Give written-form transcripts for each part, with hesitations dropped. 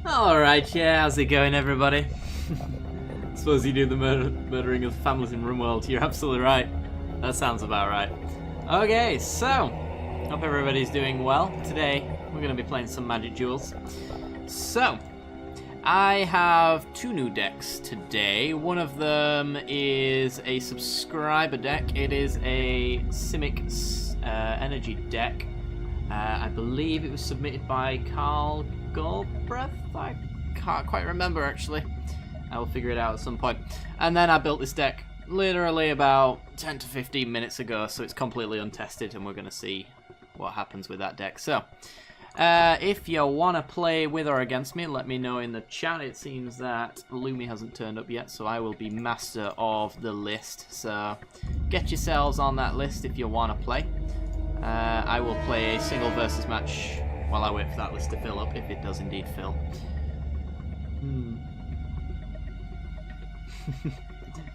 Alright, yeah, how's it going, everybody? Suppose you do the murdering of families in RimWorld. You're absolutely right. That sounds about right. Okay, so, hope everybody's doing well. Today, we're going to be playing some Magic Duels. So, I have two new decks today. One of them is a subscriber deck. It is a Simic energy deck. I believe it was submitted by Carl Goldbreath. I can't quite remember, actually. I will figure it out at some point. And then I built this deck literally about 10 to 15 minutes ago, so it's completely untested, and we're going to see what happens with that deck. So, if you want to play with or against me, let me know in the chat. It seems that Lumi hasn't turned up yet, so I will be master of the list. So, get yourselves on that list if you want to play. I will play a single versus match while I wait for that list to fill up, if it does indeed fill.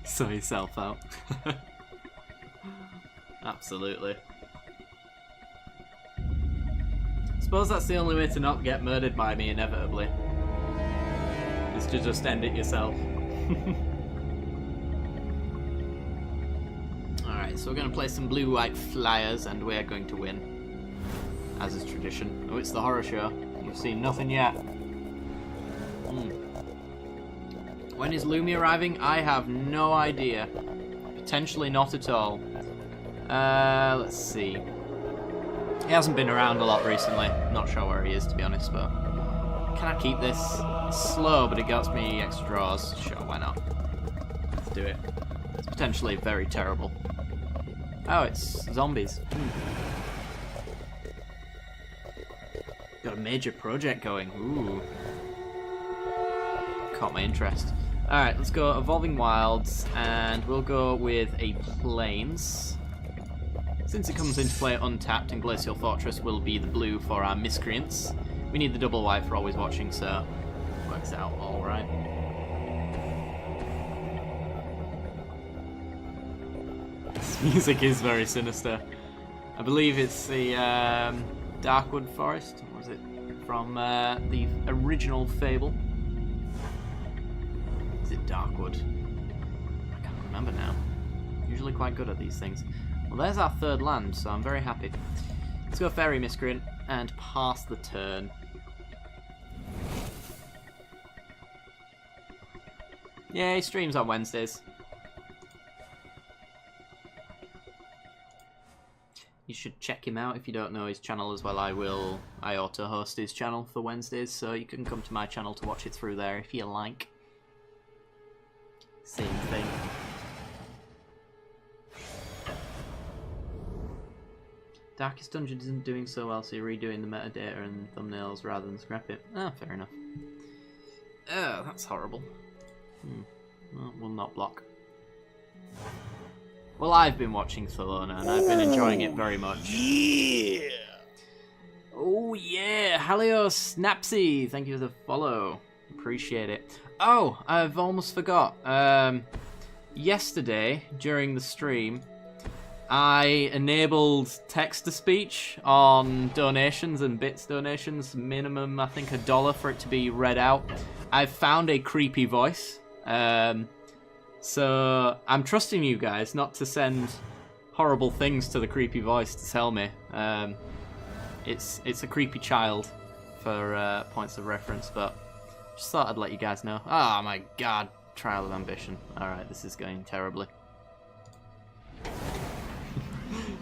Saw yourself out. Absolutely. Suppose that's the only way to not get murdered by me inevitably. Is to just end it yourself. Alright, so we're going to play some blue-white flyers and we're going to win. As is tradition. Oh, it's the horror show. You've seen nothing yet. When is Lumi arriving? I have no idea. Potentially not at all. Let's see. He hasn't been around a lot recently. Not sure where he is, to be honest, but... Can I keep this? It's slow, but it gets me extra draws. Sure, why not? Let's do it. It's potentially very terrible. Oh, it's zombies. Got a major project going. Ooh. Caught my interest. Alright, let's go Evolving Wilds, and we'll go with a Plains. Since it comes into play untapped, and Glacial Fortress will be the blue for our Miscreants. We need the double white for always watching, so works out alright. This music is very sinister. I believe it's the Darkwood Forest, or was it from the original Fable? Is it Darkwood? I can't remember now. Usually quite good at these things. Well, there's our third land, so I'm very happy. Let's go Fairy Miscreant and pass the turn. Yay, streams on Wednesdays. You should check him out if you don't know his channel as well. I auto-host his channel for Wednesdays, so you can come to my channel to watch it through there if you like. Same thing. Darkest Dungeon isn't doing so well, so you're redoing the metadata and thumbnails rather than scrap it. Ah, fair enough. Oh, that's horrible. Well, we'll not block. Well, I've been watching Thelona, and I've been enjoying it very much. Yeah! Oh, yeah! Halio Snapsy! Thank you for the follow. Appreciate it. Oh, I've almost forgot. Yesterday, during the stream, I enabled text-to-speech on donations and bits donations. Minimum, I think, $1 for it to be read out. I've found a creepy voice. So I'm trusting you guys not to send horrible things to the creepy voice to tell me. It's a creepy child for points of reference, but just thought I'd let you guys know. Oh my god, Trial of Ambition. Alright, this is going terribly.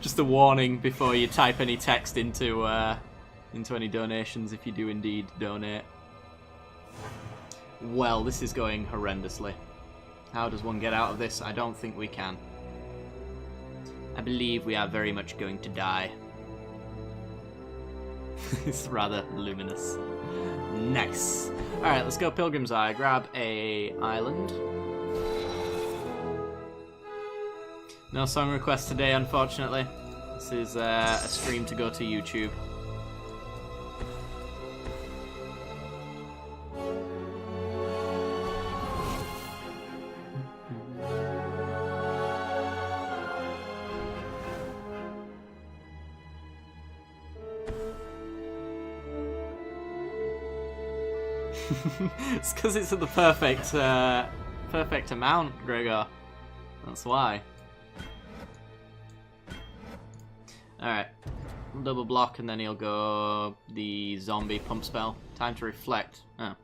Just a warning before you type any text into any donations if you do indeed donate. Well, this is going horrendously. How does one get out of this? I don't think we can. I believe we are very much going to die. It's rather luminous. Nice. Alright, let's go Pilgrim's Eye. Grab a island. No song request today, unfortunately. This is a stream to go to YouTube. It's because it's at the perfect amount, Gregor. That's why. Alright. Double block and then he'll go the zombie pump spell. Time to reflect. Oh.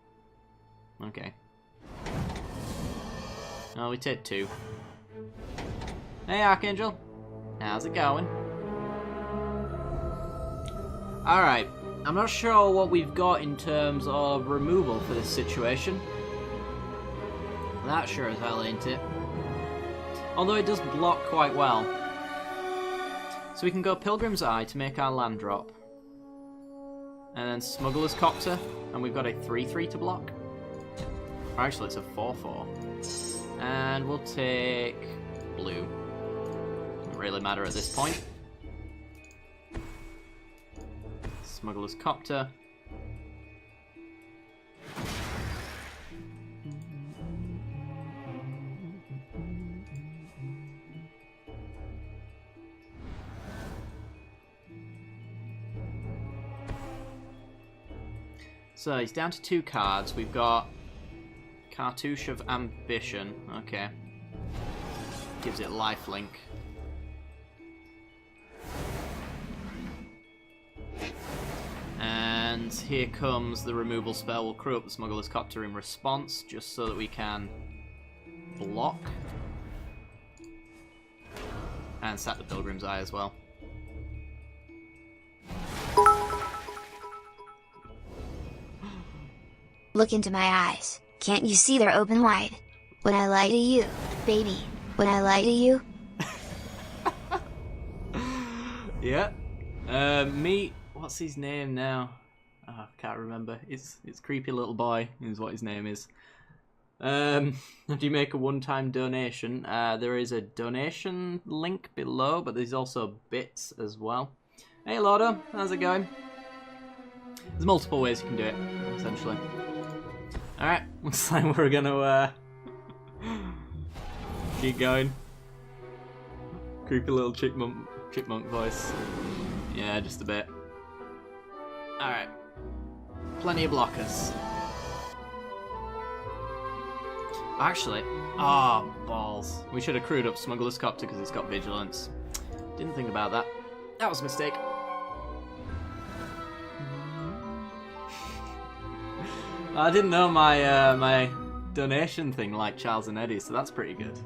Okay. Oh, we take 2. Hey, Archangel. How's it going? Alright. I'm not sure what we've got in terms of removal for this situation. That sure as hell ain't it. Although it does block quite well. So we can go Pilgrim's Eye to make our land drop. And then Smuggler's Copter, and we've got a 3/3 to block. Or actually it's a 4/4. And we'll take blue. Doesn't really matter at this point. Smuggler's Copter. So he's down to 2 cards. We've got Cartouche of Ambition. Okay. Gives it lifelink. And here comes the removal spell. We'll crew up the Smuggler's Copter in response, just so that we can block. And sack the Pilgrim's Eye as well. Look into my eyes. Can't you see they're open wide? When I lie to you, baby. When I lie to you. Yeah. Meet. What's his name now? Oh, I can't remember. It's Creepy Little Boy is what his name is. If you make a one-time donation, there is a donation link below, but there's also bits as well. Hey Lordo, how's it going? There's multiple ways you can do it, essentially. Alright, looks like we're gonna keep going. Creepy little chipmunk voice. Yeah, just a bit. Alright. Plenty of blockers. Actually, balls. We should have crewed up Smuggler's Copter because it's got Vigilance. Didn't think about that. That was a mistake. I didn't know my my donation thing like Charles and Eddie, so that's pretty good.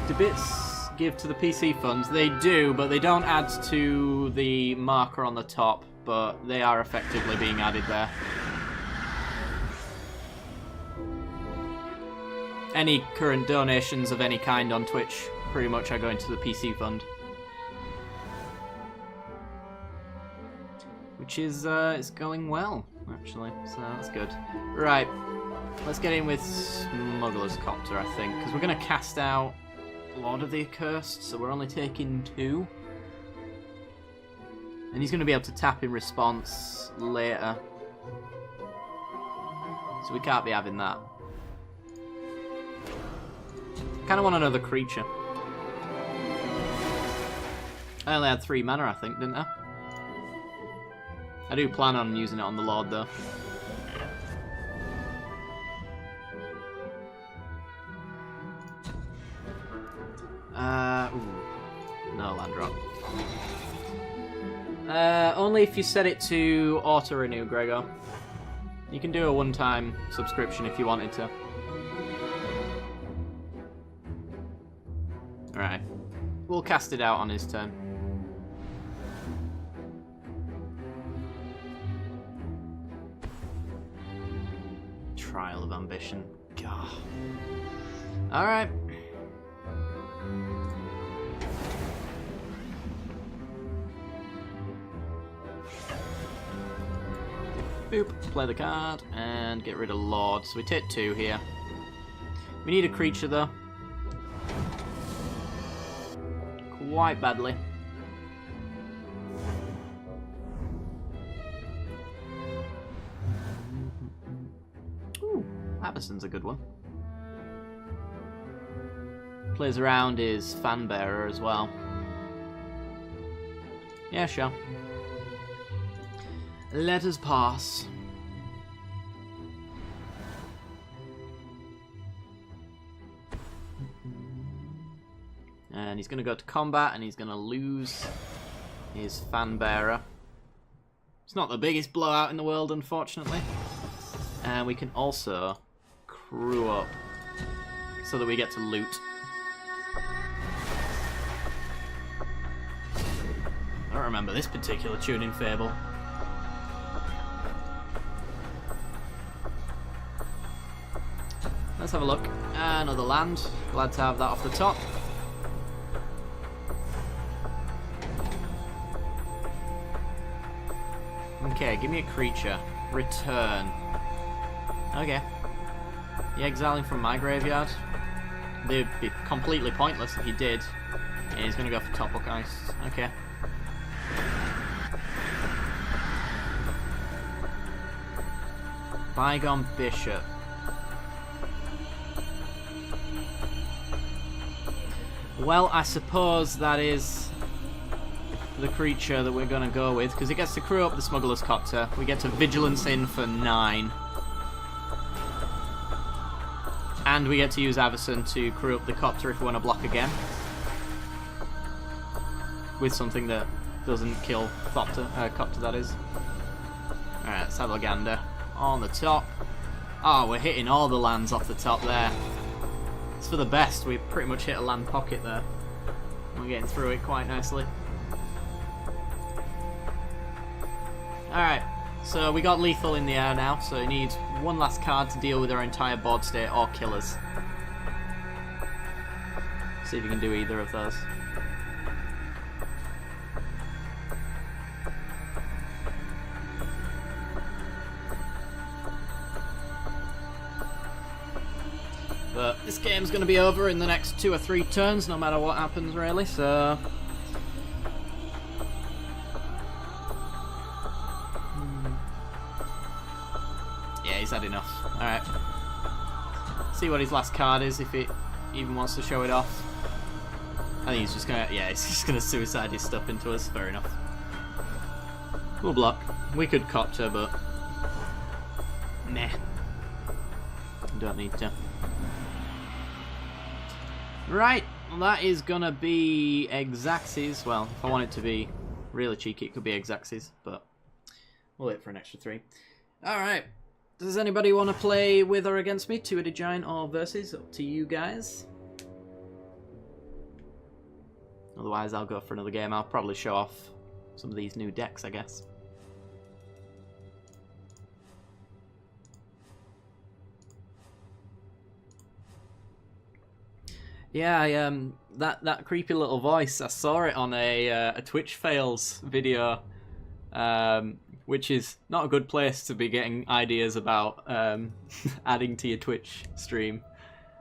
Do bits give to the PC funds? They do, but they don't add to the marker on the top, but they are effectively being added there. Any current donations of any kind on Twitch pretty much are going to the PC fund. Which is, it's going well, actually, so that's good. Right, let's get in with Smuggler's Copter, I think, because we're going to cast out Lord of the Accursed, so we're only taking 2. And he's going to be able to tap in response later. So we can't be having that. Kind of want another creature. I only had 3 mana, I think, didn't I? I do plan on using it on the Lord, though. Ooh. No land drop. Only if you set it to auto-renew, Gregor. You can do a one-time subscription if you wanted to. Alright. We'll cast it out on his turn. Trial of Ambition. God. Alright. Boop. Play the card and get rid of Lord. So we take 2 here. We need a creature though. Quite badly. Ooh, Abyssin's a good one. Plays around his Fanbearer as well. Yeah, Yeah, sure. Let us pass. And he's going to go to combat, and he's going to lose his fan bearer. It's not the biggest blowout in the world, unfortunately. And we can also crew up so that we get to loot. I don't remember this particular tune in Fable. Let's have a look. Another land. Glad to have that off the top. Okay, give me a creature. Return. Okay. You exiling from my graveyard? They'd be completely pointless if you did. Yeah, he's gonna go for top hook ice. Okay. Bygone Bishop. Well, I suppose that is the creature that we're going to go with, because it gets to crew up the Smuggler's Copter. We get to Vigilance in for 9. And we get to use Avacyn to crew up the Copter if we want to block again. With something that doesn't kill Copter, that is. Alright, let's have a gander. On the top. Oh, we're hitting all the lands off the top there. It's for the best. We pretty much hit a land pocket there. We're getting through it quite nicely. Alright, so we got lethal in the air now, so it needs one last card to deal with our entire board state or kill us. See if you can do either of those. But this game's going to be over in the next 2 or 3 turns, no matter what happens, really, so... Yeah, he's had enough. Alright. See what his last card is, if it even wants to show it off. I think he's just going to... Yeah, he's just going to suicide his stuff into us. Fair enough. We'll block. We could Copter, but... Nah. Don't need to. Right, well, that is gonna be Exaxes. Well, if I want it to be really cheeky, it could be Exaxes, but we'll wait for an extra 3. Alright, does anybody want to play with or against me? Two-headed giant or versus? Up to you guys. Otherwise, I'll go for another game. I'll probably show off some of these new decks, I guess. Yeah, that creepy little voice, I saw it on a Twitch fails video, which is not a good place to be getting ideas about adding to your Twitch stream.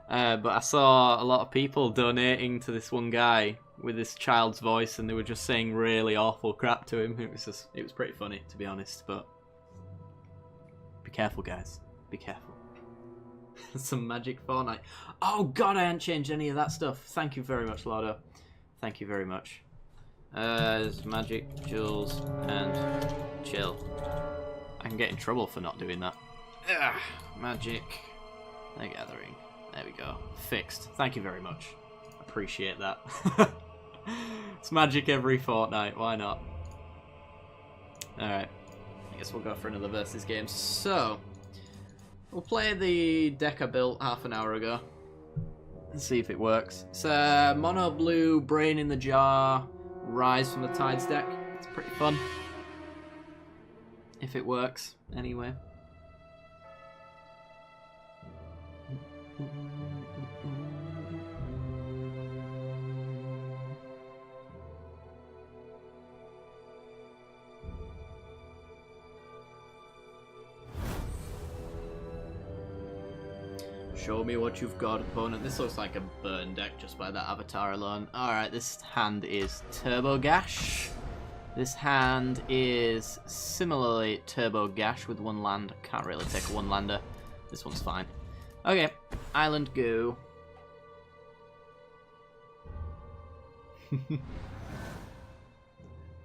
But I saw a lot of people donating to this one guy with this child's voice, and they were just saying really awful crap to him. It was pretty funny, to be honest, but be careful, guys. Be careful. Some magic Fortnite. Oh god, I haven't changed any of that stuff. Thank you very much, Lardo. Thank you very much. There's magic, jewels, and chill. I can get in trouble for not doing that. Ugh, magic, the gathering. There we go. Fixed. Thank you very much. Appreciate that. It's magic every fortnight. Why not? Alright. I guess we'll go for another versus game. So... we'll play the deck I built half an hour ago and see if it works. It's a mono blue, Brain in the Jar, Rise from the Tides deck. It's pretty fun. If it works, anyway. Show me what you've got, opponent. This looks like a burn deck just by that avatar alone. Alright, this hand is Turbo Gash. This hand is similarly Turbo Gash with 1 land. Can't really take a 1-lander. This one's fine. Okay, Island go.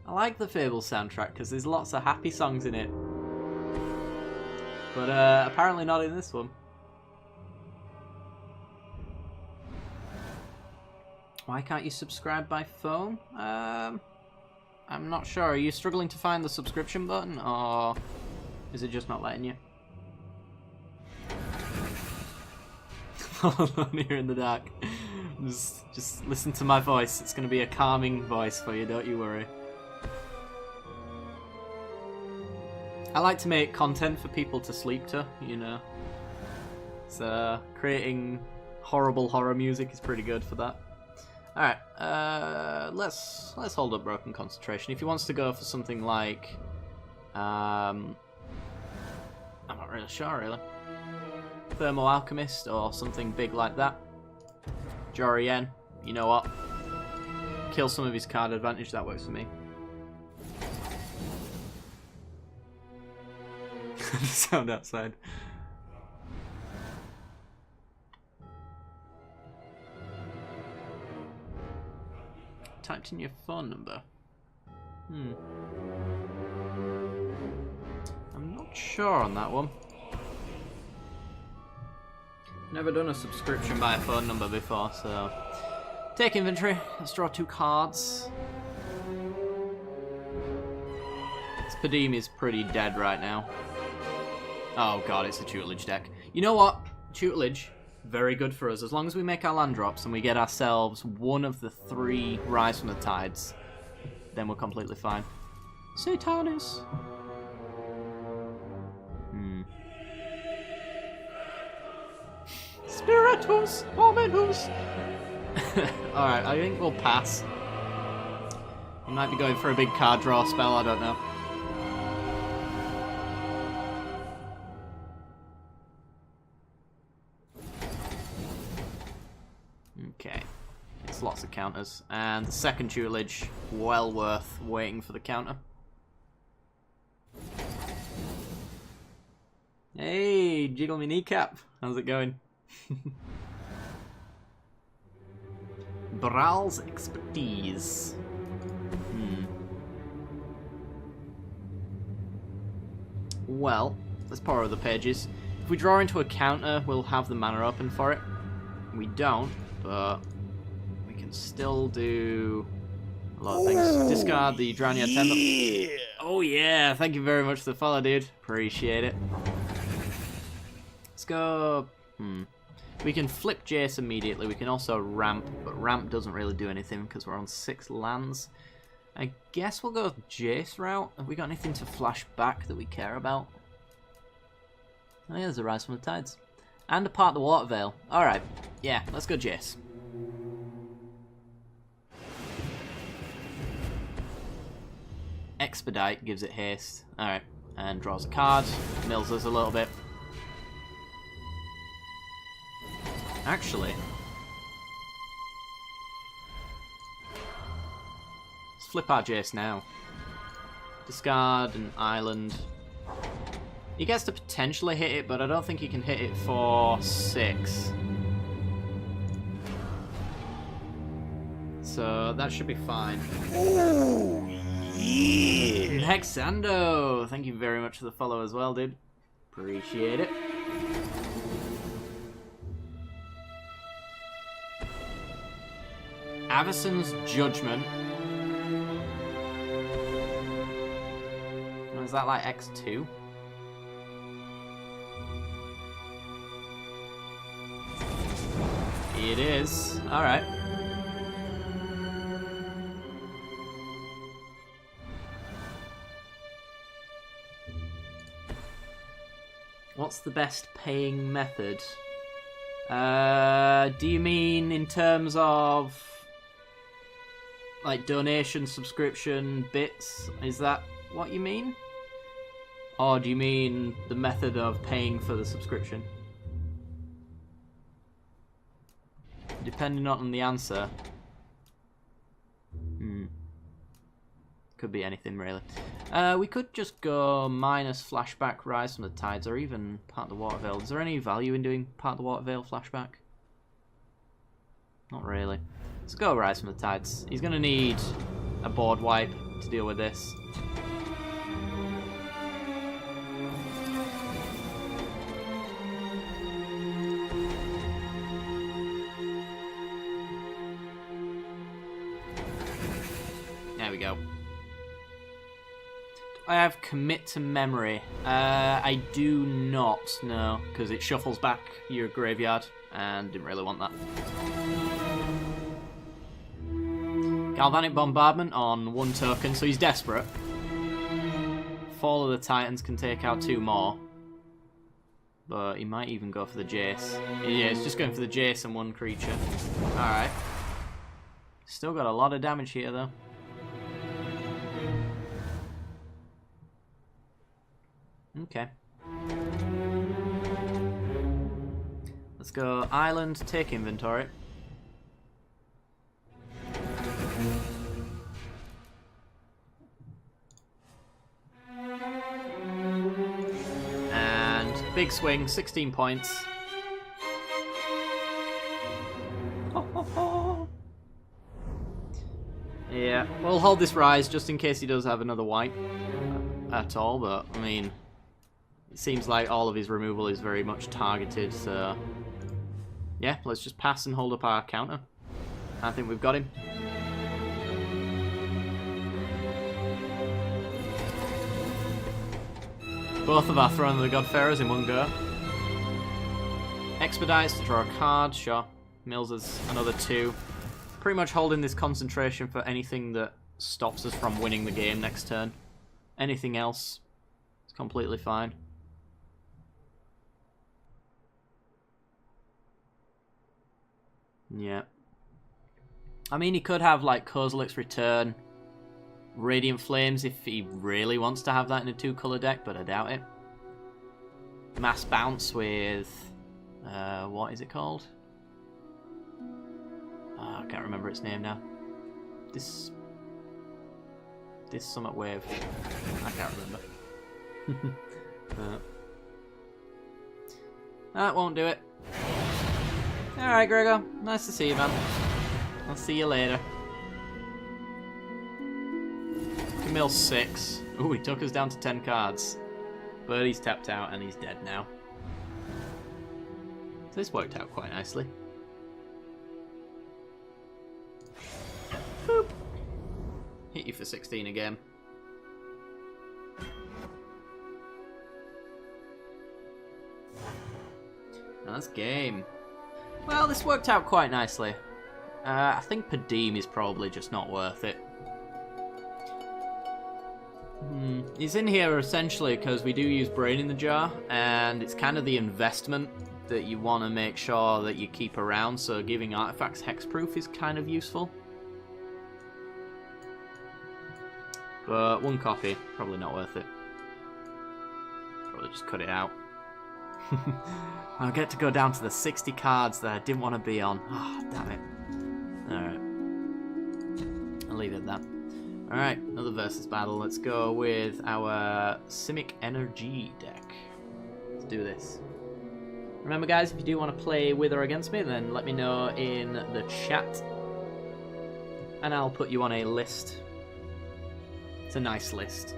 I like the Fable soundtrack because there's lots of happy songs in it. But apparently not in this one. Why can't you subscribe by phone? I'm not sure. Are you struggling to find the subscription button, or is it just not letting you? Alone here in the dark. Just listen to my voice. It's going to be a calming voice for you, don't you worry. I like to make content for people to sleep to, you know. So creating horrible horror music is pretty good for that. Alright, let's hold up Broken Concentration. If he wants to go for something like I'm not really sure really. Thermo Alchemist or something big like that. Jorien, you know what? Kill some of his card advantage, that works for me. The sound outside. Typed in your phone number. I'm not sure on that one. Never done a subscription by a phone number before, so... Take inventory. Let's draw 2 cards. Spadim is pretty dead right now. Oh god, it's a tutelage deck. You know what? Tutelage, very good for us. As long as we make our land drops and we get ourselves one of the 3 Rise from the Tides, then we're completely fine. Satanis. Spiritus Hominus. Alright, I think we'll pass. We might be going for a big card draw spell, I don't know. Okay, it's lots of counters, and the second tutelage, well worth waiting for the counter. Hey, jiggle me kneecap, how's it going? Bral's Expertise. Well, let's pour over the pages. If we draw into a counter, we'll have the mana open for it. We don't, but we can still do a lot of things. Discard the Drowning Attendant. Yeah. Oh yeah, thank you very much for the follow, dude. Appreciate it. Let's go... We can flip Jace immediately. We can also ramp, but ramp doesn't really do anything because we're on 6 lands. I guess we'll go with Jace route. Have we got anything to flash back that we care about? Oh yeah, there's a Rise from the Tides. And a part of the Water Veil. Alright, yeah, let's go Jace. Expedite gives it haste. Alright, and draws a card. Mills us a little bit. Actually, let's flip our Jace now. Discard an island. He gets to potentially hit it, but I don't think he can hit it for 6. So that should be fine. Oh, yeah! Hexando! Thank you very much for the follow as well, dude. Appreciate it. Avacyn's Judgment. Is that like X2? It is. Alright. What's the best paying method? Do you mean in terms of like donation, subscription, bits? Is that what you mean? Or do you mean the method of paying for the subscription? Depending on the answer. Could be anything really. We could just go minus flashback Rise from the Tides, or even part of the Water Veil. Is there any value in doing part of the Water Veil flashback? Not really. Let's go Rise from the Tides. He's going to need a board wipe to deal with this. There we go. I have commit to memory. I do not know, because it shuffles back your graveyard, and didn't really want that. Galvanic Bombardment on 1 token, so he's desperate. Fall of the Titans can take out 2 more. But he might even go for the Jace. Yeah, he's just going for the Jace and 1 creature. Alright. Still got a lot of damage here, though. Okay. Let's go island, take inventory. And big swing, 16 points. Yeah, we'll hold this rise just in case he does have another white at all, but I mean, it seems like all of his removal is very much targeted, so yeah, let's just pass and hold up our counter. I think we've got him. Both of our Throne of the Godfarers in 1 go. Expedites to draw a card, sure. Mills us another 2. Pretty much holding this concentration for anything that stops us from winning the game next turn. Anything else is completely fine. Yeah. I mean, he could have, like, Kozilek's Return, Radiant Flames if he really wants to have that in a 2-colour deck, but I doubt it. Mass Bounce with... what is it called? Oh, I can't remember its name now. This Summit Wave. I can't remember. That won't do it. Alright, Gregor. Nice to see you, man. I'll see you later. Mill 6. Ooh, he took us down to 10 cards. But he's tapped out and he's dead now. So this worked out quite nicely. Boop. Hit you for 16 again. Now that's game. Well, this worked out quite nicely. I think Padim is probably just not worth it. He's in here essentially because we do use Brain in the Jar, and it's kind of the investment that you want to make sure that you keep around, so giving artifacts hexproof is kind of useful. But 1 copy, probably not worth it. Probably just cut it out. I'll get to go down to the 60 cards that I didn't want to be on. Oh, damn it. Alright. I'll leave it at that. Alright, another versus battle. Let's go with our Simic Energy deck. Let's do this. Remember, guys, if you do want to play with or against me, then let me know in the chat. And I'll put you on a list. It's a nice list.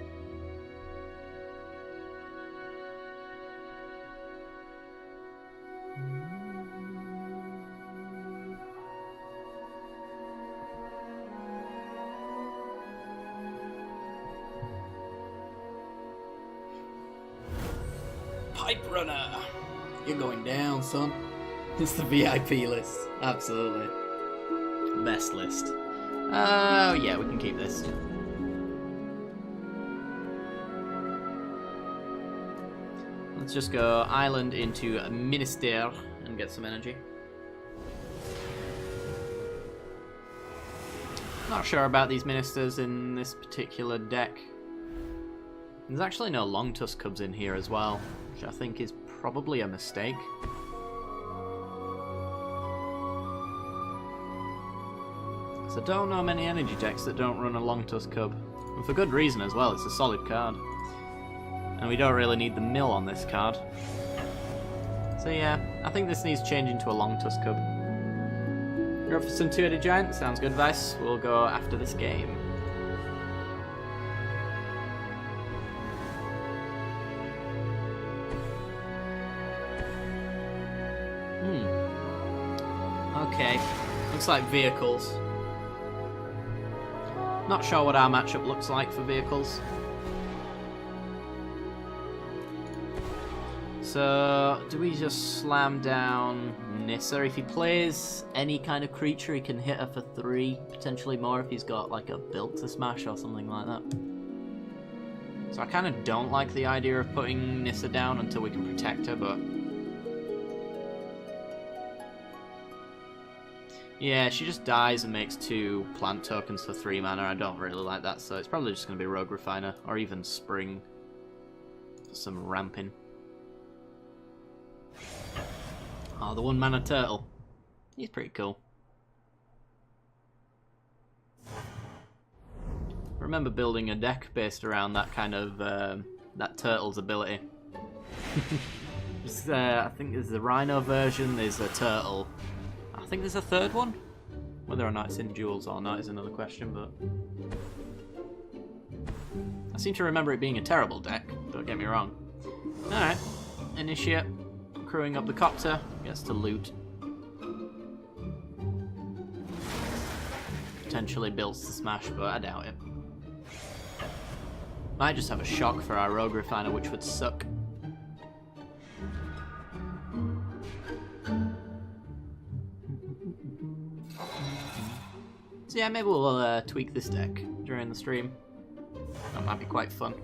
Pipe Runner! You're going down, son. It's the VIP list. Absolutely. Best list. Oh, yeah, we can keep this. Let's just go island into Minister and get some energy. Not sure about these ministers in this particular deck. There's actually no Long Tusk Cubs in here as well, which I think is probably a mistake. So I don't know many energy decks that don't run a Long Tusk Cub. And for good reason as well, it's a solid card. And we don't really need the mill on this card. So yeah, I think this needs changing to a Long Tusk Cub. You're up for some 2-headed giant? Sounds good, Vice. We'll go after this game. Okay, looks like vehicles. Not sure what our matchup looks like for vehicles. So, do we just slam down Nissa? If he plays any kind of creature, he can hit her for 3, potentially more if he's got like a built to smash or something like that. So I kind of don't like the idea of putting Nissa down until we can protect her, but... yeah, she just dies and makes 2 plant tokens for 3 mana. I don't really like that, so it's probably just going to be Rogue Refiner, or even Spring for some ramping. Oh, the 1 mana turtle. He's pretty cool. I remember building a deck based around that kind of, that turtle's ability. I think there's the Rhino version, there's a turtle. I think there's a 3rd one. Whether or not it's in Duels or not is another question, but... I seem to remember it being a terrible deck, don't get me wrong. Alright, Initiate, crewing up the copter, gets to loot. Potentially builds to smash, but I doubt it. Might just have a shock for our Rogue Refiner, which would suck. So yeah, maybe we'll tweak this deck during the stream. That might be quite fun.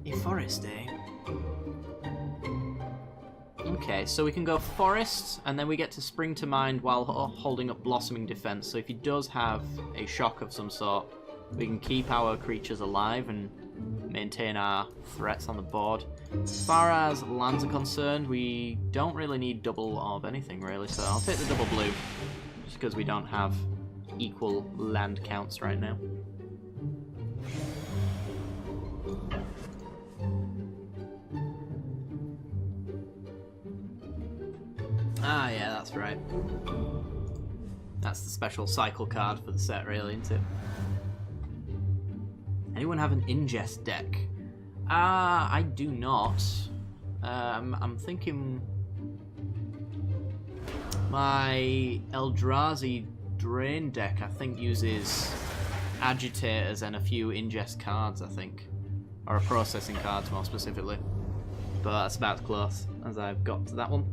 A forest, eh? Okay, so we can go forest, and then we get to Spring to Mind while holding up Blossoming Defense. So if he does have a shock of some sort, we can keep our creatures alive and maintain our threats on the board. As far as lands are concerned, we don't really need double of anything, really, so I'll take the double blue, just because we don't have equal land counts right now. Ah, yeah, that's right. That's the special cycle card for the set, really, isn't it? Anyone have an ingest deck? I do not. I'm thinking my Eldrazi Drain deck, I think, uses agitators and a few ingest cards, I think. Or a processing cards, more specifically. But that's about as close as I've got to that one.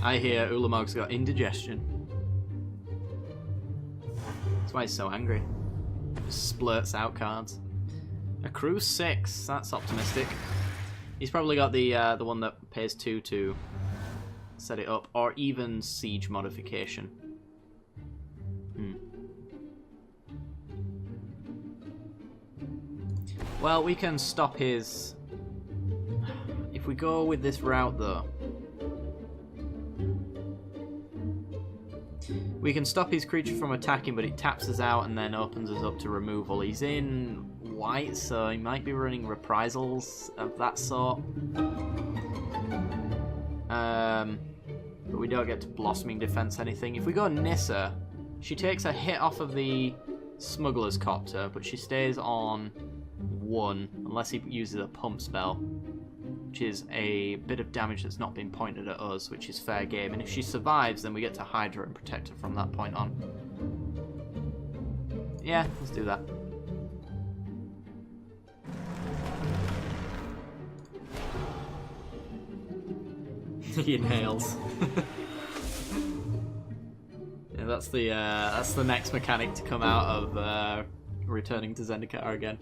I hear Ulamog's got indigestion. That's why he's so angry. Just splurts out cards. A crew 6, that's optimistic. He's probably got the one that pays 2 to set it up, or even siege modification. Well, we can stop his... If we go with this route, though, we can stop his creature from attacking, but it taps us out and then opens us up to removal. He's in white, so he might be running reprisals of that sort. But we don't get to Blossoming Defense anything. If we go Nissa, she takes a hit off of the Smuggler's Copter, but she stays on 1 unless he uses a pump spell, which is a bit of damage that's not been pointed at us, which is fair game. And if she survives, then we get to hide her and protect her from that point on. Yeah, let's do that. He inhales. Yeah, that's the next mechanic to come out of returning to Zendikar again.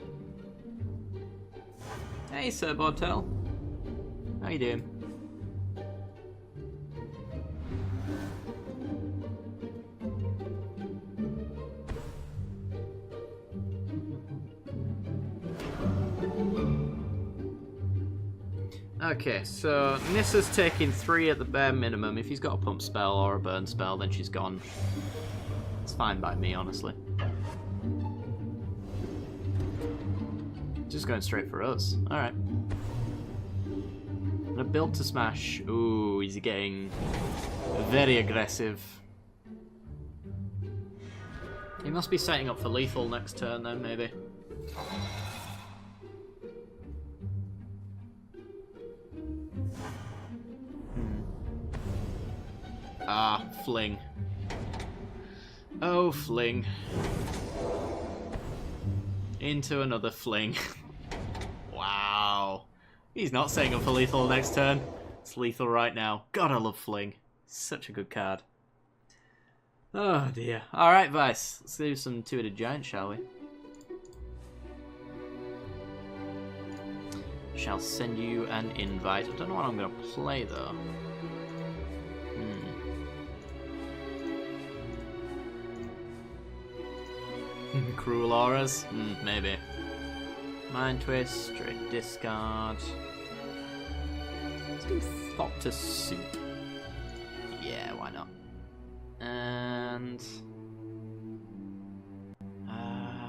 Hey, Sir Bodtail. How you doing? Okay, so Nissa's taking 3 at the bare minimum. If he's got a pump spell or a burn spell, then she's gone. It's fine by me, honestly. Just going straight for us. Alright. A build to smash. Ooh, he's getting very aggressive. He must be setting up for lethal next turn then, maybe. Ah, fling. Oh, fling. Into another fling. Wow. He's not setting up for lethal next turn. It's lethal right now. God, I love fling. Such a good card. Oh dear. Alright, Vice. Let's do some two-headed giant, shall we? Shall send you an invite. I don't know what I'm going to play, though. Cruel auras? Maybe. Mind twist, straight discard. Let's do Thopter Soup. Yeah, why not? And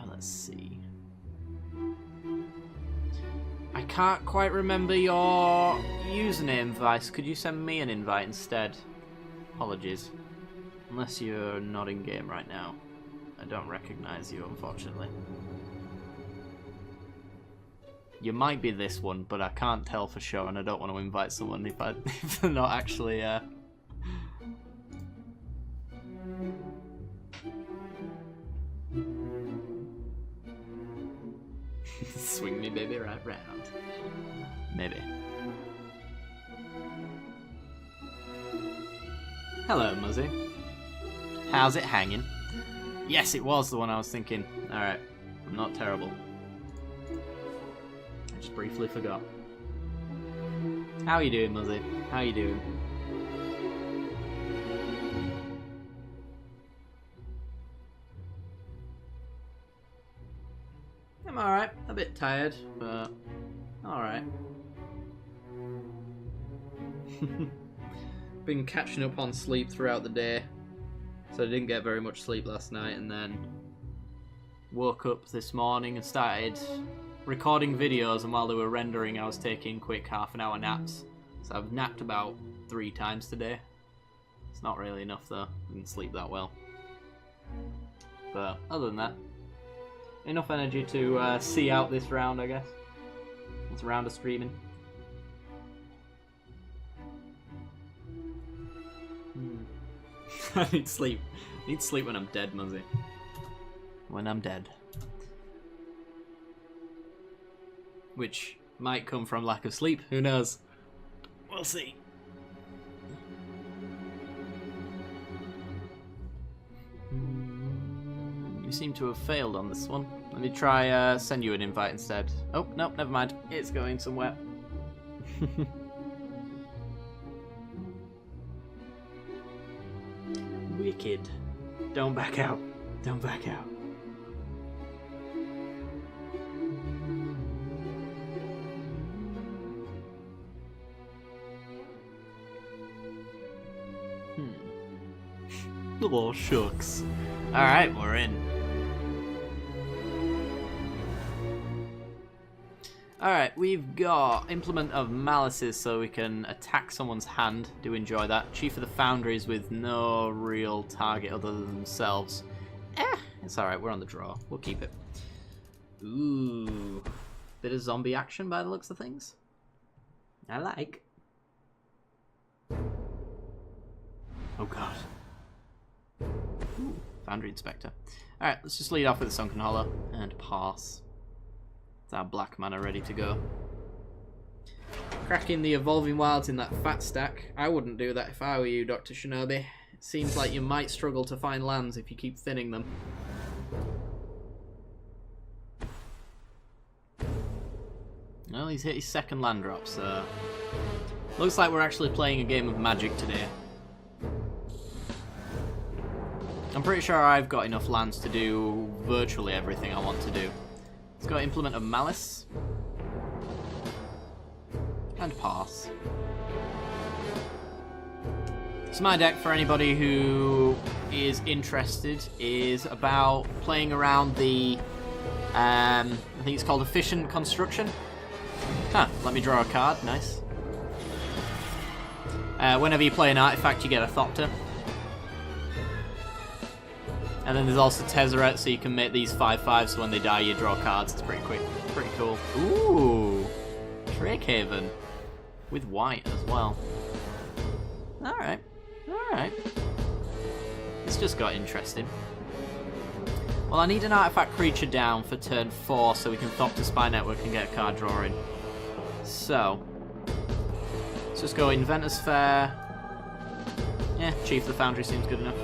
let's see. I can't quite remember your username, Vice. Could you send me an invite instead? Apologies. Unless you're not in game right now. I don't recognize you, unfortunately. You might be this one, but I can't tell for sure, and I don't want to invite someone if they're not actually. Swing me, baby, right round. Maybe. Hello, Muzzy. How's it hanging? Yes, it was the one I was thinking. Alright, I'm not terrible. I just briefly forgot. How you doing, Muzzy? How you doing? I'm alright. A bit tired, but alright. Been catching up on sleep throughout the day. So I didn't get very much sleep last night, and then woke up this morning and started recording videos, and while they were rendering I was taking quick half-an-hour naps. So I've napped about 3 times today. It's not really enough though, I didn't sleep that well. But other than that, enough energy to see out this round, I guess. It's a round of streaming. I need sleep. I need sleep when I'm dead, Muzzy. When I'm dead. Which might come from lack of sleep, who knows? We'll see. You seem to have failed on this one. Let me try send you an invite instead. Oh, no, never mind. It's going somewhere. Wicked. Don't back out. Don't back out. Oh, shucks. Alright, we're in. Alright, we've got Implement of Malices, so we can attack someone's hand. Do enjoy that. Chief of the Foundries with no real target other than themselves. It's alright, we're on the draw. We'll keep it. Ooh. Bit of zombie action by the looks of things. I like. Oh god. Ooh, Foundry Inspector. Alright, let's just lead off with the Sunken Hollow and pass. Our black mana ready to go. Cracking the Evolving Wilds in that fat stack. I wouldn't do that if I were you, Dr. Shinobi. It seems like you might struggle to find lands if you keep thinning them. Well, he's hit his second land drop, so looks like we're actually playing a game of Magic today. I'm pretty sure I've got enough lands to do virtually everything I want to do. Let's go Implement of Malice. And pass. So my deck, for anybody who is interested, is about playing around the, I think it's called Efficient Construction. Huh, let me draw a card, nice. Whenever you play an artifact, you get a Thopter. And then there's also Tezzeret, so you can make these 5/5, so when they die you draw cards. It's pretty quick, pretty cool. Ooh, Drakehaven with white as well. Alright, alright. It's just got interesting. Well, I need an artifact creature down for turn 4 so we can Thopter Spy Network and get a card drawing. So, let's just go Inventor's Fair. Yeah, Chief of the Foundry seems good enough.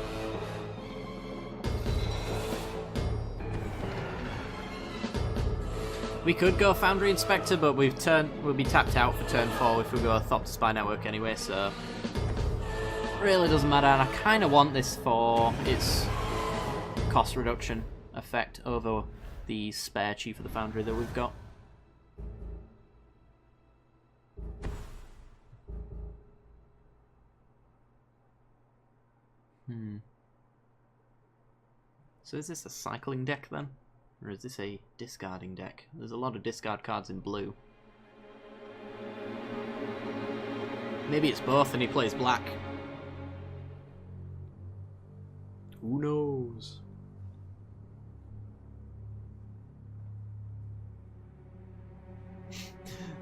We could go Foundry Inspector, but we'll be tapped out for turn 4 if we go Thopter Spy Network anyway, so really doesn't matter. And I kind of want this for its cost reduction effect over the spare Chief of the Foundry that we've got. So is this a cycling deck then? Or is this a discarding deck? There's a lot of discard cards in blue. Maybe it's both and he plays black. Who knows?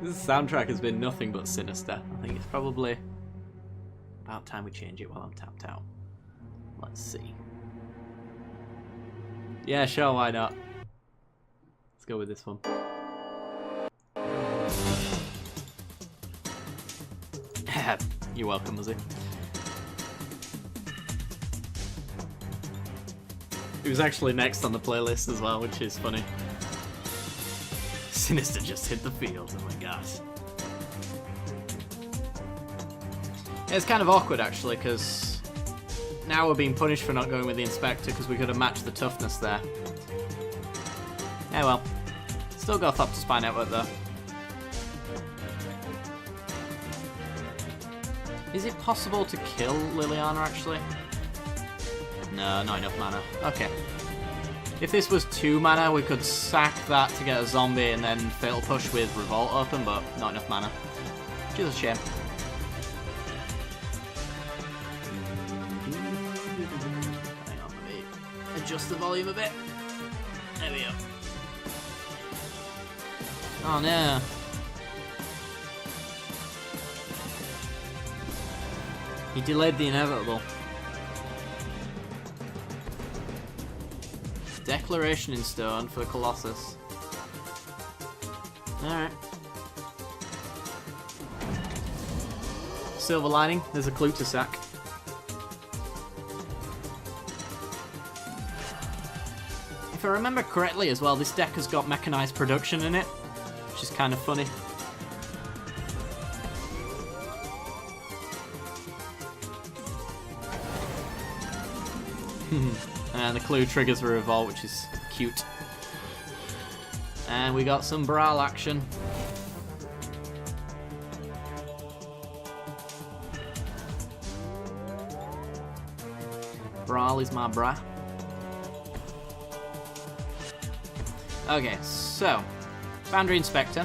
This soundtrack has been nothing but sinister. I think it's probably about time we change it while I'm tapped out. Let's see. Yeah, sure, why not? Let's go with this one. You're welcome, Lizzie. It was actually next on the playlist as well, which is funny. Sinister just hit the field, oh my god. Yeah, it's kind of awkward actually, because now we're being punished for not going with the Inspector because we could have matched the toughness there. Yeah, well. Still got Thopter Spy Network though. Is it possible to kill Liliana actually? No, not enough mana. Okay. If this was 2 mana, we could sack that to get a zombie and then Fatal Push with Revolt open, but not enough mana. Which is a shame. Hang on, let me adjust the volume a bit. There we go. Oh no. He delayed the inevitable. Declaration in Stone for the Colossus. Alright. Silver Lining, there's a clue to sack. If I remember correctly as well, this deck has got mechanized production in it, which is kind of funny. And the clue triggers a revolt, which is cute. And we got some Brawl action. Brawl is my bra. Okay, so Foundry Inspector.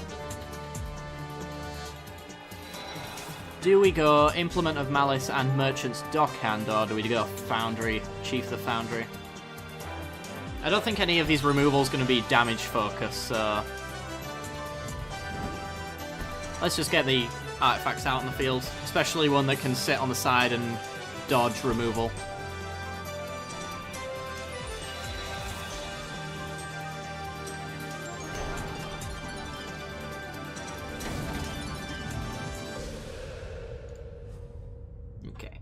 Do we go Implement of Malice and Merchant's Dockhand, or do we go Foundry, Chief the Foundry? I don't think any of these removals going to be damage focused, so let's just get the artifacts out in the field, especially one that can sit on the side and dodge removal. Okay.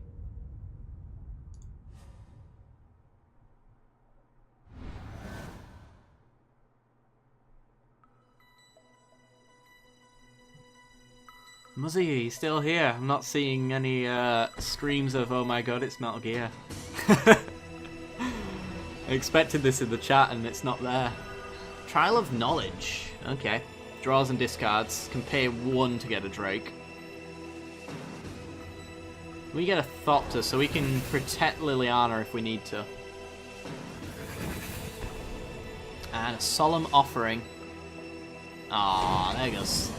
Muzzy, are you still here? I'm not seeing any streams of oh my god, it's Metal Gear. I expected this in the chat and it's not there. Trial of Knowledge. Okay. Draws and discards. Can pay 1 to get a Drake. We get a Thopter, so we can protect Liliana if we need to. And a Solemn Offering. Ah, there goes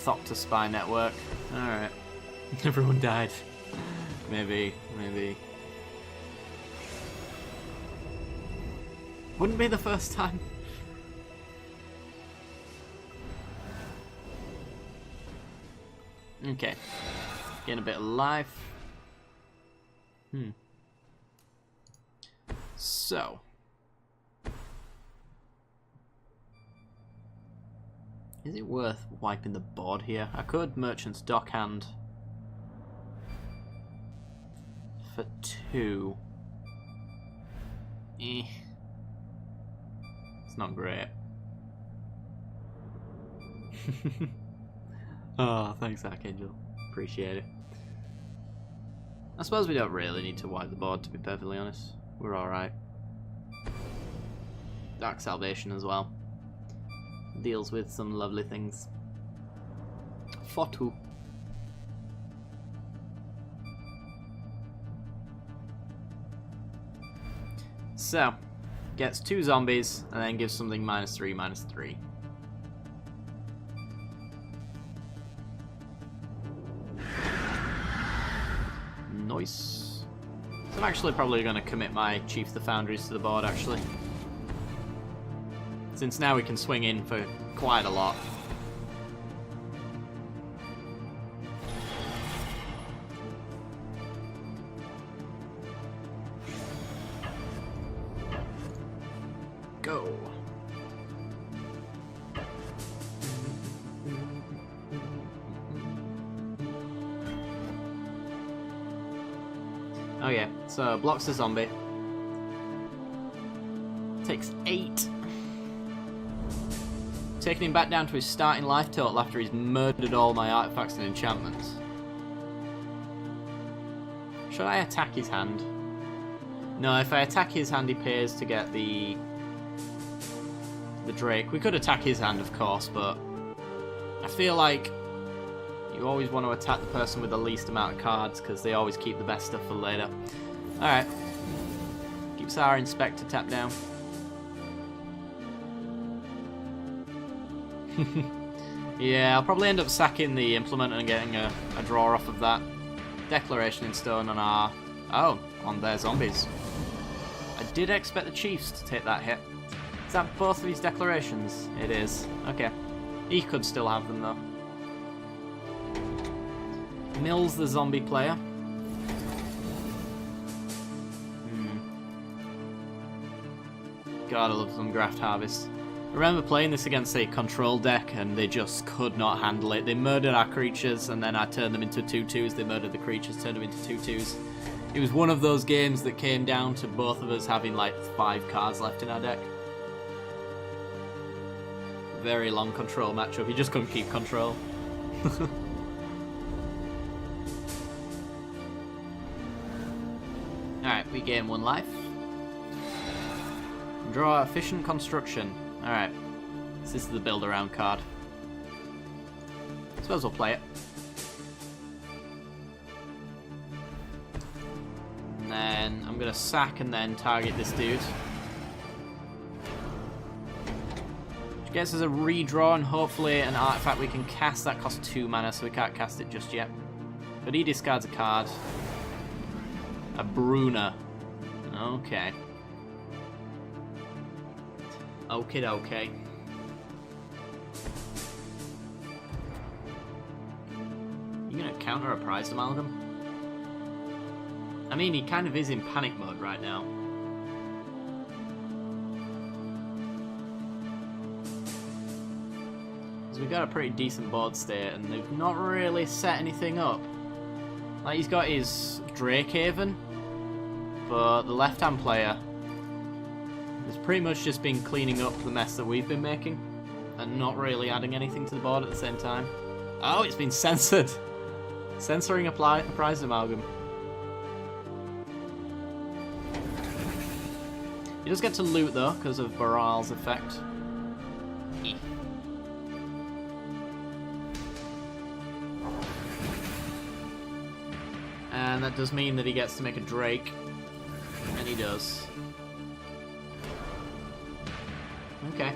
Thopter Spy Network. Alright. Everyone died. Maybe. Wouldn't be the first time. Okay. Getting a bit of life. So. Is it worth wiping the board here? I could Merchant's Dockhand for 2. It's not great. Oh, thanks, Archangel. Appreciate it. I suppose we don't really need to wipe the board, to be perfectly honest. We're alright. Dark Salvation as well. Deals with some lovely things. For 2. So, gets 2 zombies and then gives something -3/-3. Nice. So I'm actually probably going to commit my Chief the Foundries to the board, actually. Since now we can swing in for quite a lot. Go. Oh yeah, so blocks the zombie. Takes 8. Taking him back down to his starting life total after he's murdered all my artifacts and enchantments. Should I attack his hand? No, if I attack his hand he pays to get the Drake. We could attack his hand, of course, but I feel like you always want to attack the person with the least amount of cards because they always keep the best stuff for later. Alright. Keeps our Inspector tapped down. Yeah, I'll probably end up sacking the Implement and getting a draw off of that. Declaration in Stone on our... Oh, on their zombies. I did expect the Chiefs to take that hit. Is that both of these declarations? It is. Okay. He could still have them though. Mills the zombie player. God, I love some Graft Harvest. I remember playing this against a control deck and they just could not handle it. They murdered our creatures and then I turned them into 2/2s. They murdered the creatures, turned them into 2/2s. It was one of those games that came down to both of us having like 5 cards left in our deck. Very long control matchup. You just couldn't keep control. Alright, we gain 1 life. Draw Efficient Construction. Alright. This is the build around card. I suppose we'll play it. And then I'm going to sack and then target this dude. Which gets us a redraw and hopefully an artifact we can cast. That costs 2 mana, so we can't cast it just yet. But he discards a card. A Bruna. Okay. Okie dokie. You gonna counter a Prized Amalgam? I mean, he kind of is in panic mode right now. Because we've got a pretty decent board state and they've not really set anything up. Like, he's got his Drakehaven, but the left-hand player has pretty much just been cleaning up the mess that we've been making and not really adding anything to the board at the same time. Oh, it's been censored! Censoring a Prized Amalgam. He does get to loot though, because of Baral's effect. And that does mean that he gets to make a Drake. And he does. Okay.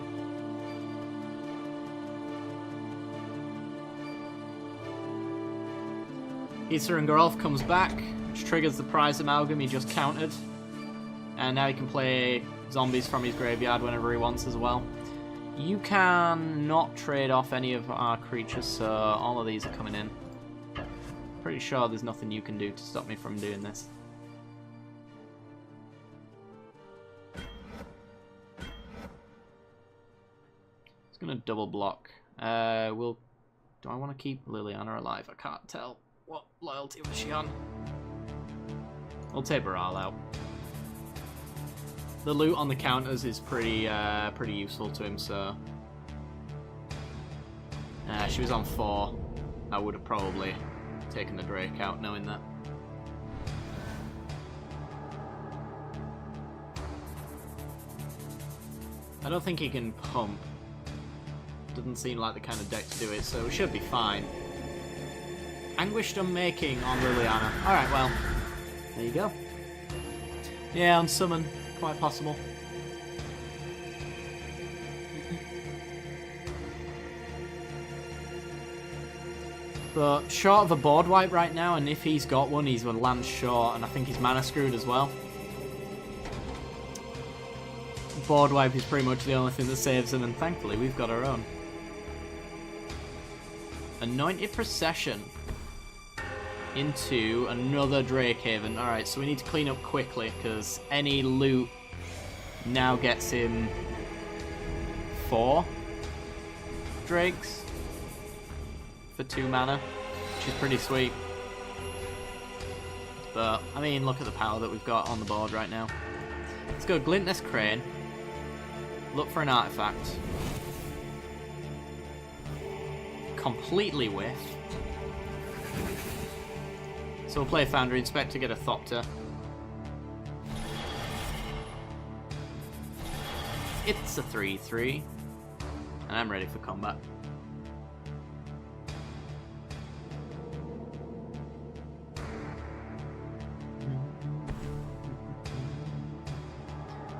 Ether and Geralf comes back, which triggers the Prized Amalgam he just countered. And now he can play zombies from his graveyard whenever he wants as well. You can not trade off any of our creatures, so all of these are coming in. Pretty sure there's nothing you can do to stop me from doing this. It's gonna double block. Do I want to keep Liliana alive? I can't tell. What loyalty was she on? We'll tape her all out. The loot on the counters is pretty useful to him, so... she was on 4. I would have probably taken the Drake out knowing that. I don't think he can pump. Doesn't seem like the kind of deck to do it, so we should be fine. Anguished Unmaking on Liliana. Alright, well, there you go. Yeah, on Summon, quite possible. But short of a board wipe right now, and if he's got one, he's one land short, and I think he's mana screwed as well. Board wipe is pretty much the only thing that saves him, and thankfully we've got our own. Anointed Procession into another Drakehaven. Alright, so we need to clean up quickly, because any loot now gets him 4 Drakes for 2 mana, which is pretty sweet. But, I mean, look at the power that we've got on the board right now. Let's go Glintless Crane, look for an artifact, completely whiff. So we'll play Foundry Inspector, get a Thopter. It's a 3/3, and I'm ready for combat.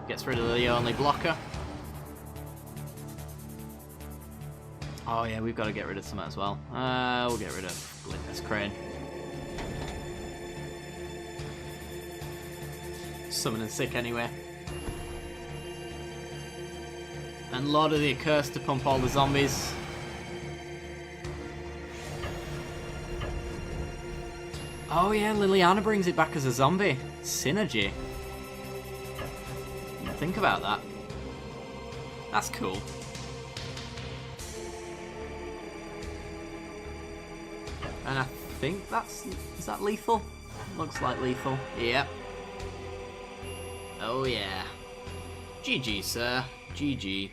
Gets rid of the only blocker. Oh yeah, we've got to get rid of some as well. We'll get rid of Glintless Crane. Summoning sick anyway. And Lord of the Accursed to pump all the zombies. Oh yeah, Liliana brings it back as a zombie. Synergy. Think about that. That's cool. And I think is that lethal? Looks like lethal. Yep. Oh yeah. GG, sir. GG.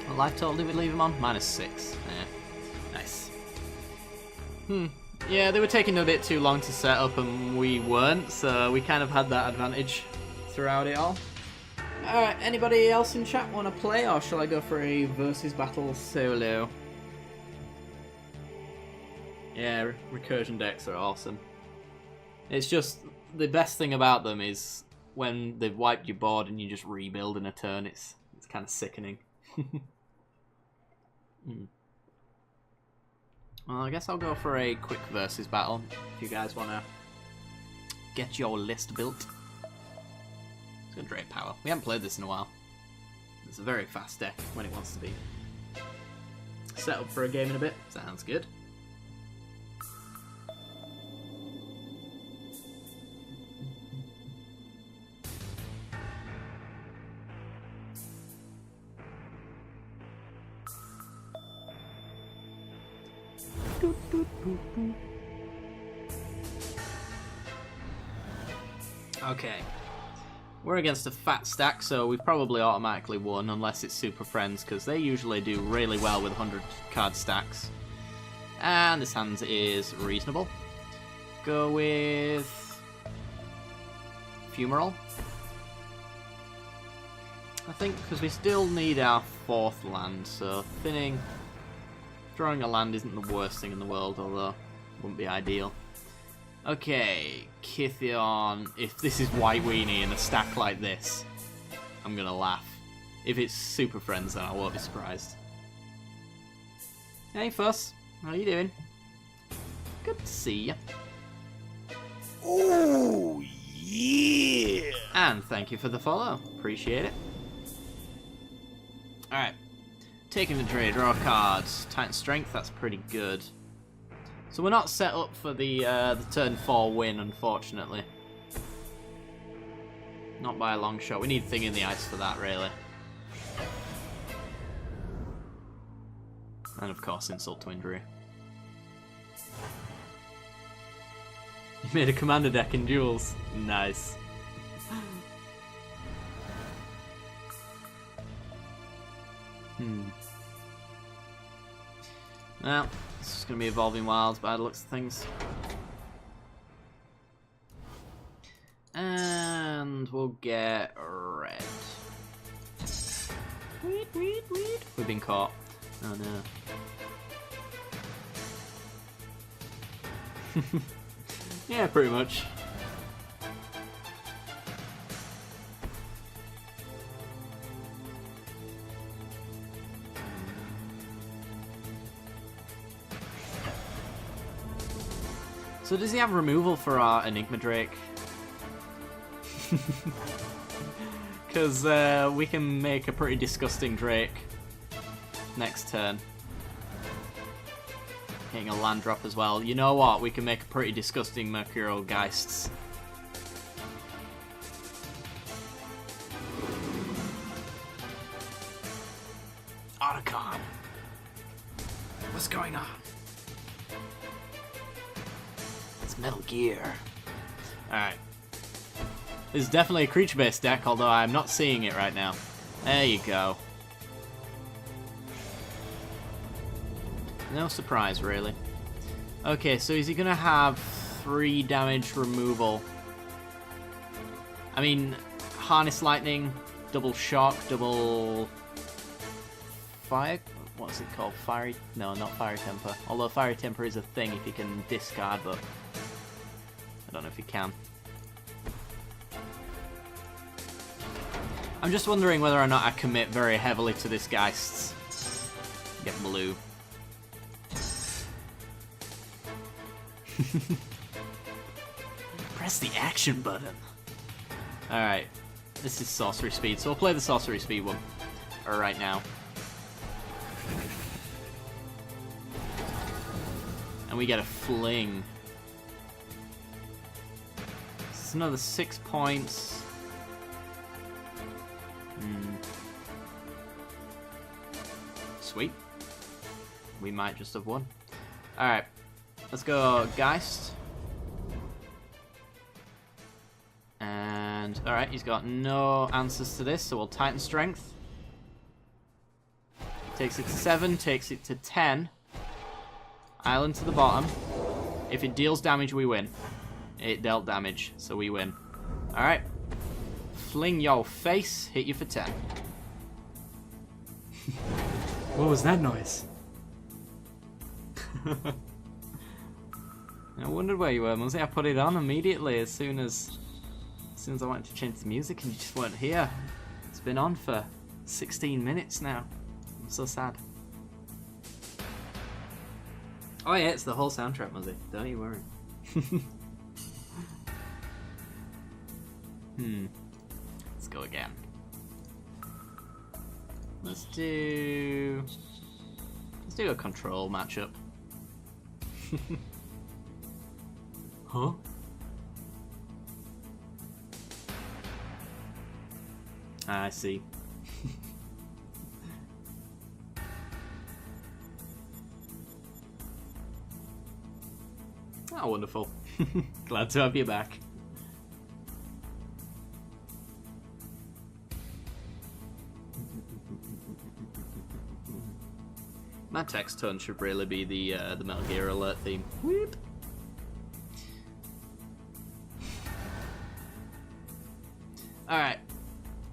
What life total did we leave him on? -6. Yeah. Nice. Yeah, they were taking a bit too long to set up and we weren't, so we kind of had that advantage throughout it all. Alright, anybody else in chat want to play, or shall I go for a versus battle solo? Yeah, recursion decks are awesome. It's just, the best thing about them is when they've wiped your board and you just rebuild in a turn, it's kind of sickening. Well, I guess I'll go for a quick versus battle, if you guys want to get your list built. It's going to drain power. We haven't played this in a while. It's a very fast deck when it wants to be. Set up for a game in a bit. Sounds good. Okay, we're against a fat stack, so we've probably automatically won, unless it's Super Friends, because they usually do really well with 100 card stacks. And this hand is reasonable. Go with Fumarole, I think, because we still need our 4th land, so drawing a land isn't the worst thing in the world, although it wouldn't be ideal. Okay, Kithion. If this is White Weenie in a stack like this, I'm gonna laugh. If it's Super Friends, then I won't be surprised. Hey Fuss, how you doing? Good to see ya. Oh yeah! And thank you for the follow. Appreciate it. Alright. Taking the trade, draw cards. Titan Strength, that's pretty good. So we're not set up for the turn 4 win, unfortunately. Not by a long shot. We need Thing in the Ice for that, really. And of course, Insult to Injury. You made a commander deck in Duels. Nice. Well, this is going to be Evolving Wilds by the looks of things. And we'll get red. We've been caught. Oh no. Yeah, pretty much. So does he have removal for our Enigma Drake? Because we can make a pretty disgusting Drake next turn. Getting a land drop as well. You know what? We can make a pretty disgusting Mercurial Geists. Otacon! What's going on? It's Metal Gear. Alright. This is definitely a creature-based deck, although I'm not seeing it right now. There you go. No surprise, really. Okay, so is he going to have 3 damage removal? I mean, Harness Lightning, double shock, double... Fire? What's it called? Fiery... No, not Fiery Temper. Although Fiery Temper is a thing if you can discard, but... I don't know if you can. I'm just wondering whether or not I commit very heavily to this Geist. Get blue. Press the action button. Alright. This is Sorcery Speed, so we'll play the Sorcery Speed one. Right now. And we get a Fling. It's another 6 points. Sweet. We might just have won. Alright. Let's go Geist. And, alright, he's got no answers to this, so we'll Titan Strength. Takes it to 7, takes it to 10. Island to the bottom. If it deals damage, we win. It dealt damage, so we win. Alright. Fling your face, hit you for 10. What was that noise? I wondered where you were, Muzzy. I put it on immediately as soon as I wanted to change the music, and you just weren't here. It's been on for 16 minutes now. I'm so sad. Oh yeah, it's the whole soundtrack, Muzzy. Don't you worry. Let's go again. Let's do a control matchup. Huh? I see. Oh, wonderful. Glad to have you back. My text tone should really be the Metal Gear Alert theme. Whoop. Alright.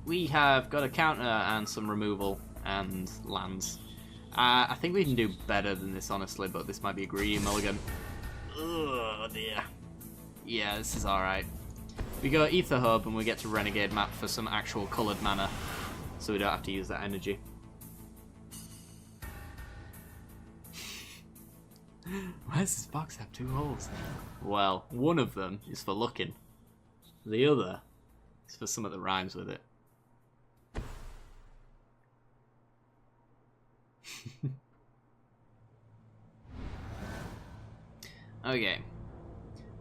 We have got a counter and some removal and lands. I think we can do better than this, honestly, but this might be a greedy mulligan. Oh dear. Yeah, this is alright. We go Ether Hub and we get to Renegade Map for some actual coloured mana, so we don't have to use that energy. Why does this box have 2 holes? Well, one of them is for looking. The other It's for some of the rhymes with it. Okay.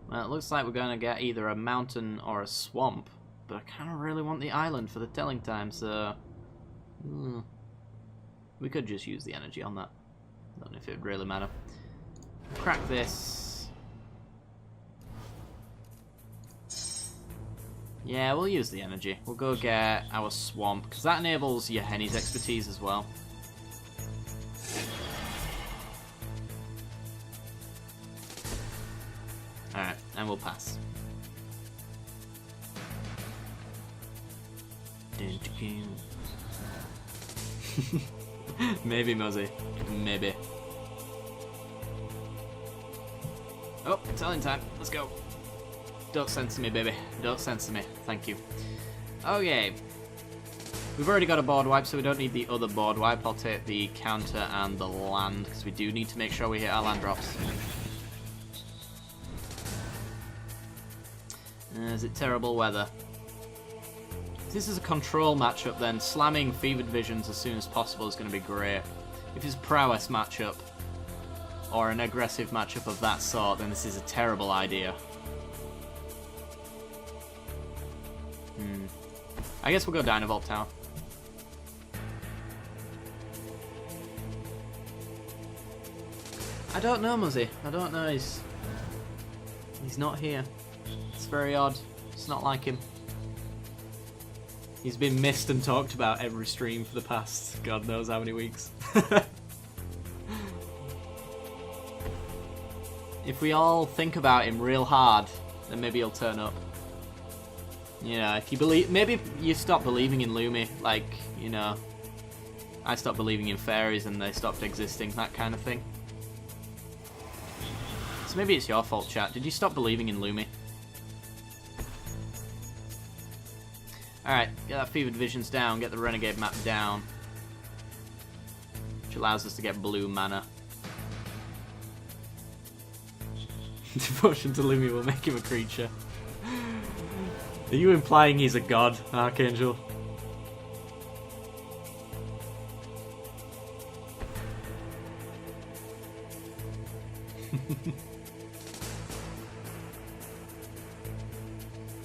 Well, it looks like we're going to get either a mountain or a swamp. But I kind of really want the island for the telling time, so... we could just use the energy on that. Don't know if it would really matter. Crack this. Yeah, we'll use the energy. We'll go get our swamp, because that enables your Henny's expertise as well. Alright, and we'll pass. Maybe, Muzzy. Maybe. Oh, telling time. Let's go. Don't censor me, baby. Don't censor me. Thank you. Okay. We've already got a board wipe, so we don't need the other board wipe. I'll take the counter and the land, because we do need to make sure we hit our land drops. Is it terrible weather? If this is a control matchup, then slamming Fevered Visions as soon as possible is going to be great. If it's a prowess matchup, or an aggressive matchup of that sort, then this is a terrible idea. I guess we'll go Dynavolt Tower. I don't know, Muzzy. I don't know. He's not here. It's very odd. It's not like him. He's been missed and talked about every stream for the past God knows how many weeks. If we all think about him real hard, then maybe he'll turn up. You know, if you believe, maybe you stop believing in Lumi, like, you know, I stopped believing in fairies and they stopped existing, that kind of thing. So maybe it's your fault, chat. Did you stop believing in Lumi? Alright, get that Fevered Visions down, get the Renegade map down. Which allows us to get blue mana. Devotion to Lumi will make him a creature. Are you implying he's a god, Archangel?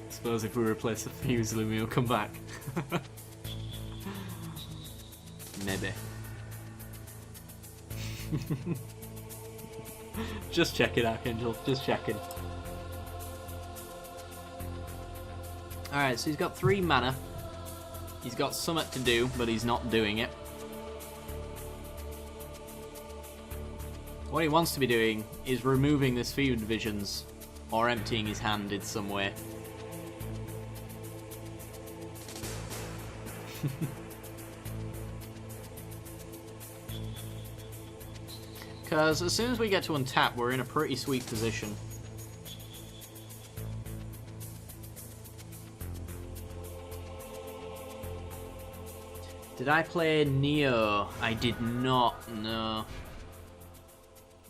Suppose if we replace the fuse, Lumi will come back. Maybe. Just checking, Archangel. Just checking. Alright, so he's got 3 mana. He's got something to do, but he's not doing it. What he wants to be doing is removing this Fevered Visions or emptying his hand in some way. Because as soon as we get to untap, we're in a pretty sweet position. Did I play Neo? I did not, no.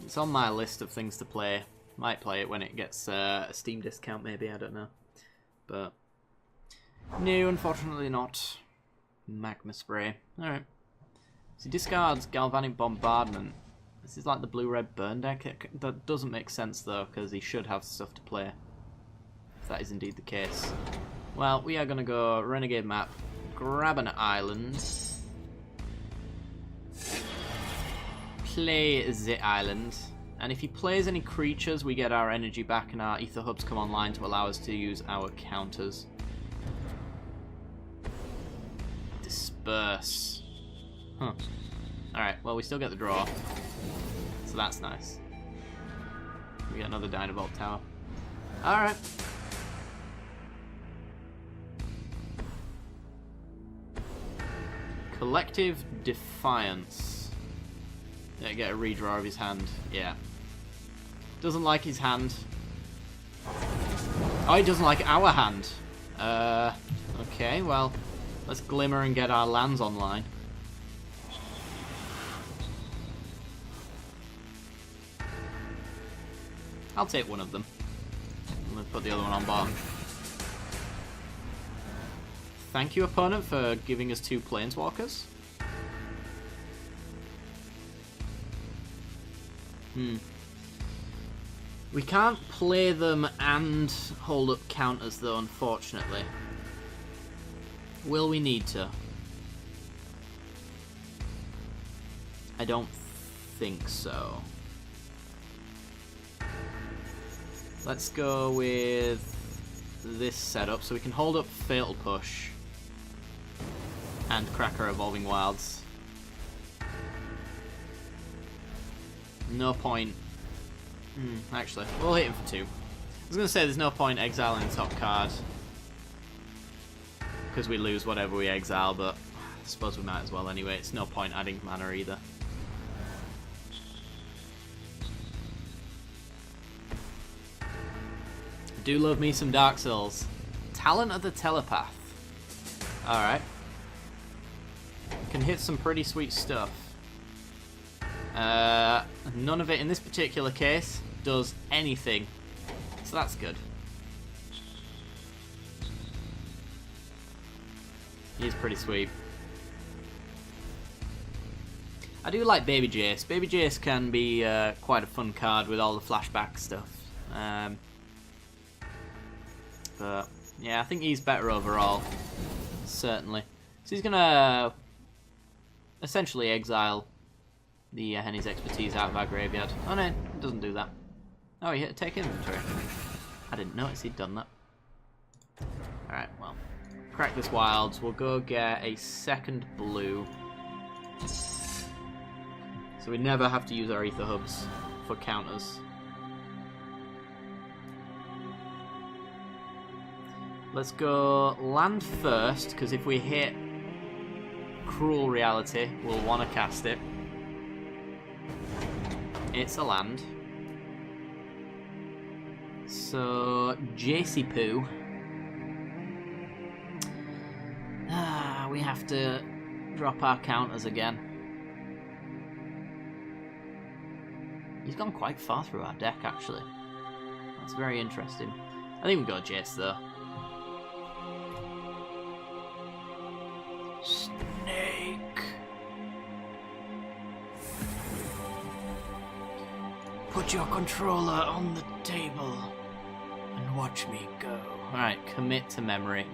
It's on my list of things to play. Might play it when it gets a Steam discount, maybe, I don't know. But no, unfortunately not. Magma Spray. Alright. So he discards Galvanic Bombardment. This is like the blue-red burn deck. That doesn't make sense, though, because he should have stuff to play. If that is indeed the case. Well, we are going to go Renegade map. Grab an island. Play the island. And if he plays any creatures, we get our energy back and our ether hubs come online to allow us to use our counters. Disperse. Huh. Alright, well, we still get the draw. So that's nice. We get another Dynavolt Tower. Alright. Collective Defiance. Yeah, get a redraw of his hand. Yeah. Doesn't like his hand. Oh, he doesn't like our hand. Okay, well, let's Glimmer and get our lands online. I'll take one of them. I'm going to put the other one on bottom. Thank you, opponent, for giving us 2 planeswalkers. We can't play them and hold up counters, though, unfortunately. Will we need to? I don't think so. Let's go with this setup so we can hold up Fatal Push and Cracker Evolving Wilds. No point. Actually, we'll hit him for 2. I was going to say there's no point exiling the top card because we lose whatever we exile, but I suppose we might as well anyway. It's no point adding mana either. I do love me some Dark Souls. Talent of the Telepath. Alright. Can hit some pretty sweet stuff. None of it in this particular case does anything, so that's good. He's pretty sweet. I do like Baby Jace. Baby Jace can be quite a fun card with all the flashback stuff. But yeah, I think he's better overall, certainly. So he's gonna essentially exile the Henny's Expertise out of our graveyard. Oh no, it doesn't do that. Oh, he hit take inventory. I didn't notice he'd done that. Alright, well. Crack this Wilds. We'll go get a second blue. So we never have to use our Ether Hubs for counters. Let's go land first, because if we hit Cruel Reality, we'll want to cast it. It's a land. So, JC Poo. We have to drop our counters again. He's gone quite far through our deck, actually. That's very interesting. I think we got Jace, though. Snake. Put your controller on the table and watch me go. Alright, commit to memory.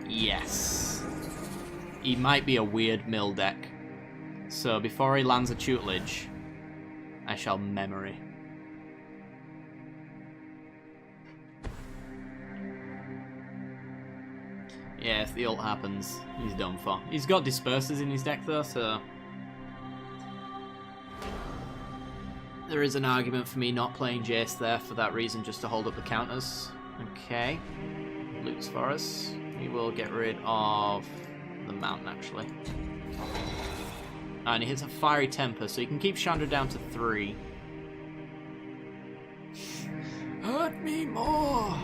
Yes. He might be a weird mill deck. So before he lands a tutelage, I shall memory. Yeah, if the ult happens, he's done for. He's got Dispersers in his deck though, so there is an argument for me not playing Jace there for that reason, just to hold up the counters. Okay. Loots for us. We will get rid of the mountain, actually. And he hits a Fiery Temper, so you can keep Chandra down to 3. Hurt me more!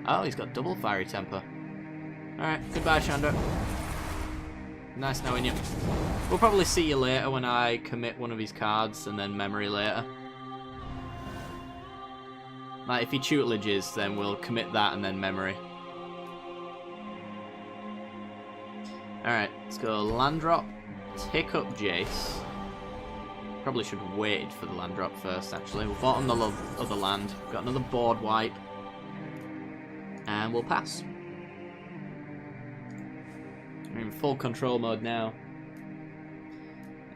Oh, he's got double Fiery Temper. Alright, goodbye, Chandra. Nice knowing you. We'll probably see you later when I commit one of his cards and then memory later. Like, if he tutelages, then we'll commit that and then memory. Alright, let's go land drop, tick up Jace. Probably should have waited for the land drop first, actually. We'll bottom the other land. Got another board wipe. And we'll pass. We're in full control mode now.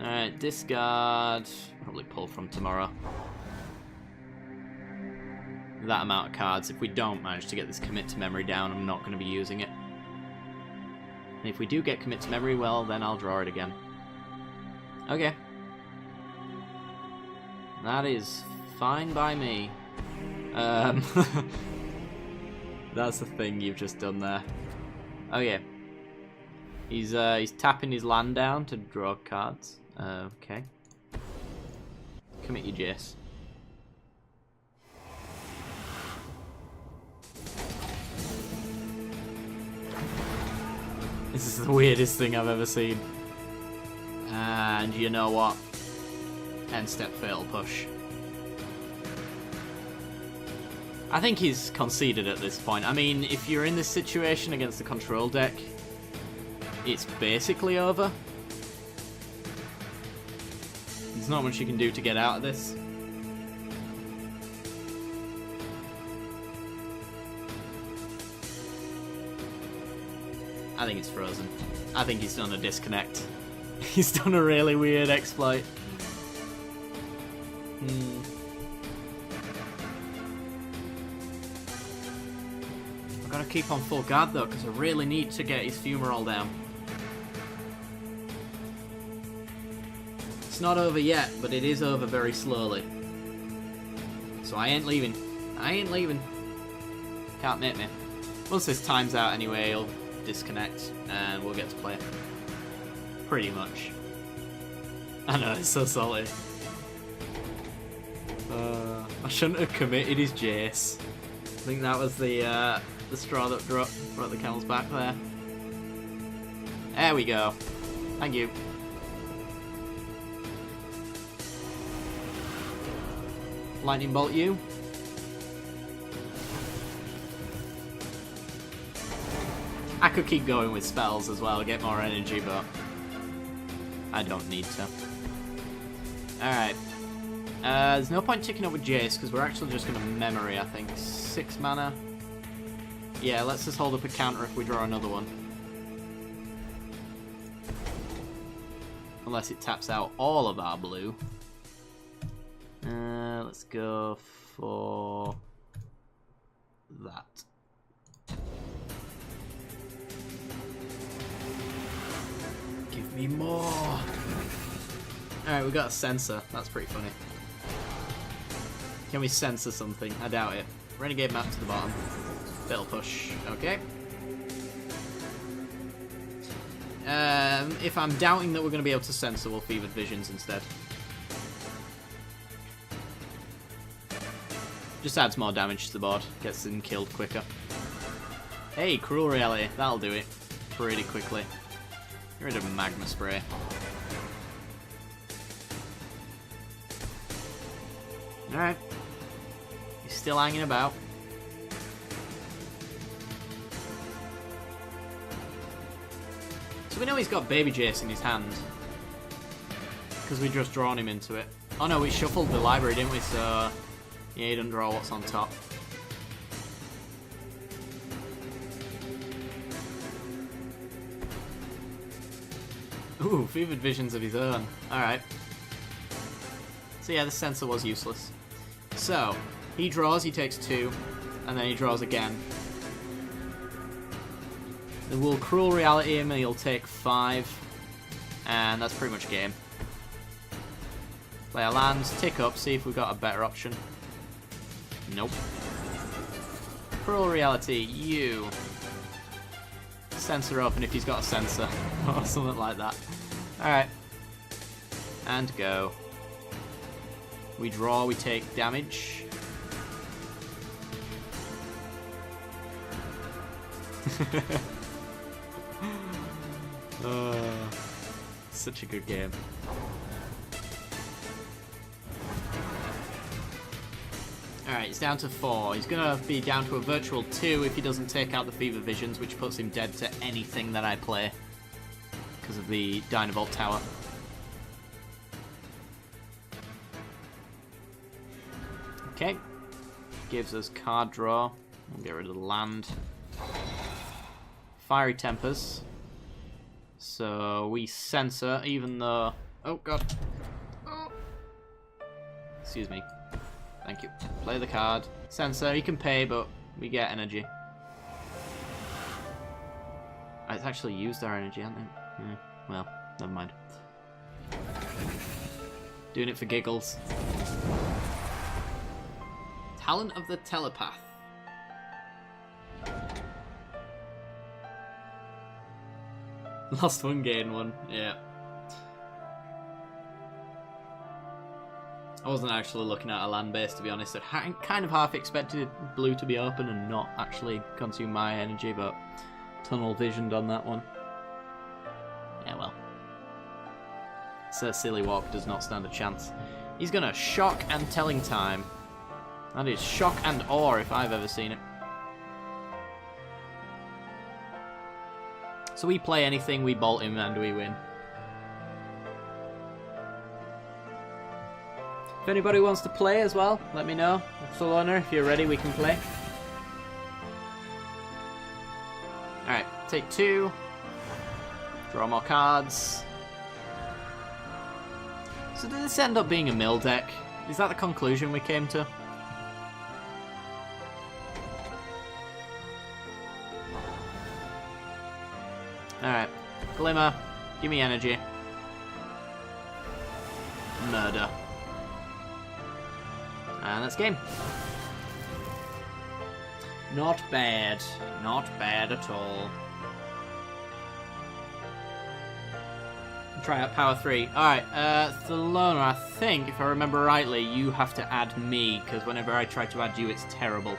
Alright, discard. Probably pull from tomorrow. That amount of cards. If we don't manage to get this commit to memory down, I'm not going to be using it. And if we do get commit to memory, well, then I'll draw it again. Okay. That is fine by me. That's the thing you've just done there. Okay. He's tapping his land down to draw cards. Okay. Commit your Jace. This is the weirdest thing I've ever seen. And you know what? End step Fatal Push. I think he's conceded at this point. I mean, if you're in this situation against the control deck, it's basically over. There's not much you can do to get out of this. I think it's frozen. I think he's done a disconnect. He's done a really weird exploit. I've got to keep on full guard though, because I really need to get his fumarole down. It's not over yet, but it is over very slowly. So I ain't leaving. I ain't leaving. Can't make me. Once this time's out anyway, he'll disconnect and we'll get to play. Pretty much. I know, it's so salty. I shouldn't have committed his Jace. I think that was the straw that brought the camel's back there. There we go. Thank you. Lightning bolt you. I could keep going with spells as well, get more energy, but I don't need to. Alright. There's no point ticking up with Jace, because we're actually just going to memory, I think. 6 mana. Yeah, let's just hold up a counter if we draw another one. Unless it taps out all of our blue. Let's go for that. Give me more. Alright, we got a sensor. That's pretty funny. Can we censor something? I doubt it. Renegade map to the bottom. Fatal push. Okay. If I'm doubting that we're going to be able to censor, we'll Fevered Visions instead. Just adds more damage to the board. Gets them killed quicker. Hey, Cruel Reality. That'll do it pretty quickly. Get rid of Magma Spray. Alright. He's still hanging about. So we know he's got Baby Jace in his hand. Because we just drawn him into it. Oh no, we shuffled the library, didn't we? So yeah, he doesn't draw what's on top. Ooh, Fevered Visions of his own. Alright. So yeah, the sensor was useless. So, he draws, he takes 2, and then he draws again. Then we'll Cruel Reality him and he'll take 5. And that's pretty much game. Play our lands, tick up, see if we've got a better option. Nope. Cruel Reality, you. Sensor open if he's got a sensor. Or something like that. Alright. And go. We draw, we take damage. Such a good game. Alright, he's down to 4. He's going to be down to a virtual 2 if he doesn't take out the Fevered Visions, which puts him dead to anything that I play. Because of the Dynavolt Tower. Okay. Gives us card draw. We'll get rid of the land. Fiery Tempers. So we censor, even though... Oh, God. Oh. Excuse me. Thank you. Play the card. Censor, he can pay, but we get energy. It's actually used our energy, hasn't it? Yeah. Well, never mind. Doing it for giggles. Talent of the Telepath. Lost 1, gained 1. Yeah. I wasn't actually looking at a land base, to be honest. I kind of half expected blue to be open and not actually consume my energy, but tunnel visioned on that one. Yeah, well. Sir Silly Walk does not stand a chance. He's gonna shock and telling time. That is shock and awe if I've ever seen it. So we play anything, we bolt him, and we win. If anybody wants to play as well, let me know. Solana, if you're ready, we can play. Alright, take 2. Draw more cards. So did this end up being a mill deck? Is that the conclusion we came to? Alright. Glimmer. Give me energy. Murder. And that's game. Not bad. Not bad at all. Try out power 3. Alright, Thelona, I think, if I remember rightly, you have to add me, because whenever I try to add you, it's terrible.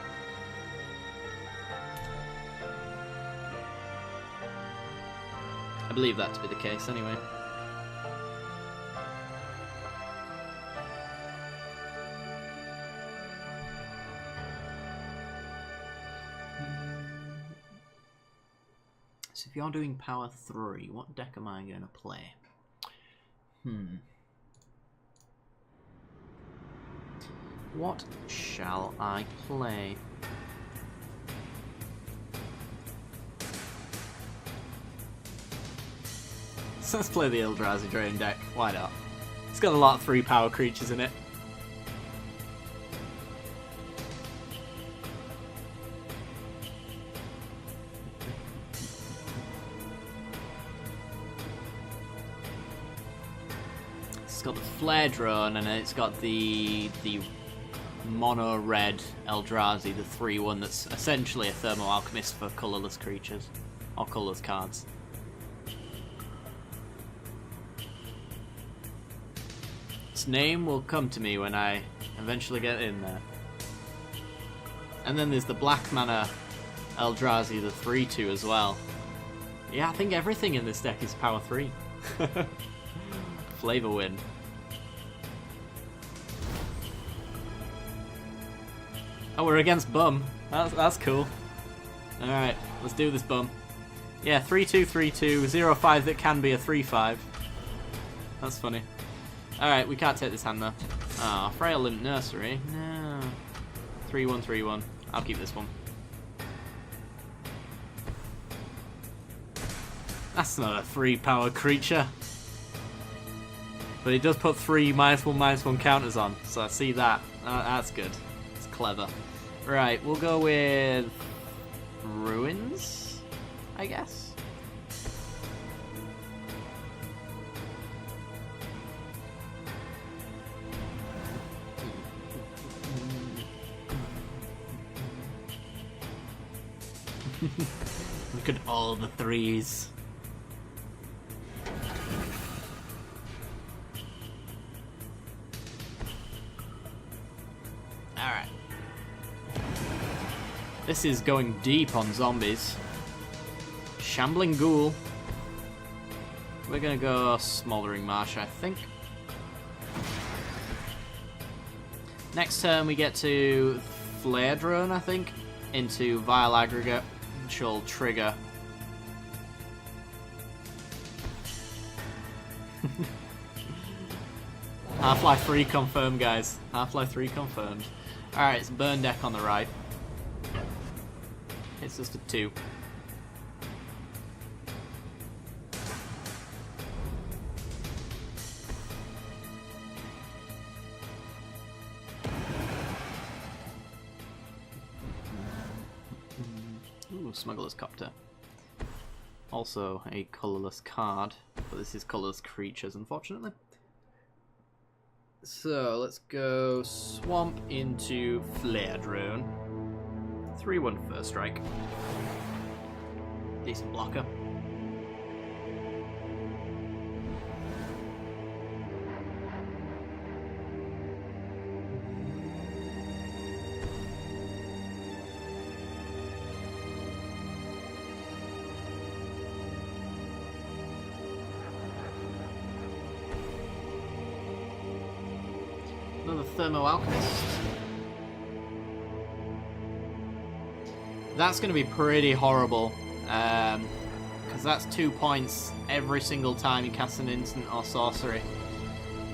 I believe that to be the case, anyway. So if you're doing power 3, what deck am I going to play? What shall I play? So let's play the Eldrazi Drain deck. Why not? It's got a lot of 3 power creatures in it. It's got the Flare Drone, and it's got the mono red Eldrazi, the 3/1 that's essentially a Thermo Alchemist for colourless creatures or colourless cards. Its name will come to me when I eventually get in there. And then there's the black mana Eldrazi, the 3/2 as well. Yeah, I think everything in this deck is power 3. Flavor win. Oh, we're against Bum. That's cool. Alright, let's do this, Bum. Yeah, 3/2, 3/2, 0/5 that can be a 3/5. That's funny. Alright, we can't take this hand though. Ah, oh, Frail Limp Nursery. No. 3/1, 3/1. I'll keep this one. That's not a 3 power creature. But it does put 3 -1/-1 counters on, so I see that. That's good. It's clever. Right, we'll go with Ruins, I guess. Look at all the 3s. Alright. This is going deep on zombies. Shambling Ghoul. We're gonna go Smoldering Marsh, I think. Next turn we get to Flare Drone, I think, into Vile Aggregate, which will trigger. Half-Life 3 confirmed, guys. Half-Life 3 confirmed. Alright, it's Burn Deck on the right. It's just a 2. Ooh, Smuggler's Copter. Also a colourless card, but this is colourless creatures, unfortunately. So let's go Swamp into Flare Drone. 3/1 first strike. Decent blocker. Another Thermo Alchemist. That's going to be pretty horrible. Because that's 2 points every single time you cast an instant or sorcery.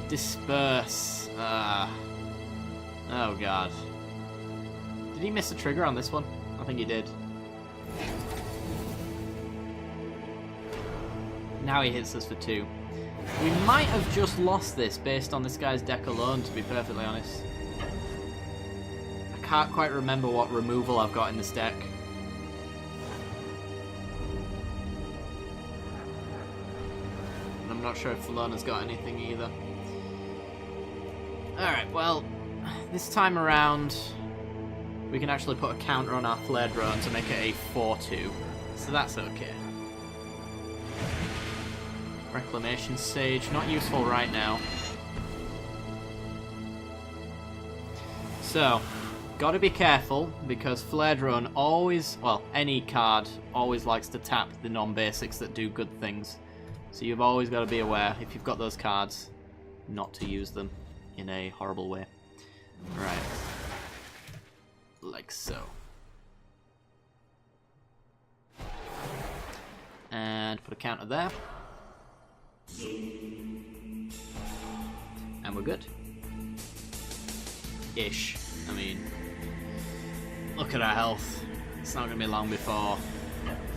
Disperse. Oh god. Did he miss a trigger on this one? I think he did. Now he hits us for 2. We might have just lost this based on this guy's deck alone, to be perfectly honest. I can't quite remember what removal I've got in this deck. And I'm not sure if Filona's got anything either. Alright, well, this time around, we can actually put a counter on our Flare Drone to make it a 4-2. So that's okay. Reclamation Sage, not useful right now. So, gotta be careful, because Flare Drone always, well, any card always likes to tap the non-basics that do good things. So you've always got to be aware, if you've got those cards, not to use them in a horrible way. Right. Like so. And put a counter there. And we're good. Ish. I mean, look at our health. It's not going to be long before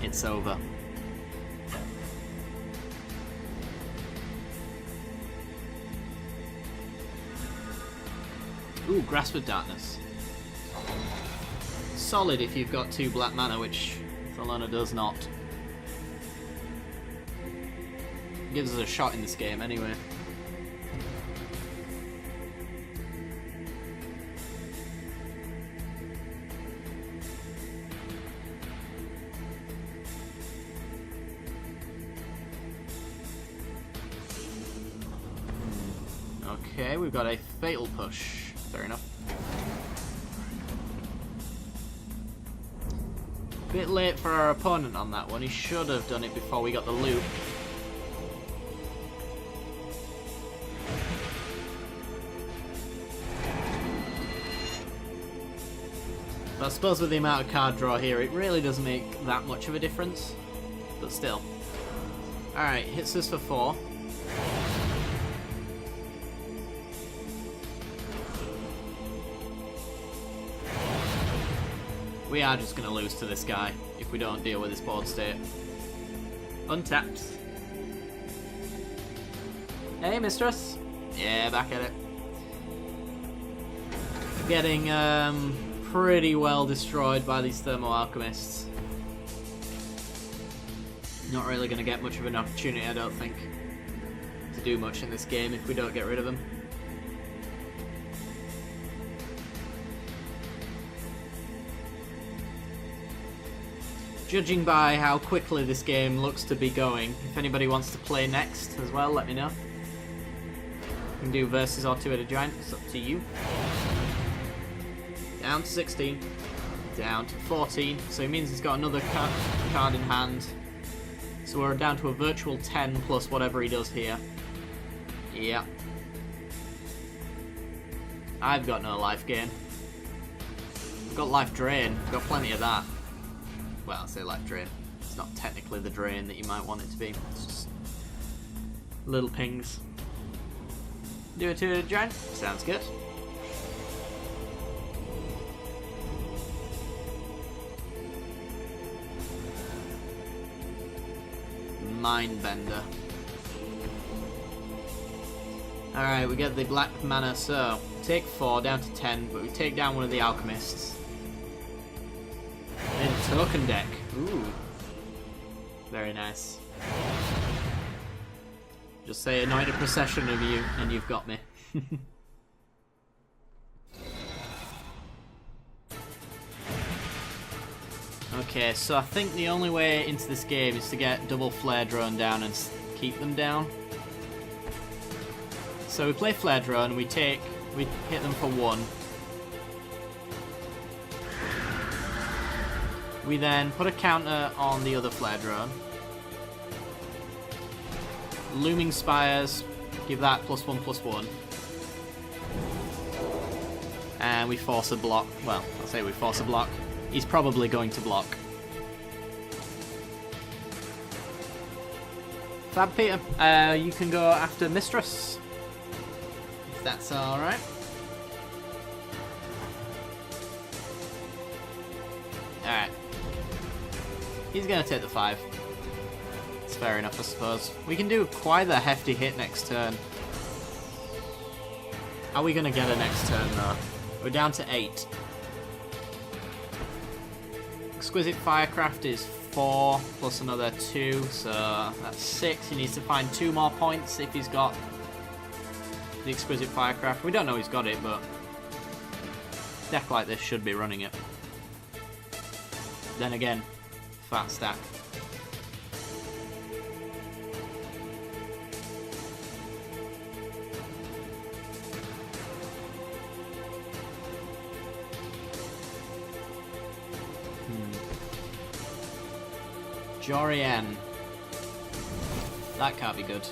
it's over. Ooh, Grasp of Darkness. Solid if you've got 2 black mana, which Thalona does not. Gives us a shot in this game anyway. Okay, we've got a Fatal Push. Fair enough. Bit late for our opponent on that one. He should have done it before we got the loop. But I suppose with the amount of card draw here, it really doesn't make that much of a difference. But still. Alright, hits us for 4. We are just going to lose to this guy if we don't deal with his board state. Untapped. Hey, mistress. Yeah, back at it. Getting pretty well destroyed by these Thermo Alchemists. Not really going to get much of an opportunity, I don't think, to do much in this game if we don't get rid of them. Judging by how quickly this game looks to be going, if anybody wants to play next as well, let me know. You can do versus or 2 at a giant, it's up to you. Down to 16, down to 14, so it means he's got another card in hand. So we're down to a virtual 10 plus whatever he does here. Yeah. I've got no life gain. I've got life drain, I've got plenty of that. Well, I'll say life drain. It's not technically the drain that you might want it to be. It's just little pings. Do it to a giant. Sounds good. Mindbender. Alright, we get the black mana, so take 4 down to 10, but we take down one of the alchemists. In token deck. Ooh. Very nice. Just say anoint a procession of you and you've got me. Okay, so I think the only way into this game is to get double Flare Drone down and keep them down. So we play Flare Drone, we hit them for 1. We then put a counter on the other Flare Drone. Looming Spires, give that +1/+1. And we force a block. Well, I'll say we force a block. he's probably going to block. Fab Peter, you can go after Mistress, if that's alright. Alright. He's gonna take the 5. It's fair enough, I suppose. We can do quite a hefty hit next turn. Are we gonna get a next turn, though? We're down to 8. Exquisite Firecraft is 4 plus another 2, so that's 6. He needs to find 2 more points if he's got the Exquisite Firecraft. We don't know he's got it, but a deck like this should be running it. Then again, fat stack. Jorian. That can't be good.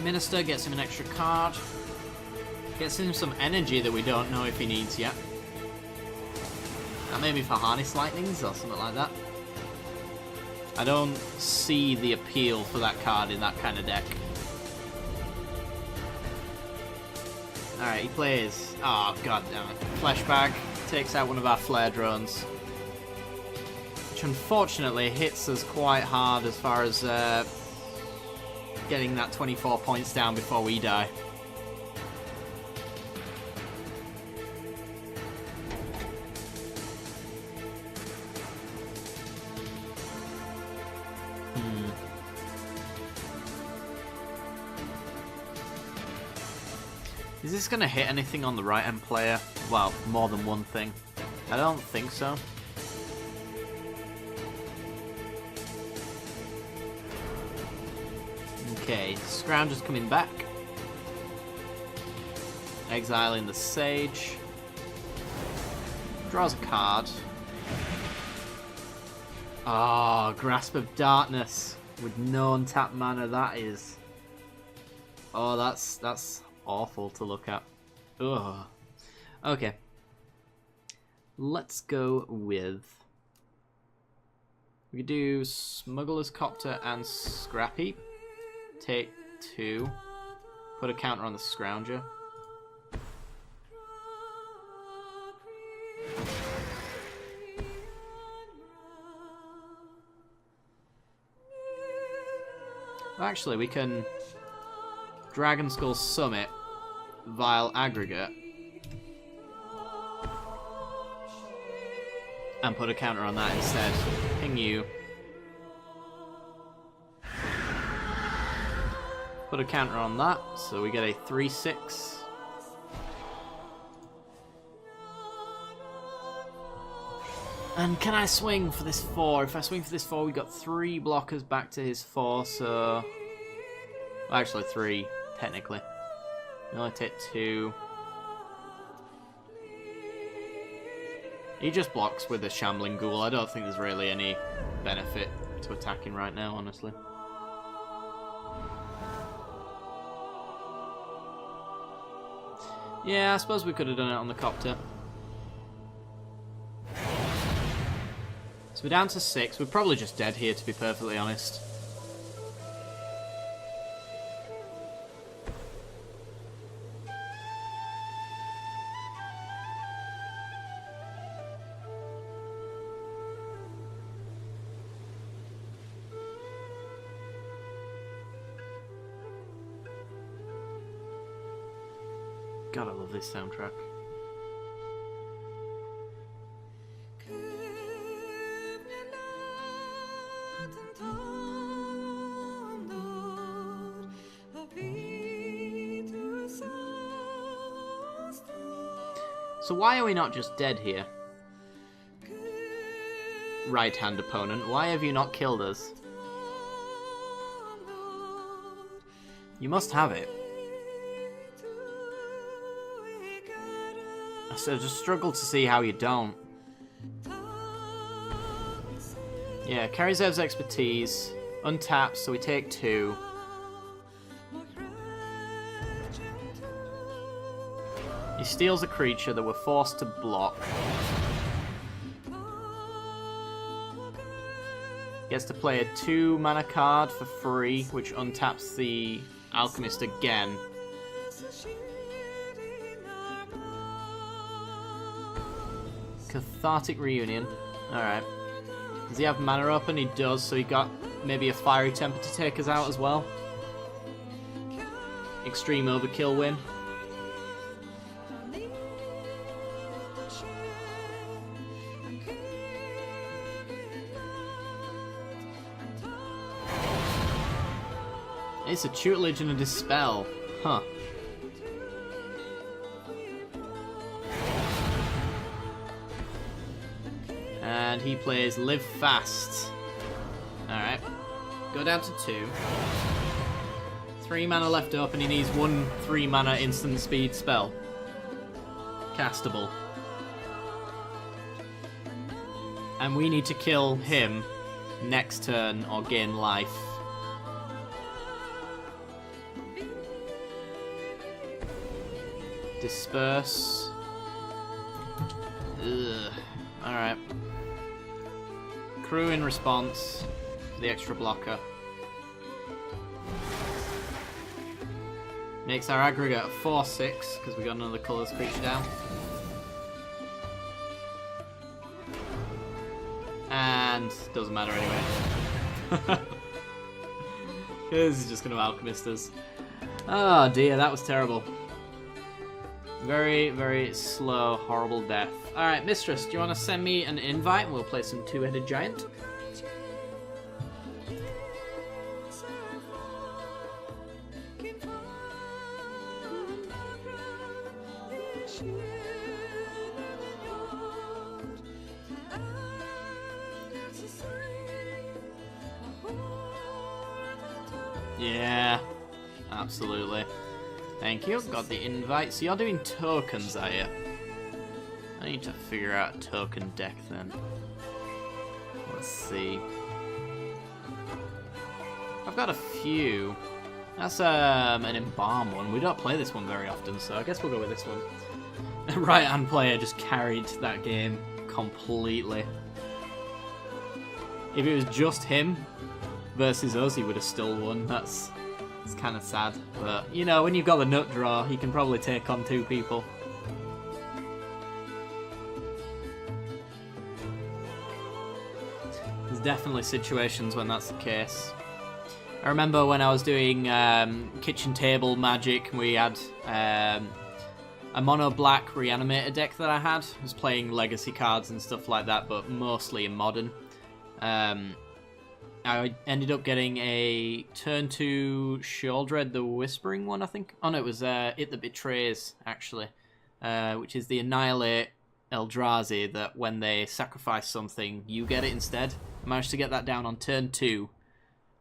Minister gets him an extra card. Gets him some energy that we don't know if he needs yet. That may be for Harness Lightnings or something like that. I don't see the appeal for that card in that kind of deck. Alright, he plays... Oh, god damn it. Flashback takes out one of our flare drones. Which unfortunately hits us quite hard as far as getting that 24 points down before we die. Is this going to hit anything on the right-hand player? Well, more than one thing. I don't think so. Okay, Scrounger's coming back. Exiling the Sage. Draws a card. Oh, Grasp of Darkness. With no untapped mana, that is... Oh, that's awful to look at. Ugh. Okay. Let's go with... We could do Smuggler's Copter and Scrap Heap. Take 2. Put a counter on the Scrounger. Actually, we can Dragon Skull Summit, Vile Aggregate, and put a counter on that instead. Ping you. Put a counter on that, so we get a 3/6. And can I swing for this 4? If I swing for this 4, we got 3 blockers back to his 4, so... Well, actually 3, technically. We only take 2. He just blocks with a Shambling Ghoul. I don't think there's really any benefit to attacking right now, honestly. Yeah, I suppose we could have done it on the Copter. So we're down to 6. We're probably just dead here, to be perfectly honest. God, I love this soundtrack. So why are we not just dead here? Right-hand opponent, why have you not killed us? You must have it. I just struggle to see how you don't. Yeah, carries Ev's expertise, untaps, so we take 2. He steals a creature that we're forced to block. Gets to play a 2-mana card for free, which untaps the Alchemist again. Cathartic Reunion. Alright. Does he have mana open? He does, so he got maybe a Fiery Temper to take us out as well. Extreme Overkill win. It's a Tutelage and a Dispel. Huh. And he plays Live Fast. Alright. Go down to 2. 3 mana left open. He needs 1 3-mana instant speed spell. Castable. And we need to kill him next turn or gain life. Disperse. Ugh. Alright. Crew in response to the extra blocker. Makes our aggregate 4/6 because we got another colours creature down. And doesn't matter anyway. This is just going to Alchemist us. Oh dear, that was terrible. Very, very slow, horrible death. Alright, Mistress, do you want to send me an invite and we'll play some Two-Headed Giant? Yeah, absolutely. Thank you, got the invite. So you're doing tokens, are you? I need to figure out a token deck then. Let's see. I've got a few. That's an Embalm one. We don't play this one very often, so I guess we'll go with this one. The right-hand player just carried that game completely. If it was just him versus us, he would have still won. It's kind of sad, but you know, when you've got the nut draw, you can probably take on 2 people. There's definitely situations when that's the case. I remember when I was doing kitchen table magic, we had a mono black reanimator deck that I had. I was playing legacy cards and stuff like that, but mostly in modern. I ended up getting a turn 2 Sheoldred the Whispering one, I think. Oh no, it was It That Betrays, actually. Which is the Annihilate Eldrazi that when they sacrifice something, you get it instead. I managed to get that down on turn 2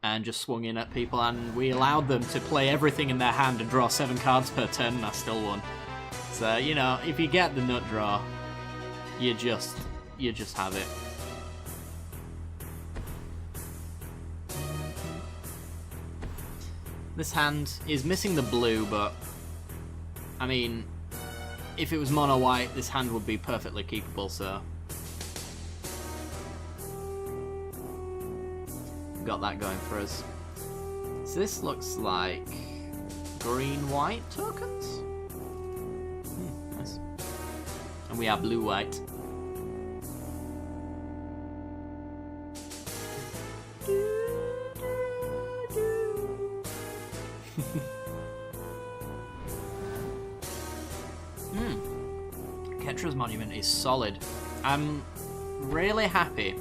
and just swung in at people, and we allowed them to play everything in their hand and draw 7 cards per turn, and I still won. So, you know, if you get the nut draw, you just have it. This hand is missing the blue, but I mean, if it was mono white, this hand would be perfectly keepable, so got that going for us. So this looks like green-white tokens? Nice. And we are blue-white. Ketra's Monument is solid. I'm really happy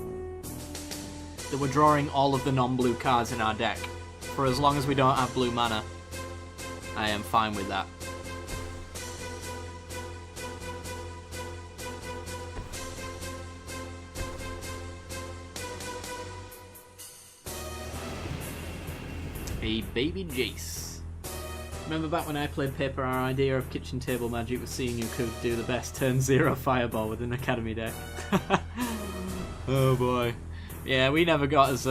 that we're drawing all of the non-blue cards in our deck. For as long as we don't have blue mana, I am fine with that. A baby Jace. Remember back when I played Paper, our idea of kitchen table magic was seeing who could do the best turn 0 Fireball with an Academy deck. Oh boy. Yeah, we never got as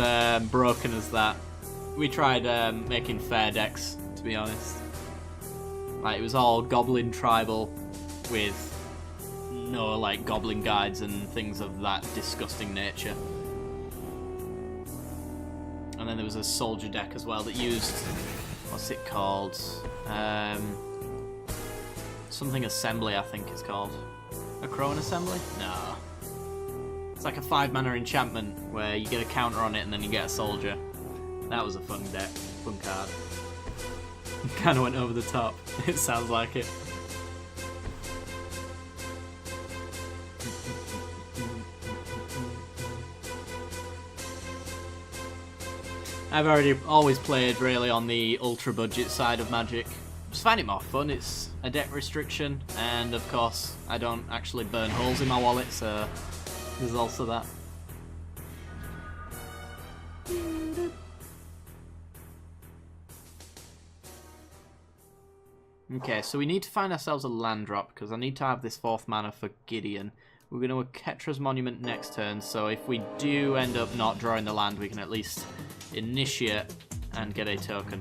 broken as that. We tried making fair decks, to be honest. Like, it was all Goblin Tribal, with no like goblin guides and things of that disgusting nature. And then there was a soldier deck as well that used, what's it called? Something assembly, I think it's called. A Crone assembly? No. It's like a 5-mana enchantment where you get a counter on it and then you get a soldier. That was a fun deck, fun card. Kind of went over the top. It sounds like it. I've always played really on the ultra budget side of Magic. Just find it more fun. It's a deck restriction, and of course I don't actually burn holes in my wallet, so there's also that. Okay, so we need to find ourselves a land drop, because I need to have this 4th mana for Gideon. We're going to Ketra's Monument next turn, so if we do end up not drawing the land, we can at least initiate and get a token.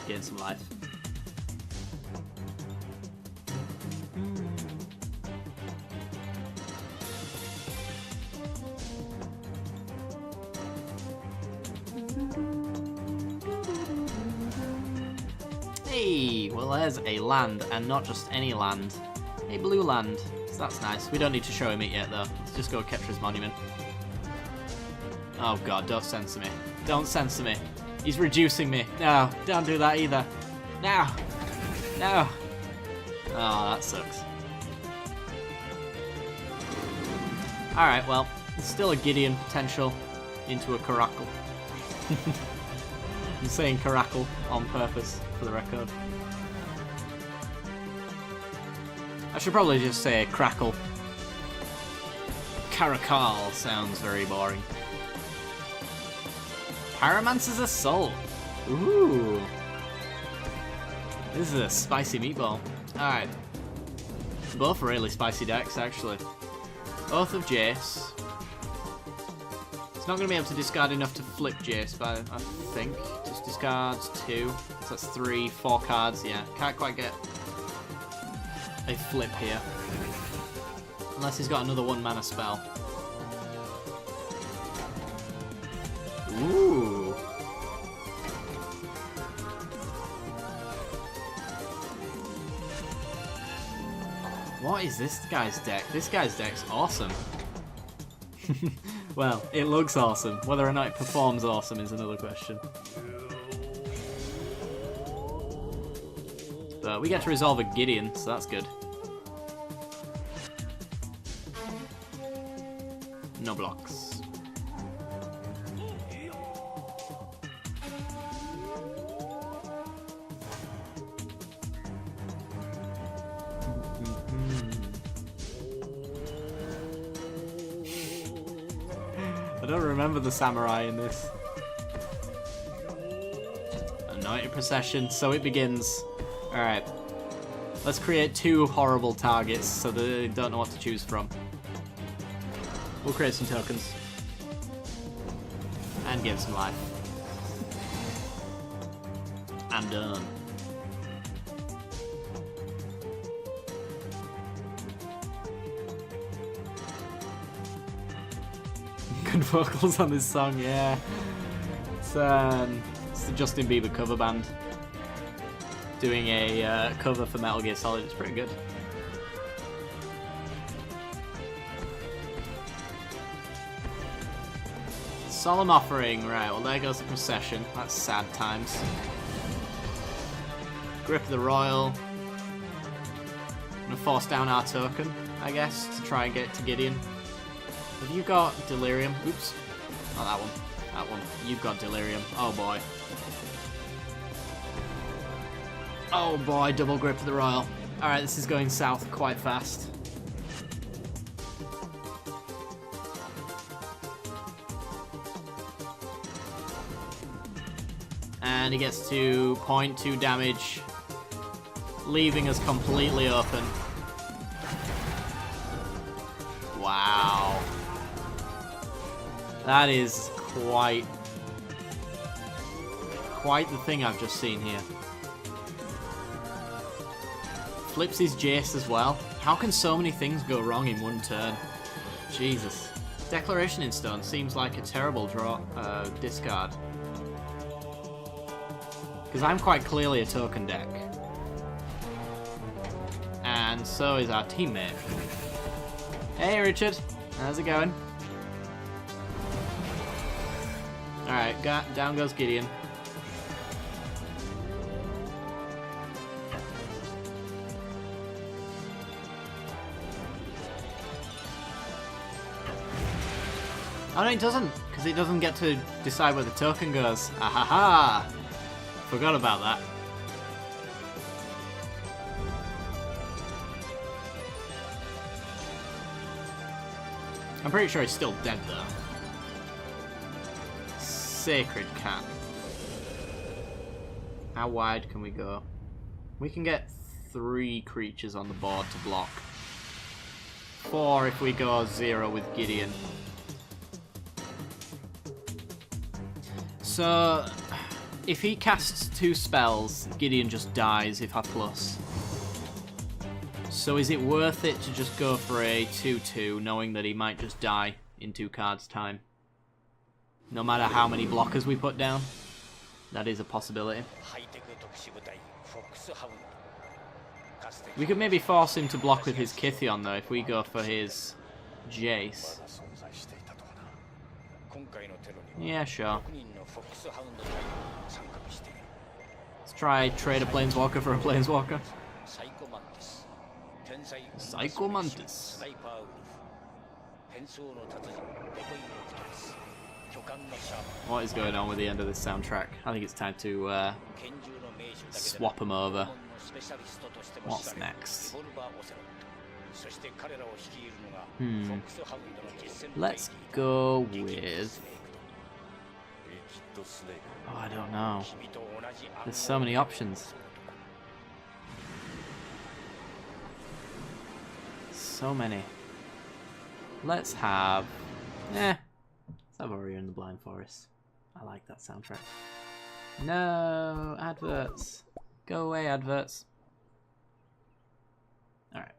Gain some life. Hey, well there's a land, and not just any land. A blue land, so that's nice. We don't need to show him it yet though. Let's just go Ketra's Monument. Oh god, don't censor me. Don't censor me. He's reducing me. No, don't do that either. No. No. Oh, that sucks. Alright, well, there's still a Gideon potential into a Caracal. I'm saying Caracal on purpose, for the record. I should probably just say Crackle. Caracal sounds very boring. Pyromancer's Assault. Ooh. This is a spicy meatball. Alright. Both really spicy decks, actually. Oath of Jace. It's not going to be able to discard enough to flip Jace, but I think. Just discards 2. So that's 3, 4 cards. Yeah, can't quite get a flip here. Unless he's got another 1-mana spell. Ooh. What is this guy's deck? This guy's deck's awesome. Well, it looks awesome. Whether or not it performs awesome is another question. But we get to resolve a Gideon, so that's good. No blocks. I don't remember the samurai in this. Anointed Procession, so it begins. Alright. Let's create 2 horrible targets so that they don't know what to choose from. We'll create some tokens. And give some life. I'm done. Good vocals on this song, yeah. It's the Justin Bieber cover band doing a cover for Metal Gear Solid. It's pretty good. Solemn Offering, right, well there goes the procession. That's sad times. Grip of the Royal. I'm gonna force down our token, I guess, to try and get to Gideon. Have you got Delirium? Oops. Not that one. That one. You've got Delirium. Oh boy. Oh boy, double Grip of the Royal. Alright, this is going south quite fast. And he gets to 0.2 damage, leaving us completely open. Wow. That is quite the thing I've just seen here. flips his Jace as well. How can so many things go wrong in one turn? Jesus. Declaration in Stone seems like a terrible draw discard. Because I'm quite clearly a token deck. And so is our teammate. Hey Richard, how's it going? Alright, down goes Gideon. Oh no, it doesn't, because it doesn't get to decide where the token goes. Ahaha! Forgot about that. I'm pretty sure he's still dead though. Sacred Cat. How wide can we go? We can get 3 creatures on the board to block. 4 if we go 0 with Gideon. So, if he casts 2 spells, Gideon just dies if I plus. So is it worth it to just go for a 2-2, knowing that he might just die in 2 cards' time? No matter how many blockers we put down? That is a possibility. We could maybe force him to block with his Kithion, though, if we go for his Jace. Yeah, sure. Let's try trade a Planeswalker for a Planeswalker. Psychomantis. What is going on with the end of this soundtrack? I think it's time to swap them over. What's next? Let's go with... Oh, I don't know. There's so many options. So many. Let's have... Let's have Warrior in the Blind Forest. I like that soundtrack. No! Adverts! Go away, adverts. Alright.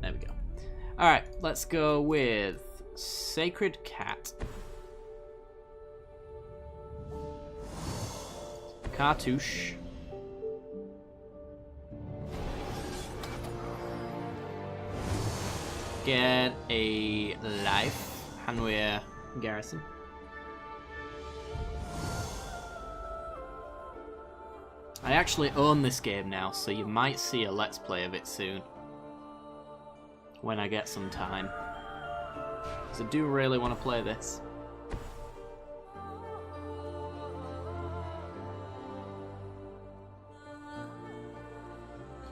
There we go. Alright, let's go with Sacred Cat. Cartouche. Get a life. Hanweir Garrison. I actually own this game now, so you might see a Let's Play of it soon. When I get some time. Because I do really want to play this.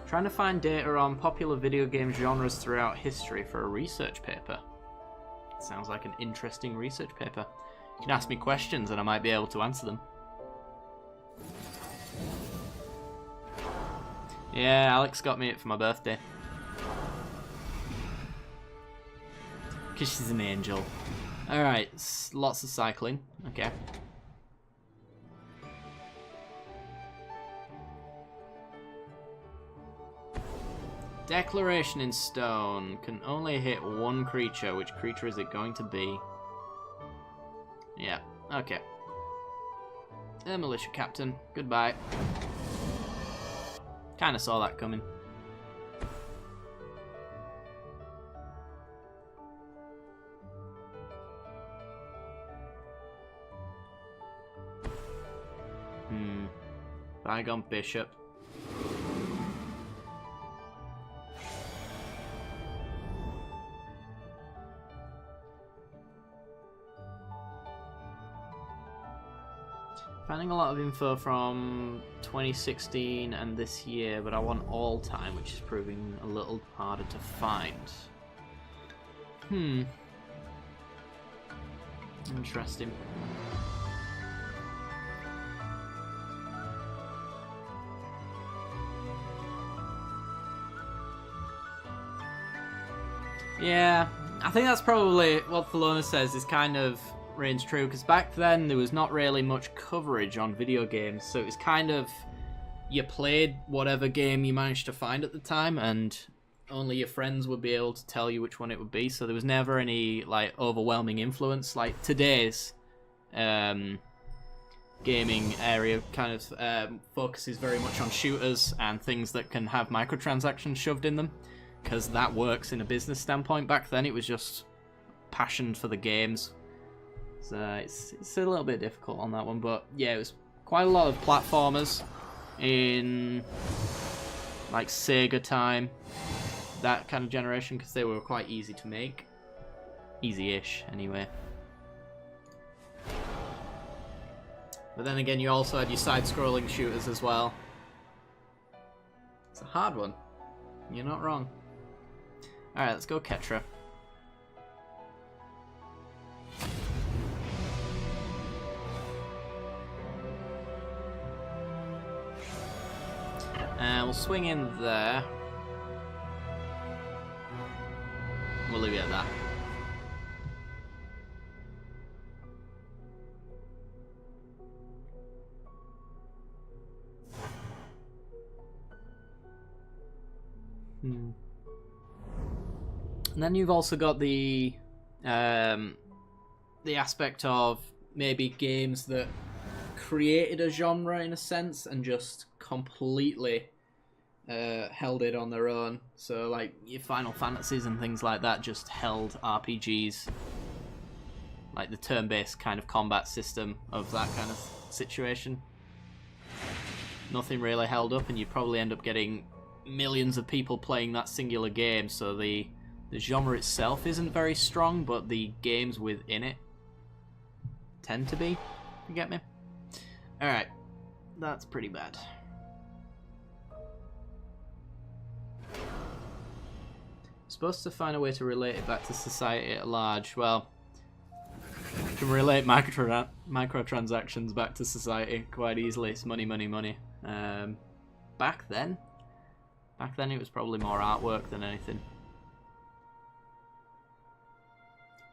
Trying to find data on popular video game genres throughout history for a research paper. Sounds like an interesting research paper. You can ask me questions and I might be able to answer them. Yeah, Alex got me it for my birthday. Because she's an angel. Alright, lots of cycling. Okay. Declaration in Stone can only hit 1 creature. Which creature is it going to be? Yeah, okay. Militia Captain, goodbye. Kinda saw that coming. Bygone Bishop. Finding a lot of info from 2016 and this year, but I want all time, which is proving a little harder to find. Interesting. Yeah, I think that's probably what Thelona says is kind of reigns true, because back then there was not really much coverage on video games, so it was kind of, you played whatever game you managed to find at the time, and only your friends would be able to tell you which one it would be. So there was never any like overwhelming influence. Like today's gaming area kind of focuses very much on shooters and things that can have microtransactions shoved in them, because that works in a business standpoint. Back then it was just passion for the games. So it's a little bit difficult on that one, but yeah, it was quite a lot of platformers in like Sega time, that kind of generation, because they were quite easy to make. Easy-ish, anyway. But then again, you also had your side-scrolling shooters as well. It's a hard one. You're not wrong. Alright, let's go Ketra. And we'll swing in there. We'll leave it at that. And then you've also got the aspect of maybe games that created a genre in a sense and just completely held it on their own. So like your Final Fantasies and things like that just held RPGs, like the turn-based kind of combat system of that kind of situation. Nothing really held up, and you probably end up getting millions of people playing that singular game, so the genre itself isn't very strong, but the games within it tend to be. You get me? Alright, that's pretty bad. Supposed to find a way to relate it back to society at large. Well, you can relate microtransactions back to society quite easily. It's money, money, money. Back then it was probably more artwork than anything.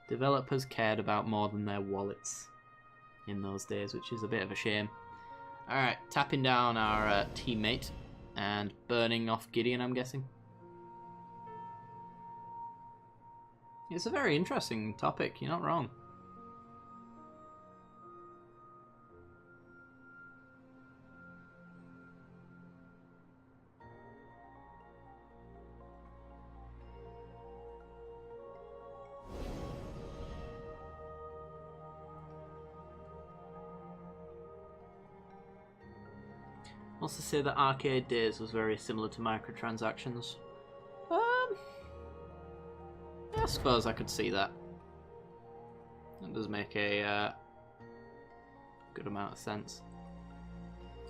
Developers cared about more than their wallets in those days, which is a bit of a shame. Alright, tapping down our teammate and burning off Gideon, I'm guessing. It's a very interesting topic, you're not wrong. Wants to say that Arcade Days was very similar to microtransactions. I suppose I could see that. That does make a good amount of sense.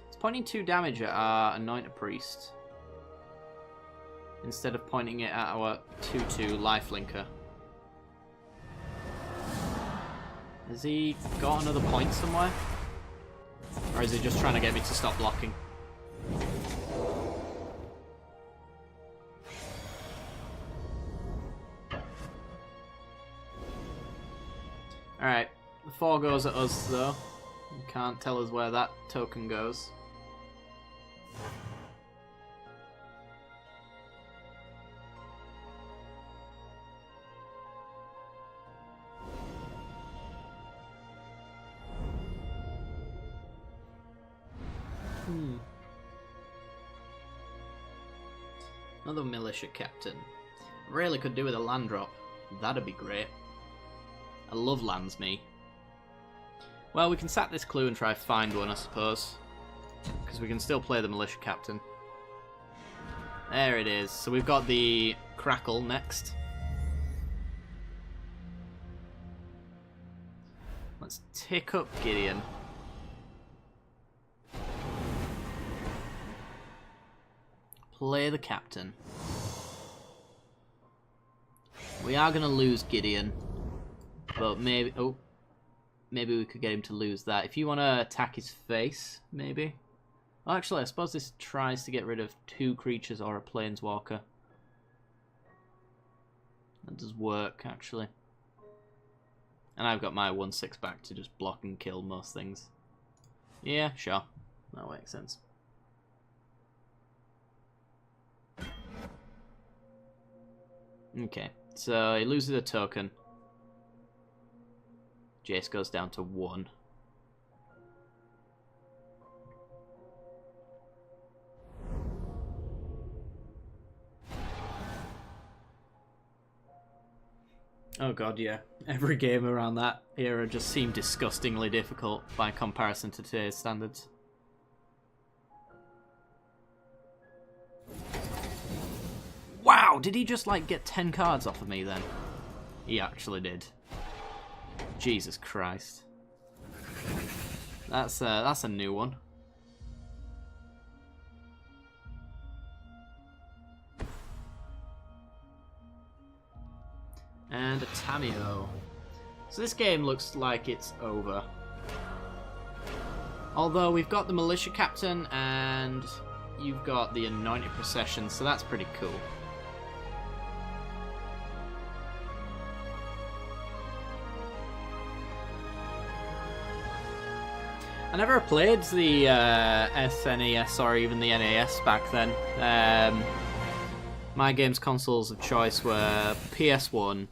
It's pointing 2 damage at our Anointed Priest instead of pointing it at our 2/2 Lifelinker. Has he got another point somewhere? Or is he just trying to get me to stop blocking? Alright, the 4 goes at us though. You can't tell us where that token goes. Another militia captain. Really could do with a land drop. That'd be great. I love lands, me. Well, we can sack this clue and try find one, I suppose. Because we can still play the militia captain. There it is. So we've got the crackle next. Let's tick up Gideon. Play the captain. We are going to lose Gideon. But maybe... Oh. Maybe we could get him to lose that. If you want to attack his face, maybe. Oh, actually, I suppose this tries to get rid of 2 creatures or a planeswalker. That does work, actually. And I've got my 1/6 back to just block and kill most things. Yeah, sure. That makes sense. Okay, so he loses a token. Jace goes down to 1. Oh god, yeah. Every game around that era just seemed disgustingly difficult by comparison to today's standards. Wow, did he just like get 10 cards off of me then? He actually did. Jesus Christ. That's a new one. And a Tamio. So this game looks like it's over. Although we've got the Militia Captain and you've got the Anointed Procession, so that's pretty cool. I never played the SNES or even the NAS back then. My games consoles of choice were PS1,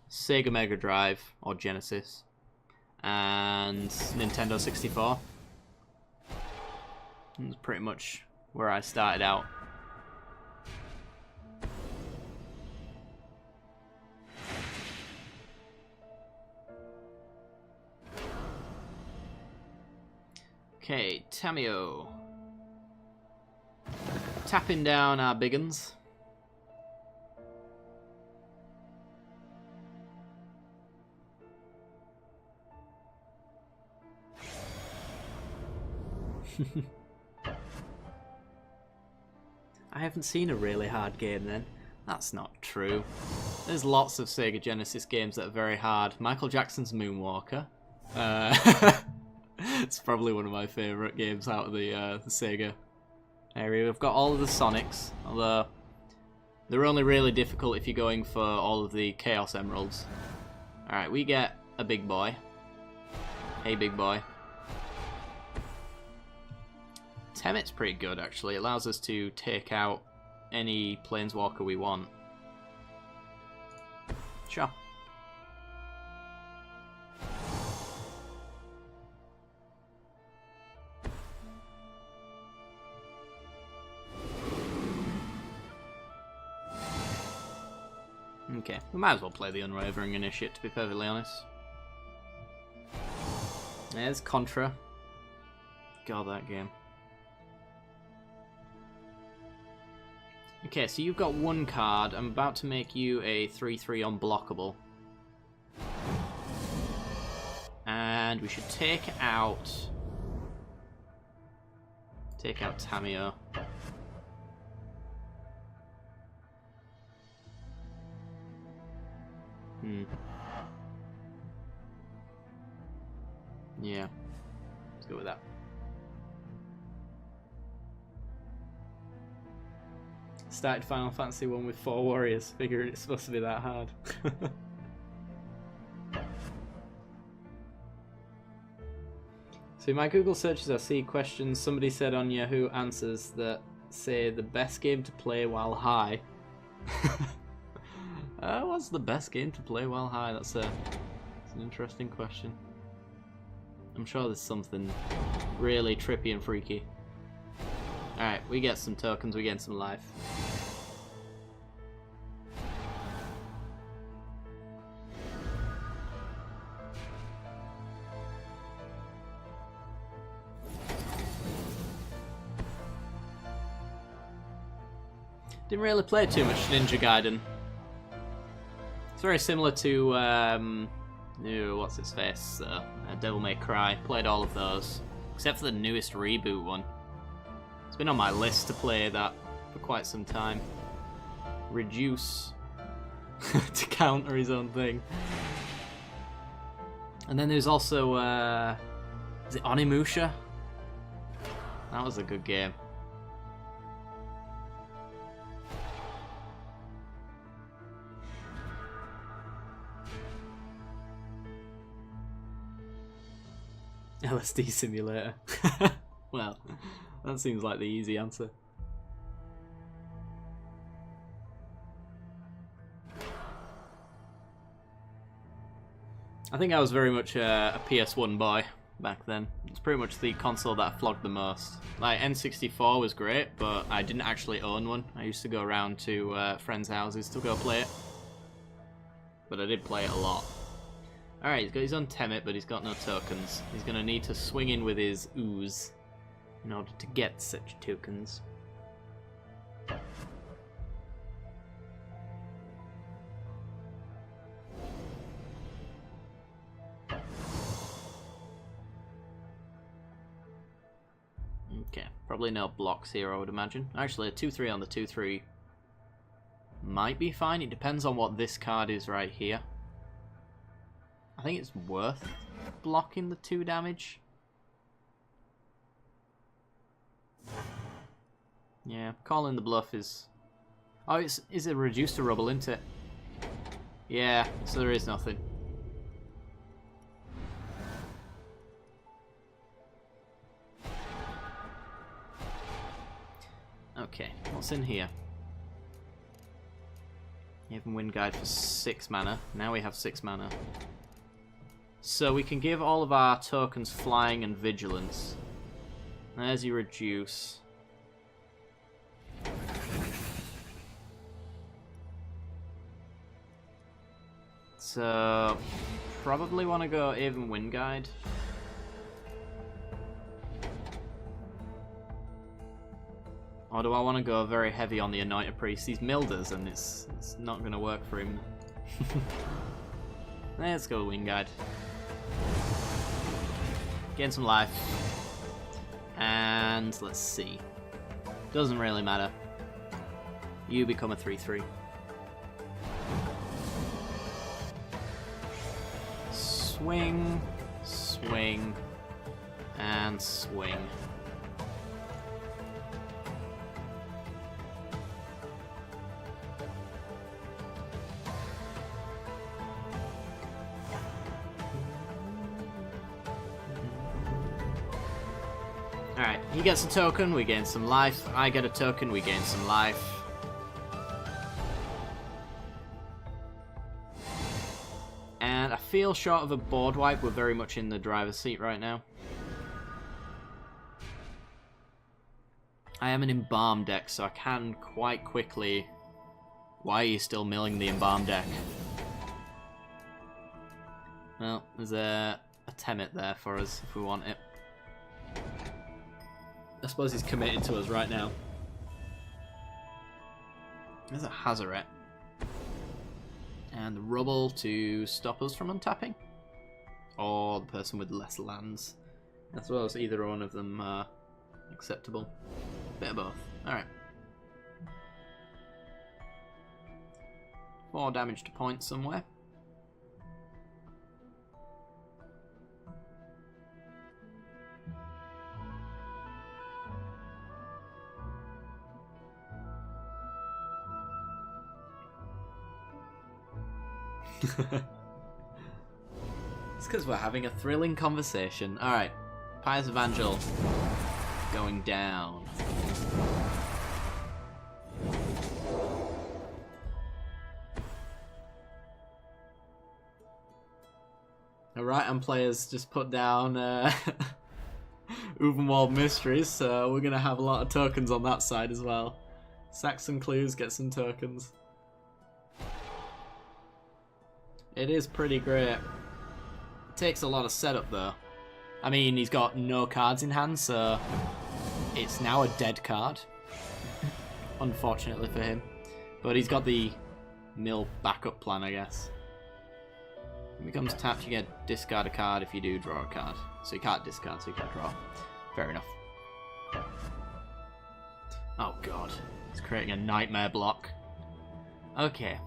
Sega Mega Drive or Genesis, and Nintendo 64. That's pretty much where I started out. Okay, Tamio. Tapping down our big uns. I haven't seen a really hard game then. That's not true. There's lots of Sega Genesis games that are very hard. Michael Jackson's Moonwalker. It's probably one of my favourite games out of the Sega area. We've got all of the Sonics, although they're only really difficult if you're going for all of the Chaos Emeralds. Alright, we get a big boy. Hey, big boy. Temet's pretty good, actually. It allows us to take out any Planeswalker we want. Sure. Okay, we might as well play the Unwavering Initiate, to be perfectly honest. There's Contra. God, that game. Okay, so you've got one card. I'm about to make you a 3/3 unblockable. And we should take out Tamio. Yeah. Let's go with that. Started Final Fantasy 1 with 4 warriors, figuring it's supposed to be that hard. So in my Google searches I see questions somebody said on Yahoo Answers that say the best game to play while high. What's the best game to play while high? That's an interesting question. I'm sure there's something really trippy and freaky. Alright, we get some tokens, we get some life. Didn't really play too much Ninja Gaiden. It's very similar to, what's its face? Devil May Cry. Played all of those, except for the newest reboot one. It's been on my list to play that for quite some time. Reduce to counter his own thing. And then there's also, is it Onimusha? That was a good game. LSD simulator. Well, that seems like the easy answer. I think I was very much a PS1 boy back then. It's pretty much the console that I flogged the most. Like, N64 was great, but I didn't actually own one. I used to go around to friends' houses to go play it. But I did play it a lot. Alright, he's got his own Temit, but he's got no tokens. He's going to need to swing in with his ooze in order to get such tokens. Okay, probably no blocks here, I would imagine. Actually, a 2-3 on the 2-3 might be fine. It depends on what this card is right here. I think it's worth blocking the 2 damage. Yeah, calling the bluff is... Oh, is it reduced to rubble, isn't it? Yeah, so there is nothing. Okay, what's in here? Even Wind Guide for 6 mana. Now we have 6 mana. So we can give all of our tokens Flying and Vigilance. There's your reduce. So probably want to go even Wind Guide. Or do I want to go very heavy on the Anointed Priest? He's Milders, and it's not going to work for him. Let's go Wind Guide. Gain some life. And let's see. Doesn't really matter. You become a 3-3. Swing, swing, and swing. Alright, he gets a token, we gain some life. I get a token, we gain some life. And I feel short of a board wipe. We're very much in the driver's seat right now. I am an Embalm deck, so I can quite quickly... Why are you still milling the Embalm deck? Well, there's a Temit there for us if we want it. I suppose he's committed to us right now. There's a Hazaret. And the Rubble to stop us from untapping. Or the person with less lands. As well as either one of them acceptable. Bit of both. Alright. 4 damage to point somewhere. It's because we're having a thrilling conversation. Alright. Pious Evangel going down. Alright, and players just put down Uvenwald Mysteries, so we're going to have a lot of tokens on that side as well. Saxon Clues get some tokens. It is pretty great. It takes a lot of setup though. I mean, he's got no cards in hand, so it's now a dead card. Unfortunately for him. But he's got the mill backup plan, I guess. When it becomes tapped, you get discard a card if you do draw a card. So you can't discard, so you can't draw. Fair enough. Oh god. It's creating a nightmare block. Okay.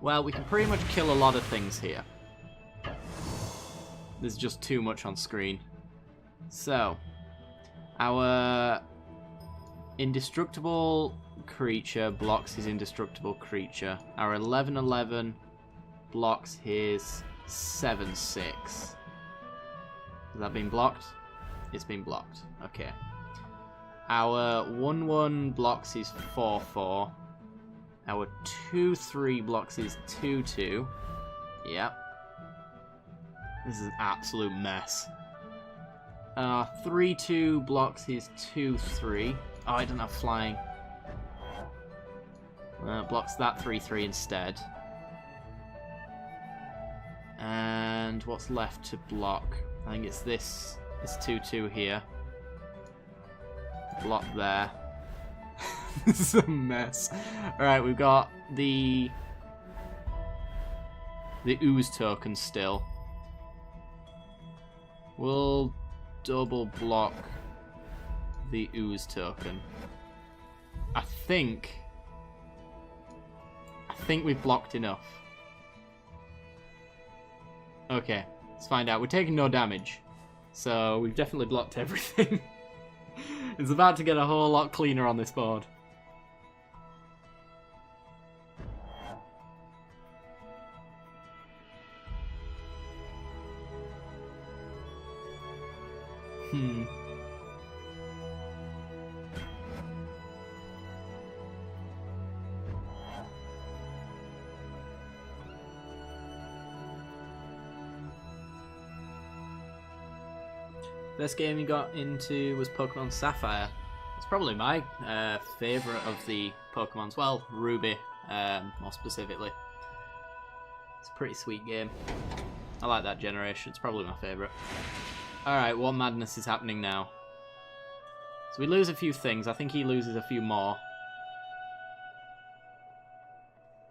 Well, we can pretty much kill a lot of things here. There's just too much on screen. So, our indestructible creature blocks his indestructible creature. Our 11/11 blocks his 7/6. Has that been blocked? It's been blocked. Okay. Our 1/1 blocks his 4/4. Our 2/3 blocks is 2/2. Yep. This is an absolute mess. 3-2 blocks his 2-3. Oh, I don't have flying. Blocks that 3-3 instead. And what's left to block? I think it's this 2-2 here. Block there. This is a mess. Alright, we've got the ooze token still. We'll double block the ooze token. I think we've blocked enough. Okay, let's find out. We're taking no damage, so we've definitely blocked everything. It's about to get a whole lot cleaner on this board. First game you got into was Pokemon Sapphire. It's probably my favourite of the Pokemons. Well, Ruby, more specifically. It's a pretty sweet game. I like that generation. It's probably my favourite. Alright, what madness is happening now? So we lose a few things. I think he loses a few more.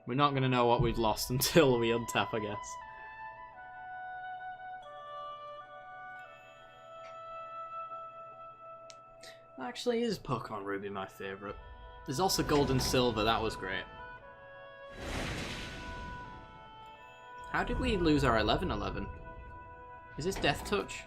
We're not going to know what we've lost until we untap, I guess. Actually, is Pokemon Ruby my favourite? There's also Gold and Silver, that was great. How did we lose our 11-11? Is this Death Touch?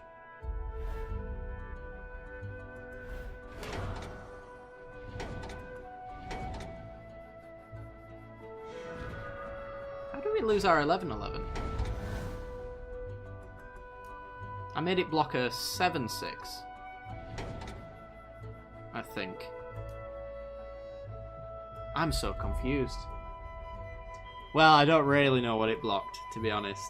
How did we lose our 11-11? I made it block a 7-6. I think. I'm so confused. Well, I don't really know what it blocked, to be honest.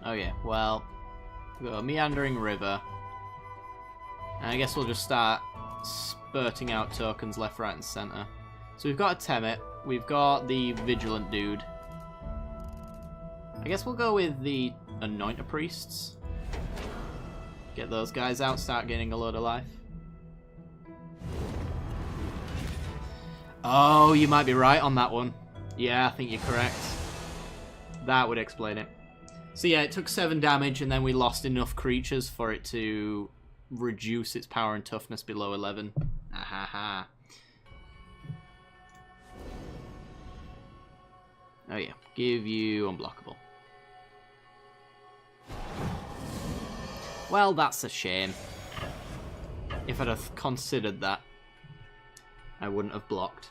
Oh yeah, well, we've got a meandering river. And I guess we'll just start spurting out tokens left, right, and centre. So we've got a Temet, we've got the Vigilant dude. I guess we'll go with the Anointer Priests. Get those guys out, start gaining a load of life. Oh, you might be right on that one. Yeah, I think you're correct. That would explain it. So yeah, it took 7 damage and then we lost enough creatures for it to reduce its power and toughness below 11. Ahaha. Oh yeah, give you unblockable. Well, that's a shame. If I'd have considered that, I wouldn't have blocked.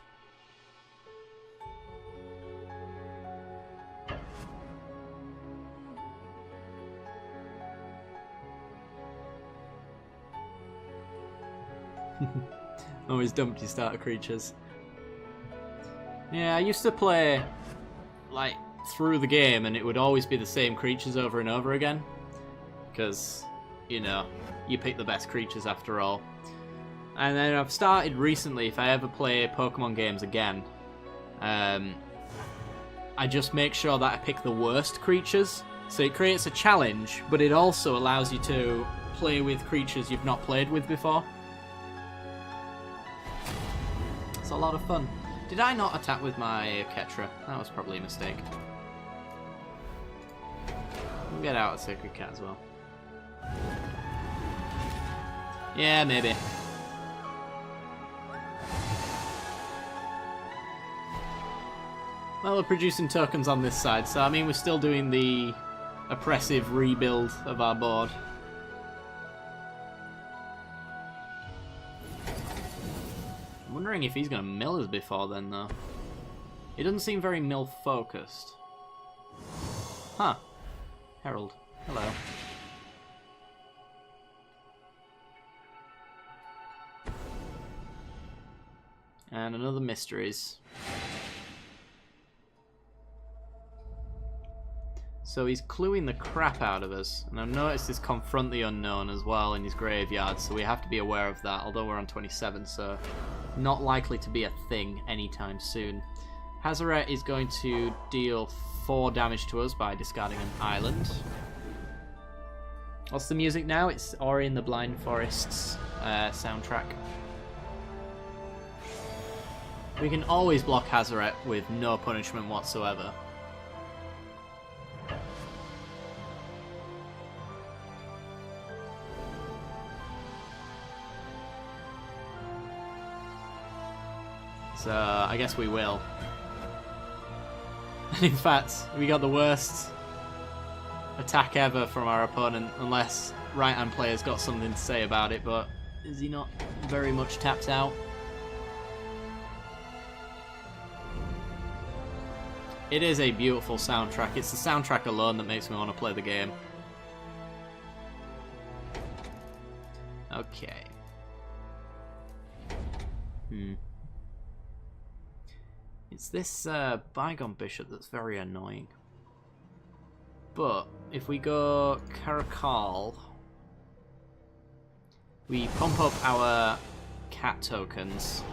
Always dumped your starter creatures. Yeah, I used to play, like, through the game, and it would always be the same creatures over and over again. Because, you know, you pick the best creatures after all. And then I've started recently, if I ever play Pokemon games again, I just make sure that I pick the worst creatures. So it creates a challenge, but it also allows you to play with creatures you've not played with before. It's a lot of fun. Did I not attack with my Ketra? That was probably a mistake. We'll get out a Sacred Cat as well. Yeah, maybe. Well, we're producing tokens on this side, so I mean we're still doing the oppressive rebuild of our board. I'm wondering if he's going to mill us before then, though. He doesn't seem very mill-focused. Huh. Herald. Hello. And another Mysteries. So he's cluing the crap out of us. And I've noticed this Confront the Unknown as well in his graveyard, so we have to be aware of that, although we're on 27, so not likely to be a thing anytime soon. Hazoret is going to deal 4 damage to us by discarding an island. What's the music now? It's Ori and the Blind Forest's soundtrack. We can always block Hazoret with no punishment whatsoever. So I guess we will. In fact, we got the worst attack ever from our opponent, unless right-hand player's got something to say about it, but is he not very much tapped out? It is a beautiful soundtrack. It's the soundtrack alone that makes me want to play the game. Okay. It's this Bygone Bishop that's very annoying. But if we go Caracal, we pump up our cat tokens,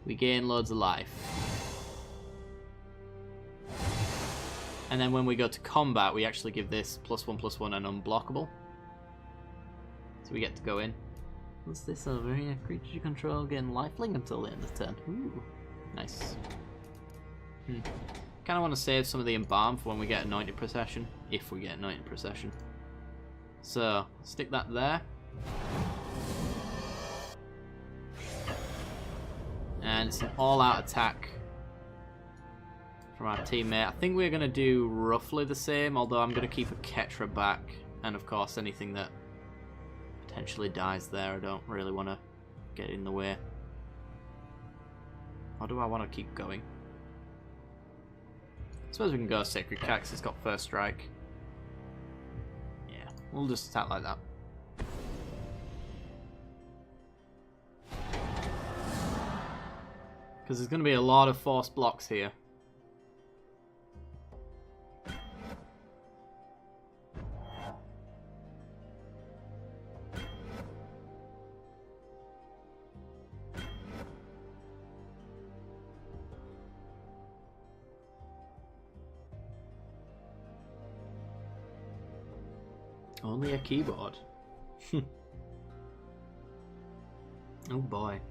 we gain loads of life. And then when we go to combat, we actually give this +1/+1 and unblockable. So we get to go in. What's this over here? Creature you control gain lifelink until the end of the turn. Ooh. Nice. Kind of want to save some of the Embalm for when we get Anointed Procession, if we get Anointed Procession. So, stick that there. And it's an all-out attack from our teammate. I think we're going to do roughly the same, although I'm going to keep a Ketra back. And of course, anything that potentially dies there, I don't really want to get in the way. Or do I want to keep going? I suppose we can go Sacred Cat because it's got first strike. Yeah, we'll just attack like that. Because there's going to be a lot of force blocks here. Only a keyboard. Oh boy.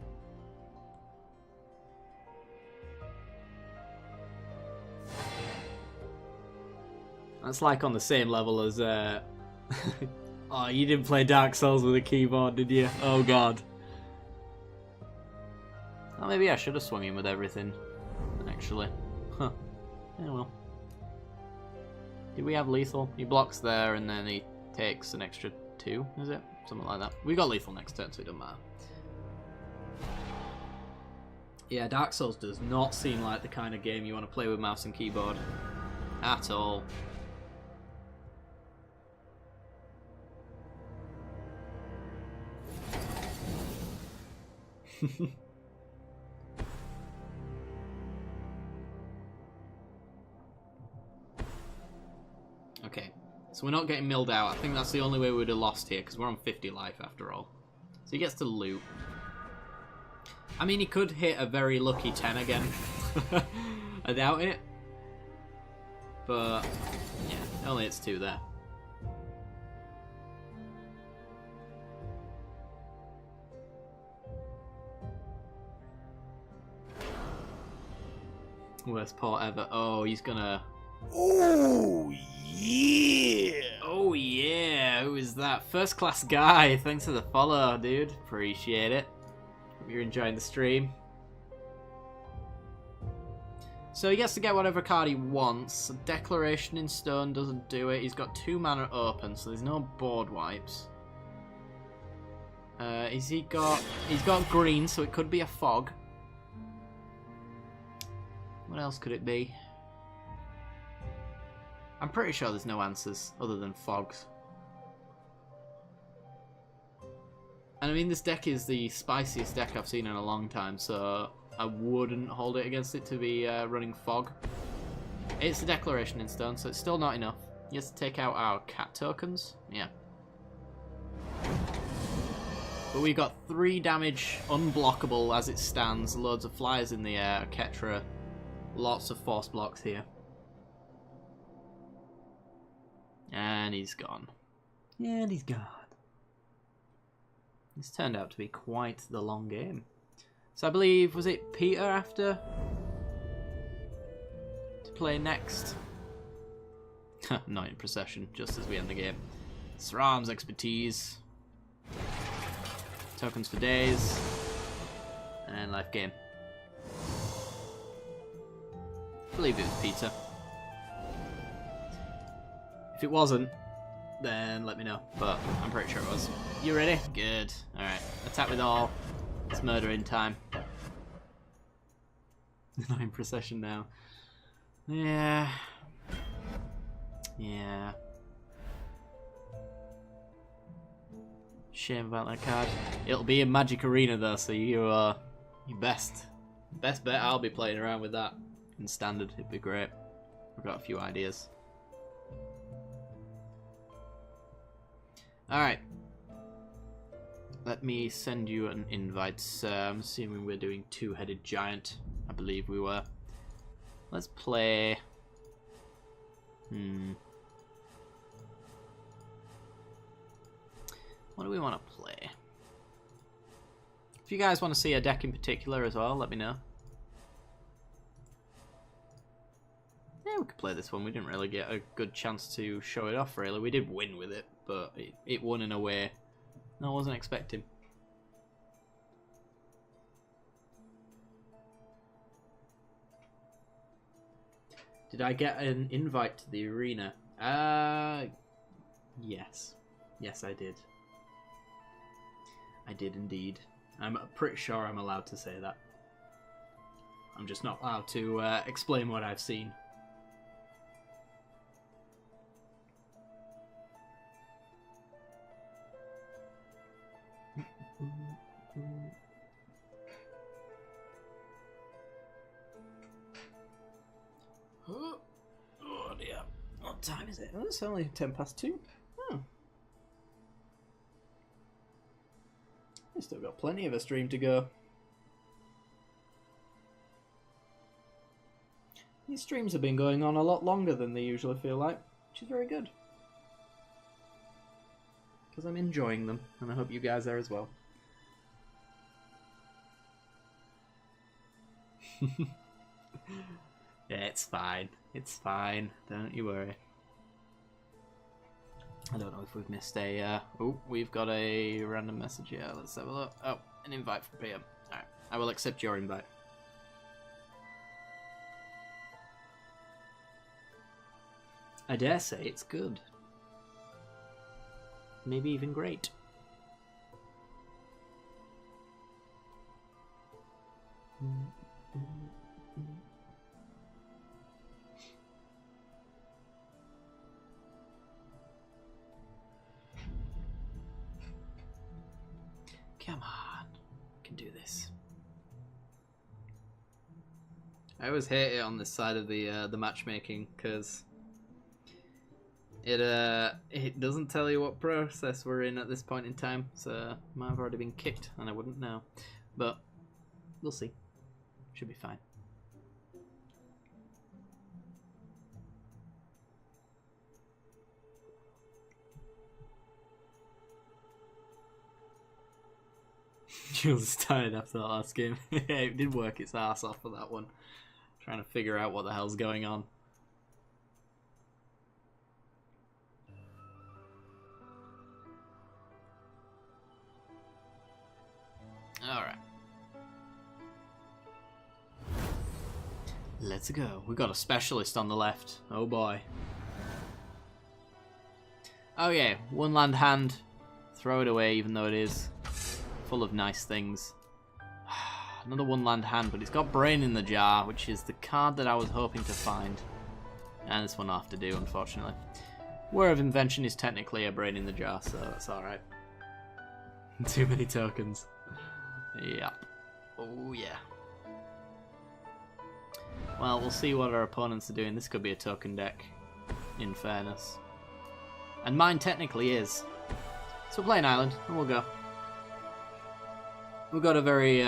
That's like on the same level as oh, you didn't play Dark Souls with a keyboard, did you? Oh god. Oh, maybe I should have swung him with everything, actually. Huh. Yeah, well. Did we have lethal? He blocks there and then he takes an extra 2, is it? Something like that. We got lethal next turn, so it doesn't matter. Yeah, Dark Souls does not seem like the kind of game you want to play with mouse and keyboard. At all. Okay. So we're not getting milled out. I think that's the only way we would have lost here, because we're on 50 life after all. So he gets to loot. I mean, he could hit a very lucky 10 again. I doubt it. But, yeah, only it's 2 there. Worst port ever. Oh, he's gonna... Oh, yeah! Oh, yeah! Who is that? First class guy. Thanks for the follow, dude. Appreciate it. Hope you're enjoying the stream. So he gets to get whatever card he wants. Declaration in Stone doesn't do it. He's got 2 mana open, so there's no board wipes. He's got green, so it could be a fog. What else could it be? I'm pretty sure there's no answers other than fogs. And I mean, this deck is the spiciest deck I've seen in a long time, so I wouldn't hold it against it to be running fog. It's a declaration in stone, so it's still not enough. He has to take out our cat tokens. Yeah. But we've got 3 damage, unblockable as it stands, loads of flyers in the air, a Ketra, lots of force blocks here. And he's gone. And he's gone. This turned out to be quite the long game. So I believe, was it Peter after? To play next. Not in procession, just as we end the game. Sram's expertise. Tokens for days. And life game. I believe it was Peter. If it wasn't, then let me know. But I'm pretty sure it was. You ready? Good. Alright. Attack with all. It's murdering time. Not in procession now. Yeah. Yeah. Shame about that card. It'll be in Magic Arena though, so you best bet I'll be playing around with that in standard. It'd be great. I've got a few ideas. Alright. Let me send you an invite, sir. I'm assuming we're doing Two-Headed Giant. I believe we were. Let's play... What do we want to play? If you guys want to see a deck in particular as well, let me know. Yeah, we could play this one. We didn't really get a good chance to show it off, really. We did win with it, but it won in a way I wasn't expecting. Did I get an invite to the arena? Yes. Yes, I did. I did indeed. I'm pretty sure I'm allowed to say that. I'm just not allowed to explain what I've seen. Oh dear. What time is it? Oh, it's only 2:10. Oh. We've still got plenty of a stream to go. These streams have been going on a lot longer than they usually feel like, which is very good. Because I'm enjoying them, and I hope you guys are as well. Yeah, it's fine. It's fine. Don't you worry. I don't know if we've missed a... Oh, we've got a random message here. Let's have a look. Oh, an invite from PM. Alright, I will accept your invite. I dare say it's good. Maybe even great. Come on, we can do this. I always hate it on this side of the matchmaking because it doesn't tell you what process we're in at this point in time, so I might have already been kicked and I wouldn't know, but we'll see. Should be fine. Jules is tired after that last game. It did work its ass off for that one. Trying to figure out what the hell's going on. Alright. Let's go. We've got a specialist on the left. Oh boy. Okay, one land hand. Throw it away even though it is full of nice things. Another one land hand, but it's got Brain in the Jar, which is the card that I was hoping to find. And this one I'll have to do, unfortunately. War of Invention is technically a Brain in the Jar, so that's alright. Too many tokens. Yep. Oh yeah. Well, we'll see what our opponents are doing. This could be a token deck, in fairness. And mine technically is. So we'll play an island, and we'll go. We've got a very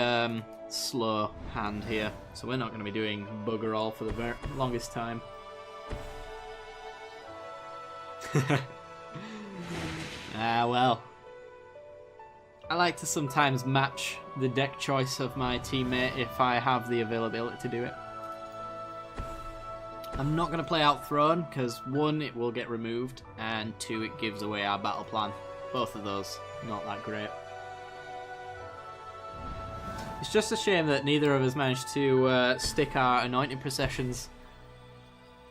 slow hand here, so we're not going to be doing bugger all for the longest time. Well. I like to sometimes match the deck choice of my teammate if I have the availability to do it. I'm not going to play out Throne because 1, it will get removed, and 2, it gives away our battle plan. Both of those, not that great. It's just a shame that neither of us managed to stick our anointing processions,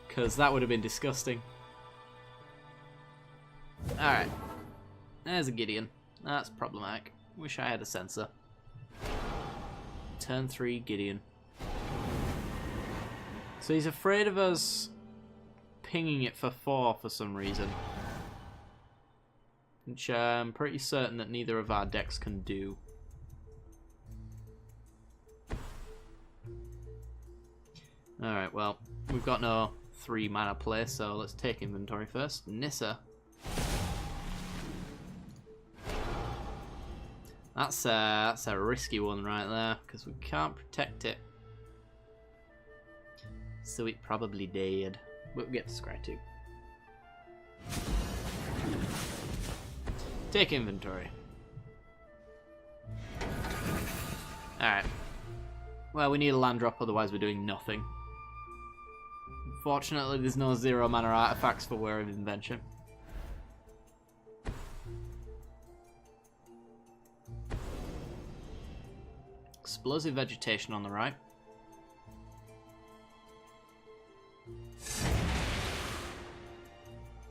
because that would have been disgusting. Alright, there's a Gideon. That's problematic. Wish I had a sensor. Turn 3 Gideon. So he's afraid of us pinging it for 4 for some reason. Which I'm pretty certain that neither of our decks can do. Alright, well, we've got no 3 mana play, so let's take inventory first. Nissa. That's a risky one right there, because we can't protect it. So it probably dead. But we get to scry 2. Take inventory. Alright. Well, we need a land drop, otherwise we're doing nothing. Unfortunately, there's no 0 mana artifacts for Wear of Invention. Explosive vegetation on the right.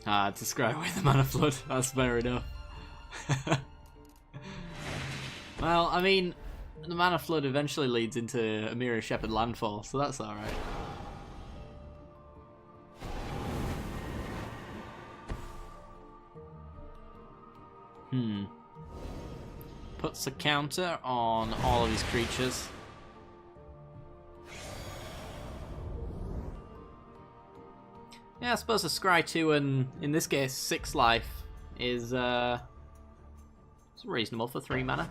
To scry away the mana flood. That's fair enough. Well, I mean, the mana flood eventually leads into Amira Shepherd landfall, so that's alright. Puts a counter on all of his creatures. Yeah, I suppose a scry 2 and, in this case, 6 life is it's reasonable for 3 mana.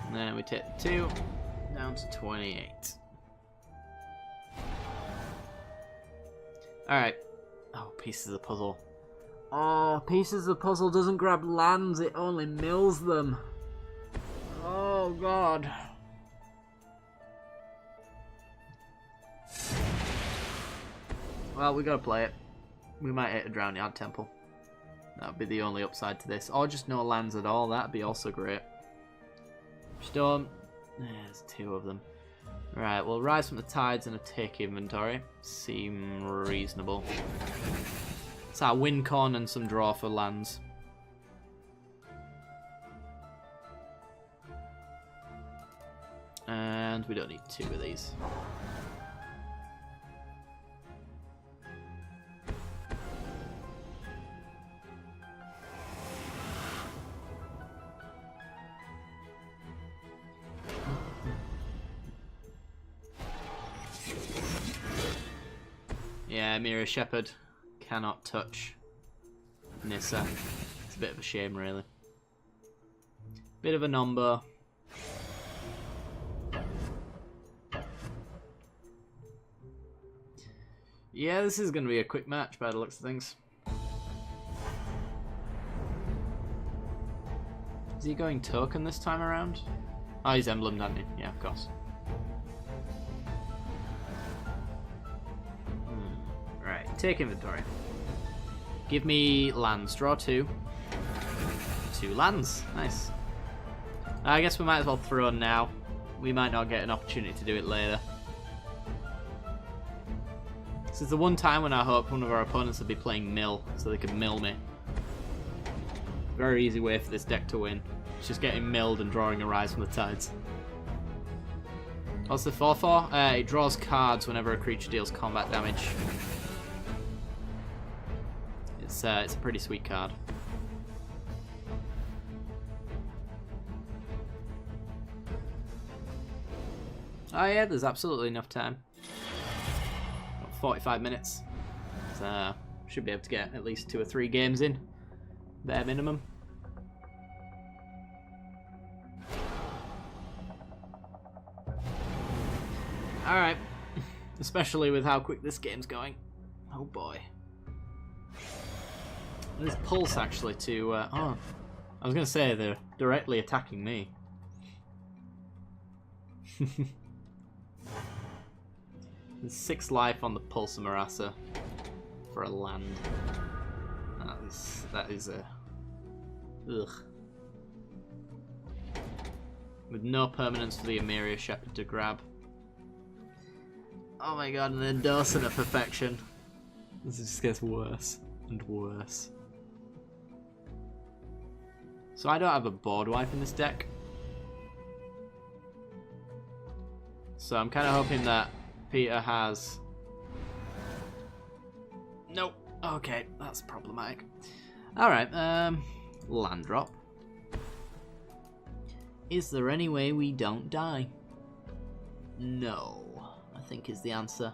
And then we take 2 down to 28. Alright. Oh, pieces of the puzzle. Oh, pieces of the puzzle doesn't grab lands, it only mills them. Oh, God. Well, we gotta play it. We might hit a Drown Yard Temple. That would be the only upside to this. Or just no lands at all, that'd be also great. Storm. There's 2 of them. Right, well, Rise from the Tides and a Take Inventory seem reasonable. It's our win con and some draw for lands. And we don't need 2 of these. Yeah, Mira Shepherd cannot touch Nissa. It's a bit of a shame, really. Bit of a number. Yeah, this is going to be a quick match by the looks of things. Is he going token this time around? Oh, he's emblemed, hasn't he? Yeah, of course. Right, take inventory. Give me lands. Draw 2. 2 lands. Nice. I guess we might as well throw now. We might not get an opportunity to do it later. This is the one time when I hope one of our opponents would be playing mill, so they could mill me. Very easy way for this deck to win. It's just getting milled and drawing a Rise from the Tides. What's the 4/4? It draws cards whenever a creature deals combat damage. It's it's a pretty sweet card. Oh yeah, there's absolutely enough time. Got 45 minutes. So should be able to get at least 2 or 3 games in. Bare minimum. Alright. Especially with how quick this game's going. Oh boy. There's pulse actually to... oh, I was going to say they're directly attacking me. There's 6 life on the Pulse of Marasa for a land. That is a... ugh. With no permanence for the Emiria Shepherd to grab. Oh my god, and then Dawson at perfection. This just gets worse and worse. So I don't have a board wipe in this deck. So I'm kind of hoping that Peter has... Nope. Okay, that's problematic. Alright, land drop. Is there any way we don't die? No, I think is the answer.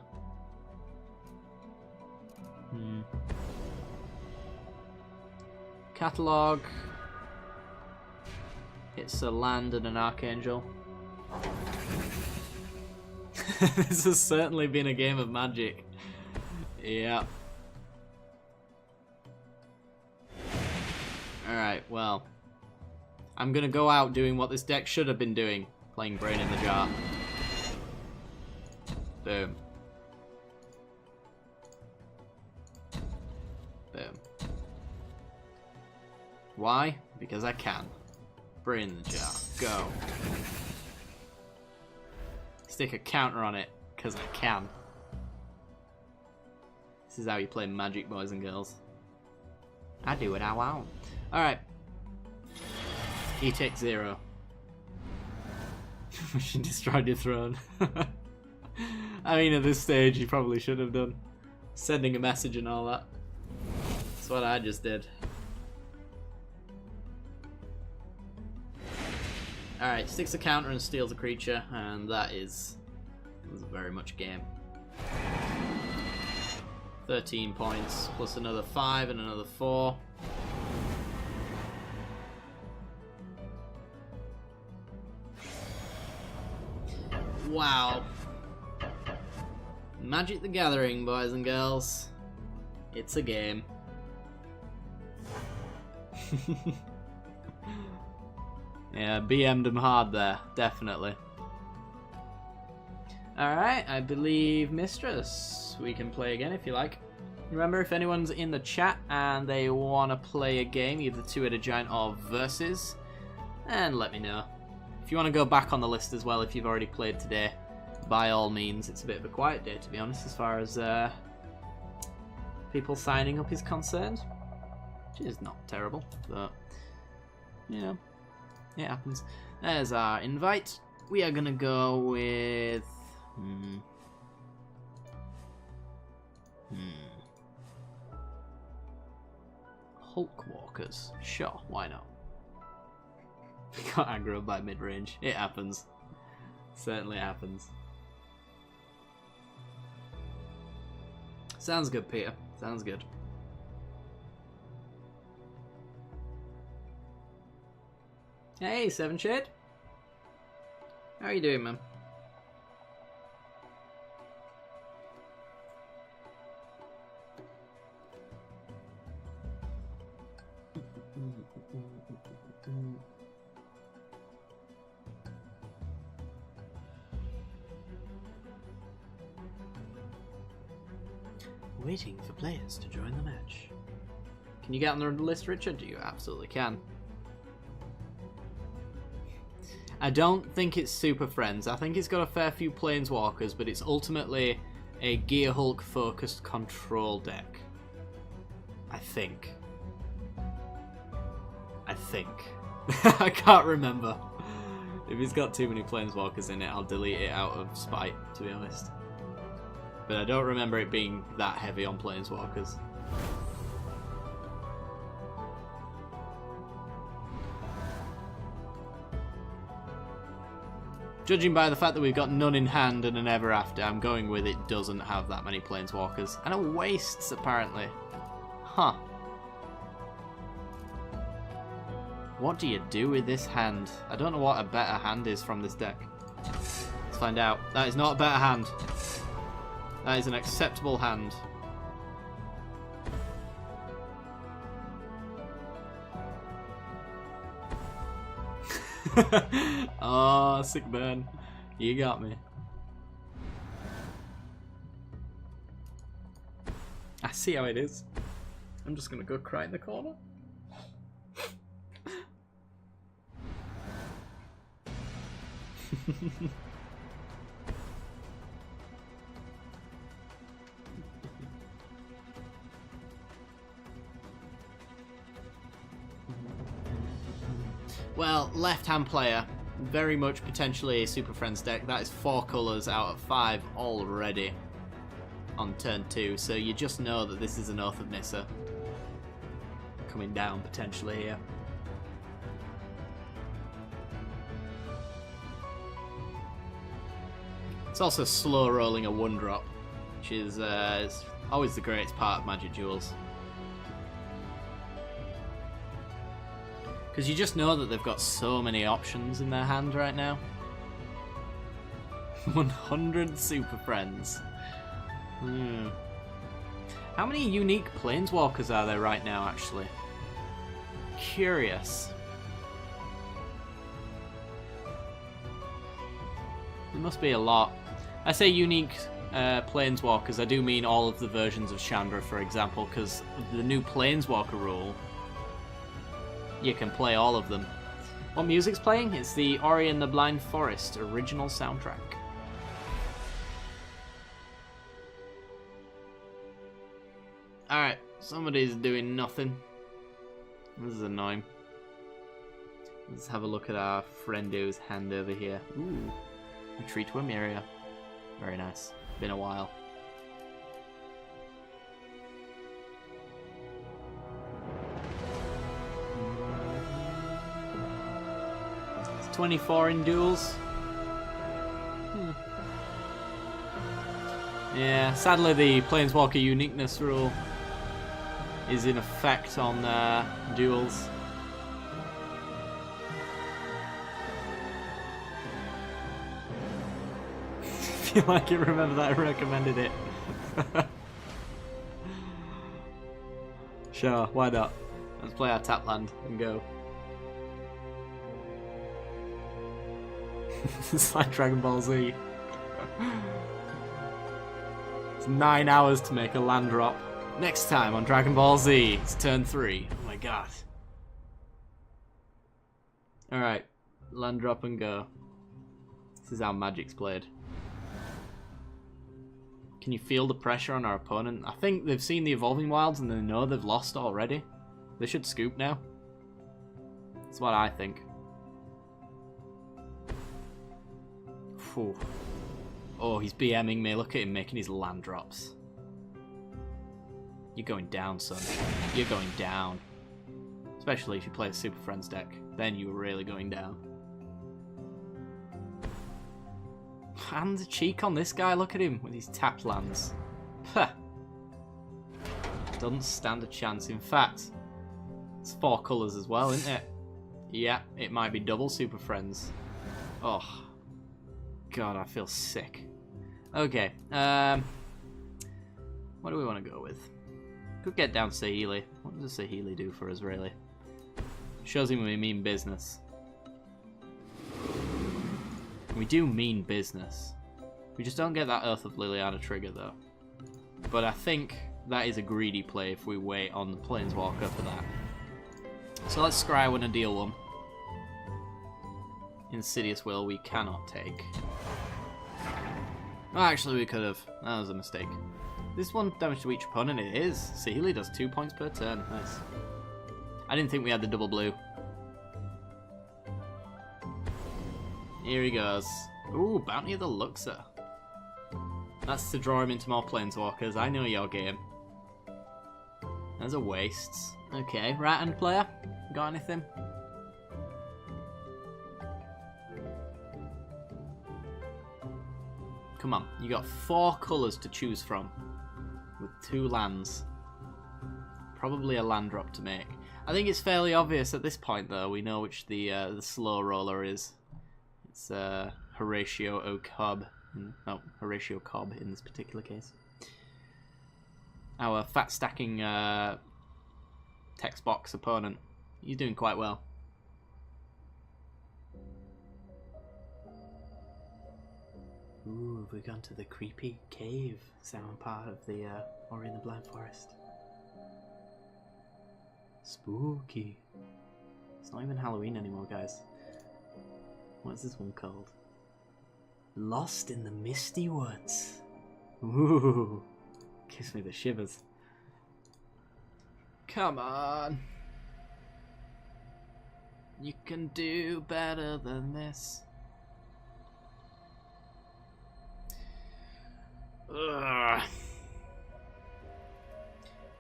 Catalogue. It's a land and an Archangel. This has certainly been a game of Magic. Yeah. Alright, well. I'm gonna go out doing what this deck should have been doing. Playing Brain in the Jar. Boom. Boom. Why? Because I can. Brain in the Jar. Go. Stick a counter on it, because I can. This is how you play Magic, boys and girls. I do it how I want. Alright. He takes 0. She destroyed your throne. I mean, at this stage, you probably should have done. Sending a message and all that. That's what I just did. Alright, sticks a counter and steals a creature, and that is very much game. 13 points, plus another 5 and another 4. Wow. Magic the Gathering, boys and girls. It's a game. Yeah, BM'd him hard there, definitely. Alright, I believe Mistress. We can play again if you like. Remember, if anyone's in the chat and they want to play a game, either Two-Headed Giant or Versus, and let me know. If you want to go back on the list as well, if you've already played today, by all means. It's a bit of a quiet day, to be honest, as far as people signing up is concerned. Which is not terrible, but, you know, it happens. There's our invite. We are going to go with... Hulkwalkers. Sure, why not? Got aggroed by mid-range. It happens. Certainly happens. Sounds good, Peter. Sounds good. Hey, Seven Shade. How are you doing, man? Waiting for players to join the match. Can you get on the list, Richard? You absolutely can. I don't think it's Super Friends. I think it's got a fair few Planeswalkers, but it's ultimately a Gear Hulk focused control deck. I think. I can't remember. If it's got too many Planeswalkers in it, I'll delete it out of spite, to be honest. But I don't remember it being that heavy on Planeswalkers. Judging by the fact that we've got none in hand and an Ever After, I'm going with it doesn't have that many Planeswalkers. And it wastes, apparently. Huh. What do you do with this hand? I don't know what a better hand is from this deck. Let's find out. That is not a better hand. That is an acceptable hand. Oh, sick burn. You got me. I see how it is. I'm just gonna go cry in the corner. Well, left-hand player, very much potentially a Super Friends deck. That is 4 colours out of 5 already on turn 2, so you just know that this is an Oath of Nissa coming down potentially here. It's also slow rolling a 1-drop, which is always the greatest part of Magic Duels. Because you just know that they've got so many options in their hand right now. 100 Super Friends. How many unique Planeswalkers are there right now, actually? Curious. There must be a lot. I say unique Planeswalkers, I do mean all of the versions of Chandra, for example, because the new Planeswalker rule, you can play all of them. What music's playing? It's the Ori and the Blind Forest original soundtrack. Alright, somebody's doing nothing. This is annoying. Let's have a look at our friendo's hand over here. Ooh, Retreat to Emeria. Very nice. Been a while. It's 24 in Duels. Yeah, sadly the Planeswalker uniqueness rule is in effect on Duels. I feel like you remember that I recommended it. Sure, why not? Let's play our tap land and go. It's like Dragon Ball Z. It's 9 hours to make a land drop. Next time on Dragon Ball Z, it's turn 3. Oh my god. Alright, land drop and go. This is how Magic's played. Can you feel the pressure on our opponent? I think they've seen the Evolving Wilds and they know they've lost already. They should scoop now. That's what I think. Whew. Oh, he's BMing me. Look at him making his land drops. You're going down, son. You're going down. Especially if you play a Super Friends deck. Then you're really going down. And the cheek on this guy, look at him with his tapped lands. Puh. Doesn't stand a chance. In fact, it's 4 colours as well, isn't it? Yeah, it might be double Super Friends. Oh. God, I feel sick. Okay, what do we want to go with? Could get down Saheeli. What does Saheeli do for us, really? Shows him we mean business. We do mean business. We just don't get that Earth of Liliana trigger, though. But I think that is a greedy play if we wait on the Planeswalker for that. So let's scry one and deal one. Insidious Will we cannot take. Oh, actually we could have. That was a mistake. This one damage to each opponent, it is. Saheeli does 2 points per turn. Nice. I didn't think we had the double blue. Here he goes. Ooh, Bounty of the Luxor. That's to draw him into more Planeswalkers. I know your game. There's a waste. Okay, right-hand player. Got anything? come on. You got 4 colours to choose from with 2 lands. Probably a land drop to make. I think it's fairly obvious at this point, though. We know which the slow roller is. It's Horatio O'Cobb. No, Horatio Cobb in this particular case. Our fat stacking text box opponent. He's doing quite well. Ooh, have we gone to the creepy cave sound part of the Ori in the Blind Forest? Spooky. It's not even Halloween anymore, guys. What's this one called? Lost in the Misty Woods. Ooh, gives me the shivers. Come on. You can do better than this. Ugh.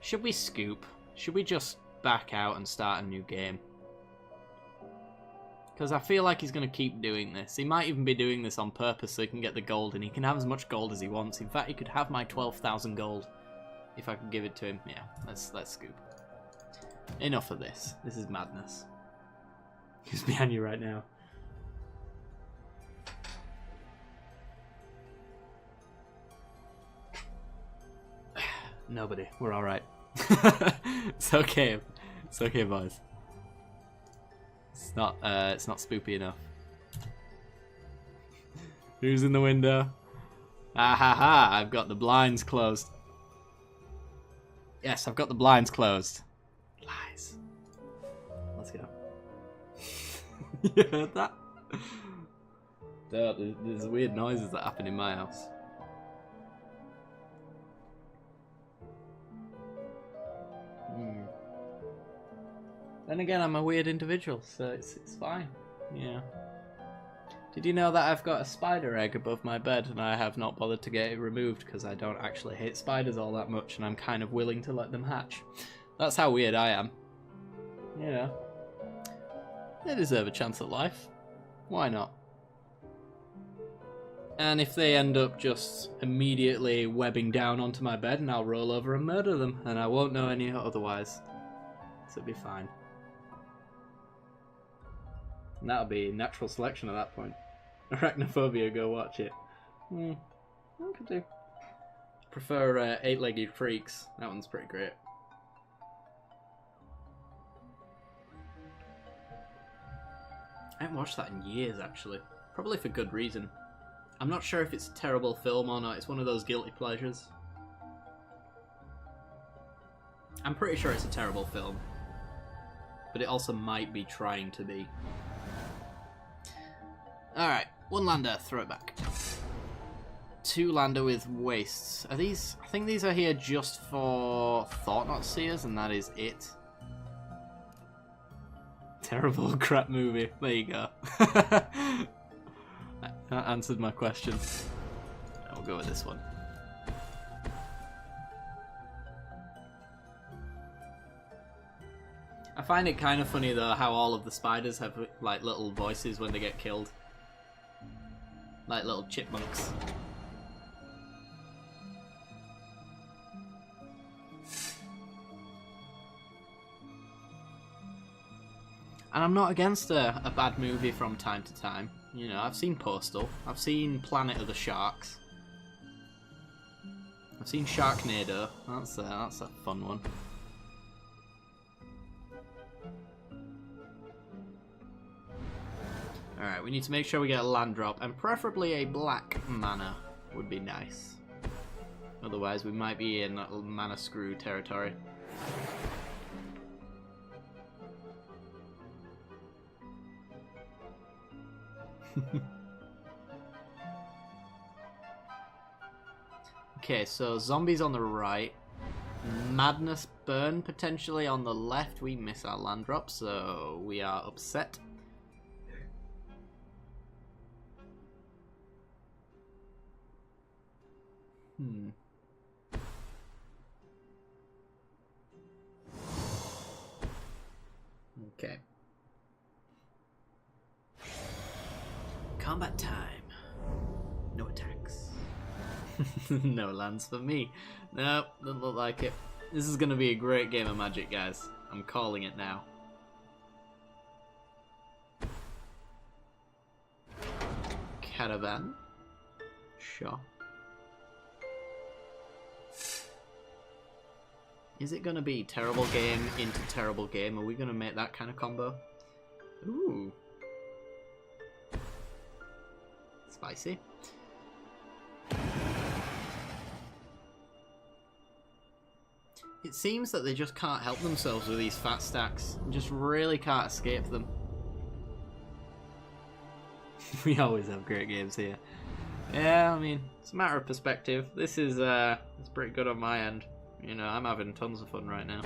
Should we scoop? Should we just back out and start a new game? Because I feel like he's going to keep doing this. He might even be doing this on purpose so he can get the gold, and he can have as much gold as he wants. In fact, he could have my 12,000 gold if I could give it to him. Yeah, let's scoop. Enough of this. This is madness. Who's behind you right now? Nobody. We're all right. It's okay. It's okay, boys. It's not spoopy enough. Who's in the window? Ah ha ha! I've got the blinds closed. Yes, I've got the blinds closed. Lies. Let's go. You heard that? There's weird noises that happen in my house. Then again, I'm a weird individual, so it's fine. Yeah. Did you know that I've got a spider egg above my bed and I have not bothered to get it removed because I don't actually hate spiders all that much and I'm kind of willing to let them hatch? That's how weird I am. You know. They deserve a chance at life. Why not? And if they end up just immediately webbing down onto my bed, and I'll roll over and murder them, and I won't know any otherwise. So it'll be fine. And that'll be natural selection at that point. Arachnophobia, go watch it. I could do. Prefer 8-legged freaks. That one's pretty great. I haven't watched that in years, actually. Probably for good reason. I'm not sure if it's a terrible film or not. It's one of those guilty pleasures. I'm pretty sure it's a terrible film. But it also might be trying to be. Alright, 1 lander, throw it back. 2 lander with wastes. Are these... I think these are here just for Thought-Knot Seers, and that is it. Terrible crap movie. There you go. That answered my question. We'll go with this one. I find it kind of funny though how all of the spiders have like little voices when they get killed. Like little chipmunks. And I'm not against a bad movie from time to time. You know, I've seen Postal. I've seen Planet of the Sharks. I've seen Sharknado. That's a fun one. Alright, we need to make sure we get a land drop, and preferably a black mana would be nice. Otherwise, we might be in mana screw territory. Okay, so zombies on the right, Madness Burn potentially on the left. We miss our land drop, so we are upset. Okay. Combat time. No attacks. No lands for me. Nope, doesn't look like it. This is going to be a great game of Magic, guys. I'm calling it now. Caravan. Sure. Is it going to be terrible game into terrible game? Are we going to make that kind of combo? Ooh. Spicy. It seems that they just can't help themselves with these fat stacks. Just really can't escape them. We always have great games here. Yeah, I mean, it's a matter of perspective. This is it's pretty good on my end. You know, I'm having tons of fun right now.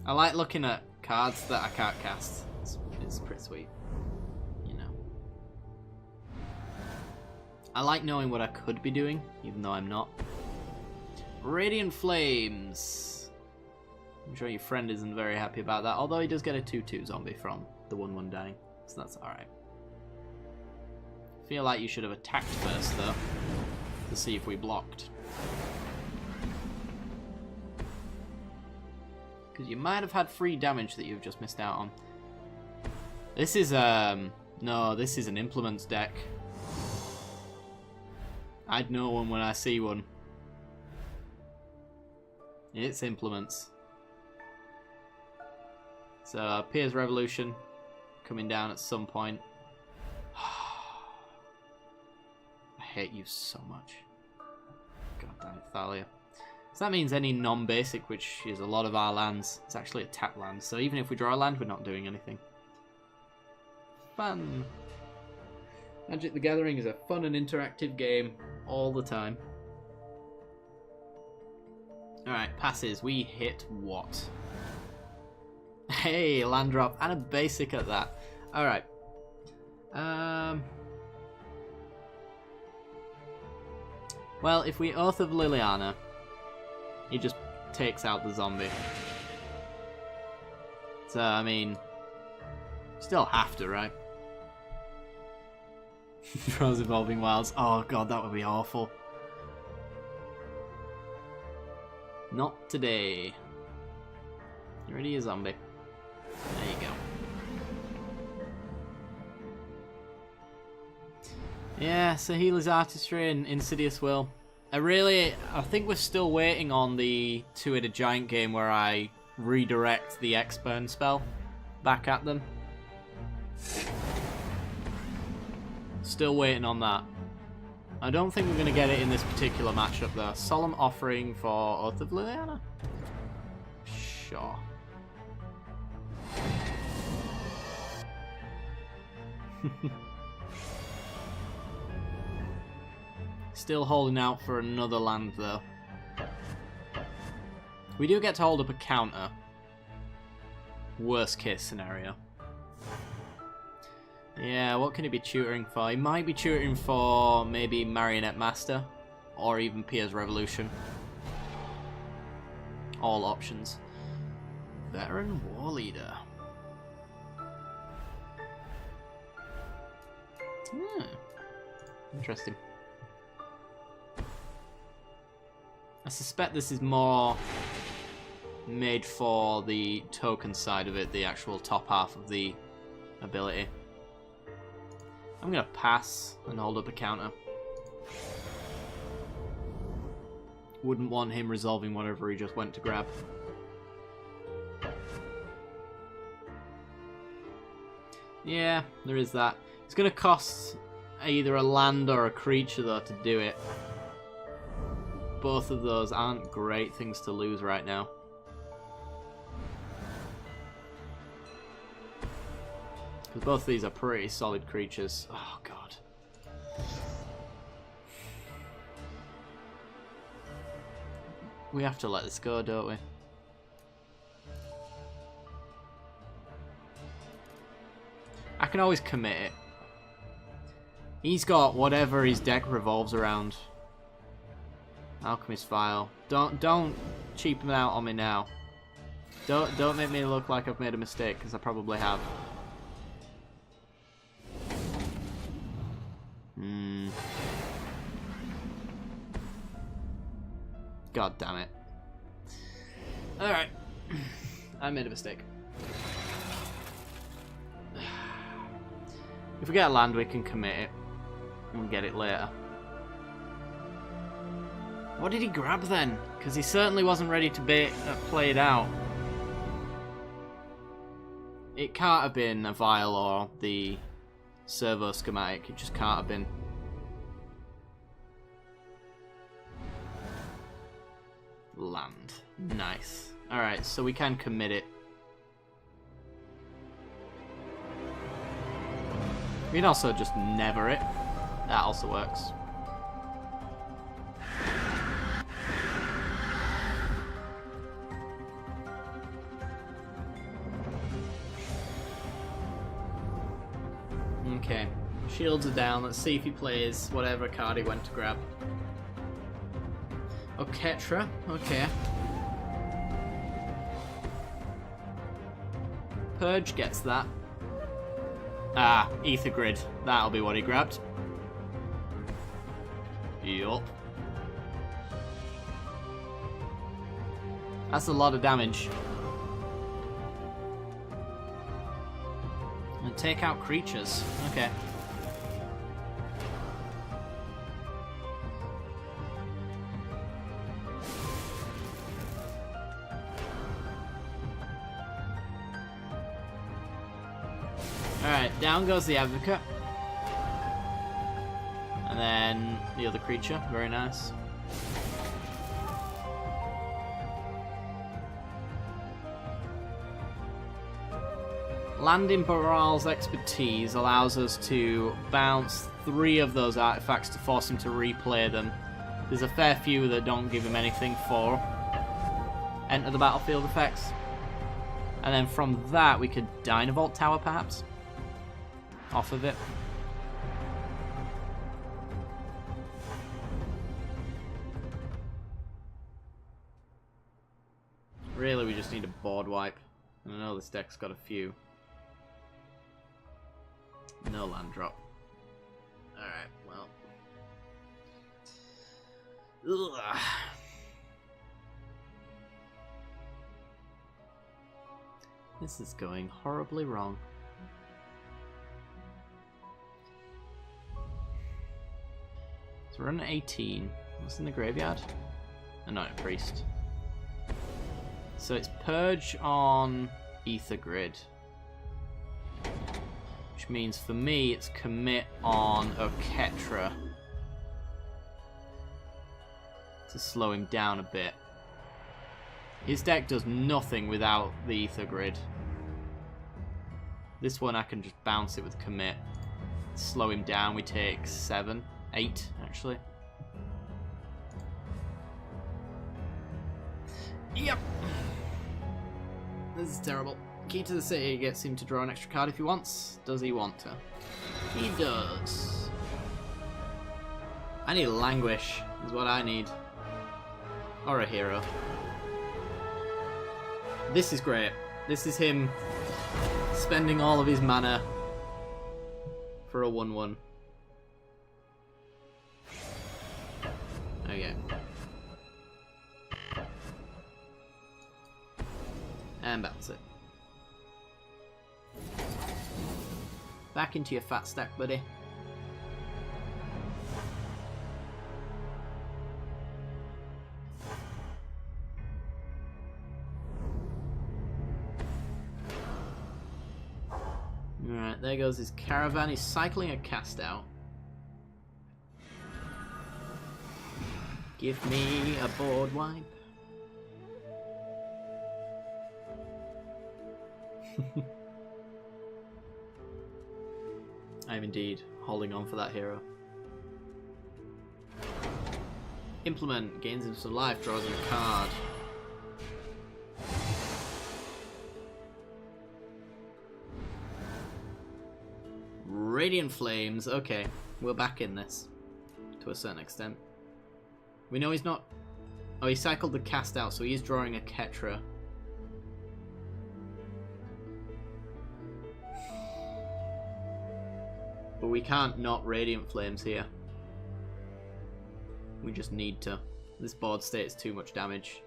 I like looking at cards that I can't cast. It's pretty sweet. You know. I like knowing what I could be doing, even though I'm not. Radiant Flames. I'm sure your friend isn't very happy about that, although he does get a 2/2 zombie from the 1/1 dying, so that's alright. Feel like you should have attacked first, though, to see if we blocked. Because you might have had free damage that you've just missed out on. This is, no, this is an Implements deck. I'd know one when I see one. It's Implements. So, Pier's Revolution coming down at some point. I hate you so much. God damn it, Thalia. So that means any non-basic, which is a lot of our lands, it's actually a tap land. So even if we draw a land, we're not doing anything. Fun. Magic the Gathering is a fun and interactive game all the time. Alright, passes. We hit what? Hey, land drop and a basic at that. Alright. Well, if we Oath of Liliana, he just takes out the zombie. So, I mean, still have to, right? Throws Evolving Wilds. Oh god, that would be awful. Not today. You already a zombie. There you go. Yeah, so Healer's Artistry and Insidious Will. I think we're still waiting on the two-headed giant game where I redirect the X-Burn spell back at them. Still waiting on that. I don't think we're going to get it in this particular matchup though. Solemn Offering for Oath of Liliana? Sure. Still holding out for another land though. We do get to hold up a counter. Worst case scenario. Yeah, what can he be tutoring for? He might be tutoring for maybe Marionette Master or even Pier's Revolution. All options. Veteran War Leader. Interesting. I suspect this is more made for the token side of it, the actual top half of the ability. I'm going to pass and hold up a counter. Wouldn't want him resolving whatever he just went to grab. Yeah, there is that. It's going to cost either a land or a creature though to do it. Both of those aren't great things to lose right now. Because both of these are pretty solid creatures. Oh god. We have to let this go, don't we? I can always commit it. He's got whatever his deck revolves around. Alchemist File. Don't cheapen out on me now. Don't make me look like I've made a mistake, because I probably have. God damn it. Alright. I made a mistake. If we get a land, we can commit it. And get it later. What did he grab then? Because he certainly wasn't ready to play it out. It can't have been a vial or the servo schematic. It just can't have been. Land. Nice. Alright, so we can commit it. We can also just never it. That also works. Okay. Shields are down. Let's see if he plays whatever card he went to grab. Ketra. Okay. Purge gets that. Ah, Ether Grid. That'll be what he grabbed. Yup. That's a lot of damage. And take out creatures. Okay. Alright, down goes the Advocate. And then the other creature. Very nice. Landing Baral's expertise allows us to bounce 3 of those artifacts to force him to replay them. There's a fair few that don't give him anything for enter the battlefield effects. And then from that we could Dynavolt Tower perhaps? Off of it. Really, we just need a board wipe. And I know this deck's got a few. No land drop. Alright, well. Ugh. This is going horribly wrong. So we're on 18. What's in the graveyard? Oh, no, Priest. So it's Purge on Ether Grid. Which means for me it's commit on Oketra to slow him down a bit. His deck does nothing without the Ether Grid. This one I can just bounce it with commit. Slow him down, we take 7, 8 actually. Yep. This is terrible. Key to the City gets him to draw an extra card if he wants. Does he want to? He does. I need Languish, is what I need. Or a hero. This is great. This is him spending all of his mana for a 1/1. Okay. And bounce it. Back into your fat stack, buddy. Alright, there goes his caravan. He's cycling a cast out. Give me a board wipe. I am indeed holding on for that hero. Implement gains him some life, draws him a card. Radiant Flames, okay. We're back in this. To a certain extent. We know he's not... Oh, he cycled the cast out, so he is drawing a Ketra. But we can't not Radiant Flames here. We just need to. This board state is too much damage.